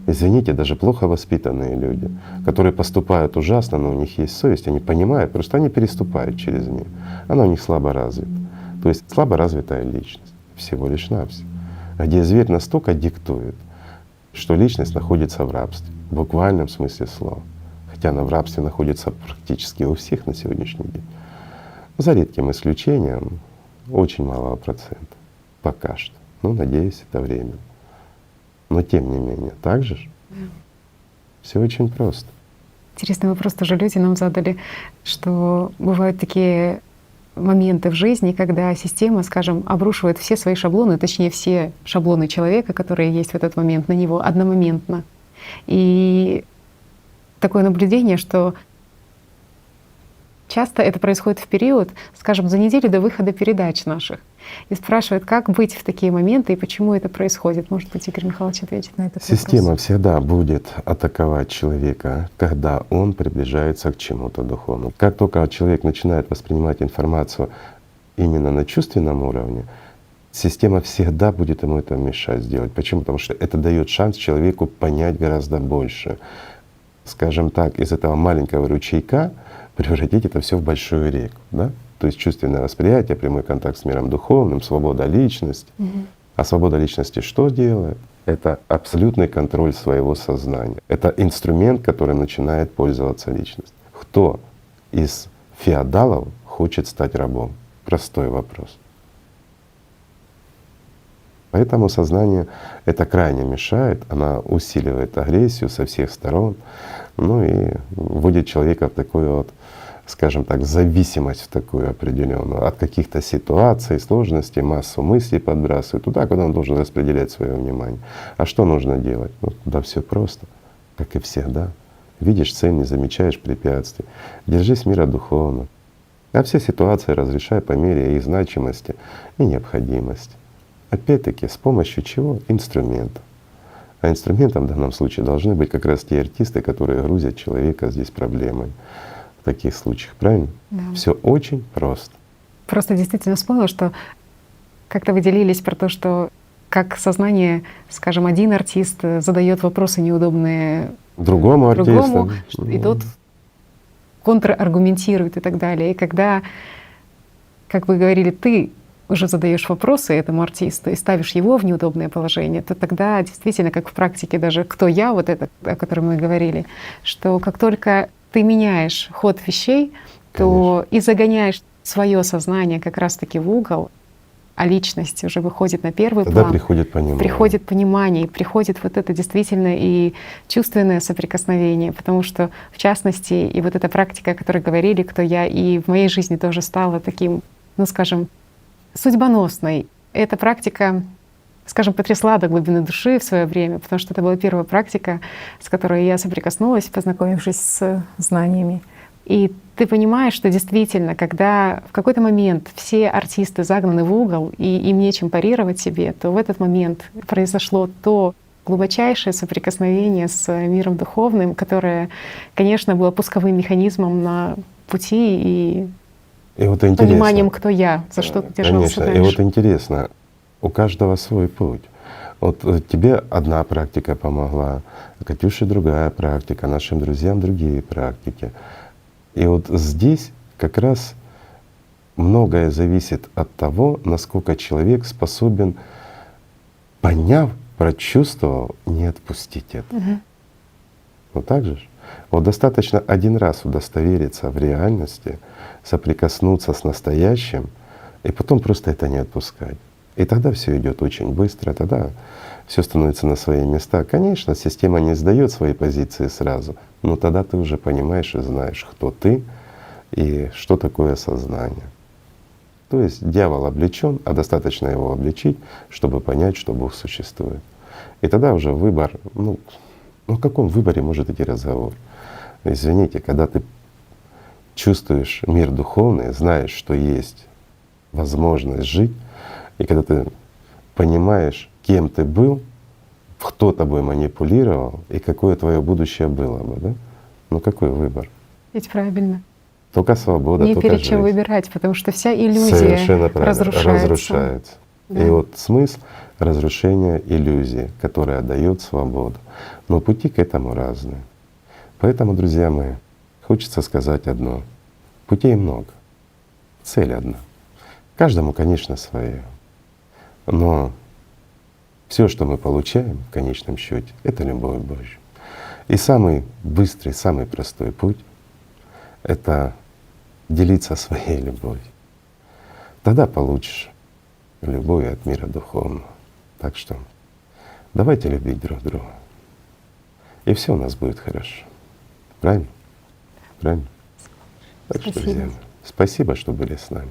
Извините, даже плохо воспитанные люди, которые поступают ужасно, но у них есть совесть, они понимают, просто они переступают через нее. Она у них слабо развита. То есть слабо развитая личность, всего лишь навсего. Где зверь настолько диктует, что личность находится в рабстве, в буквальном смысле слова. Хотя она в рабстве находится практически у всех на сегодняшний день. За редким исключением очень малого процента. Пока что. Ну, надеюсь, это время. Но тем не менее, так же? Все очень просто. Интересный вопрос тоже люди нам задали, что бывают такие моменты в жизни, когда система, скажем, обрушивает все свои шаблоны, точнее все шаблоны человека, которые есть в этот момент, на него одномоментно. И такое наблюдение, что часто это происходит в период, скажем, за неделю до выхода передач наших. И спрашивают, как быть в такие моменты и почему это происходит. Может быть, Игорь Михайлович ответит на этот Система вопрос. всегда будет атаковать человека, когда он приближается к чему-то духовному. Как только человек начинает воспринимать информацию именно на чувственном уровне, система всегда будет ему это мешать сделать. Почему? Потому что это дает шанс человеку понять гораздо больше. Скажем так, из этого маленького ручейка превратить это все в большую реку, да? То есть чувственное восприятие, прямой контакт с миром духовным, свобода личности. А свобода личности что делает? Это абсолютный контроль своего сознания. Это инструмент, которым начинает пользоваться личность. Кто из феодалов хочет стать рабом? Простой вопрос. Поэтому сознание это крайне мешает, она усиливает агрессию со всех сторон, ну и вводит человека в такую вот, скажем так, зависимость в такую определенную от каких-то ситуаций, сложностей, массу мыслей подбрасывает туда, куда он должен распределять свое внимание. А что нужно делать? Ну, да все просто, как и всегда. Видишь цель, не замечаешь препятствий, держись мира духовно, а все ситуации разрешай по мере их значимости и необходимости. Опять-таки, с помощью чего? Инструментов. А инструментом в данном случае должны быть как раз те артисты, которые грузят человека здесь проблемой в таких случаях, правильно? Да. Все очень просто. Просто действительно вспомнила, что как-то вы делились про то, что как сознание, скажем, один артист задает вопросы неудобные Другому артисту. и тот контраргументирует и так далее. И когда, как вы говорили, ты уже задаешь вопросы этому артисту и ставишь его в неудобное положение, то тогда действительно, как в практике даже «кто я», вот это, о котором мы говорили, что как только ты меняешь ход вещей, то и загоняешь свое сознание как раз-таки в угол, а личность уже выходит на первый Тогда план. приходит понимание. Приходит понимание, и приходит вот это действительно и чувственное соприкосновение, потому что, в частности, и вот эта практика, о которой говорили, «кто я», и в моей жизни тоже стала таким, ну скажем, судьбоносной. Эта практика, скажем, потрясла до глубины души в свое время, потому что это была первая практика, с которой я соприкоснулась, познакомившись с знаниями. И ты понимаешь, что действительно, когда в какой-то момент все артисты загнаны в угол, и им нечем парировать себе, то в этот момент произошло то глубочайшее соприкосновение с миром духовным, которое, конечно, было пусковым механизмом на пути И вот пониманием, кто я, за что ты держался Конечно. дальше. И вот интересно, у каждого свой путь. Вот тебе одна практика помогла, Катюше другая практика, нашим друзьям другие практики. И вот здесь как раз многое зависит от того, насколько человек способен, поняв, прочувствовал, не отпустить это. Вот так же ж? Вот достаточно один раз удостовериться в реальности, соприкоснуться с настоящим, и потом просто это не отпускать. И тогда все идет очень быстро, тогда все становится на свои места. Конечно, система не сдаёт свои позиции сразу, но тогда ты уже понимаешь и знаешь, кто ты и что такое сознание. То есть дьявол облечён, а достаточно его обличить, чтобы понять, что Бог существует. И тогда уже выбор, ну о каком выборе может идти разговор? Извините, когда ты чувствуешь мир духовный, знаешь, что есть возможность жить, и когда ты понимаешь, кем ты был, кто тобой манипулировал и какое твое будущее было бы, да? Ну какой выбор? Ведь правильно. Только свобода, Не только перед чем жизнь. выбирать, потому что вся иллюзия Совершенно правильно. разрушается. Да. И вот смысл разрушения иллюзии, которая дает свободу. Но пути к этому разные. Поэтому, друзья мои, хочется сказать одно. Путей много, цель одна. Каждому, конечно, свое. Но все, что мы получаем в конечном счете, это любовь Божью. И самый быстрый, самый простой путь — это делиться своей любовью. Тогда получишь любовь от мира духовного. Так что давайте любить друг друга. И все у нас будет хорошо. Правильно? Правильно? Так что, Спасибо. друзья мои, спасибо, что были с нами.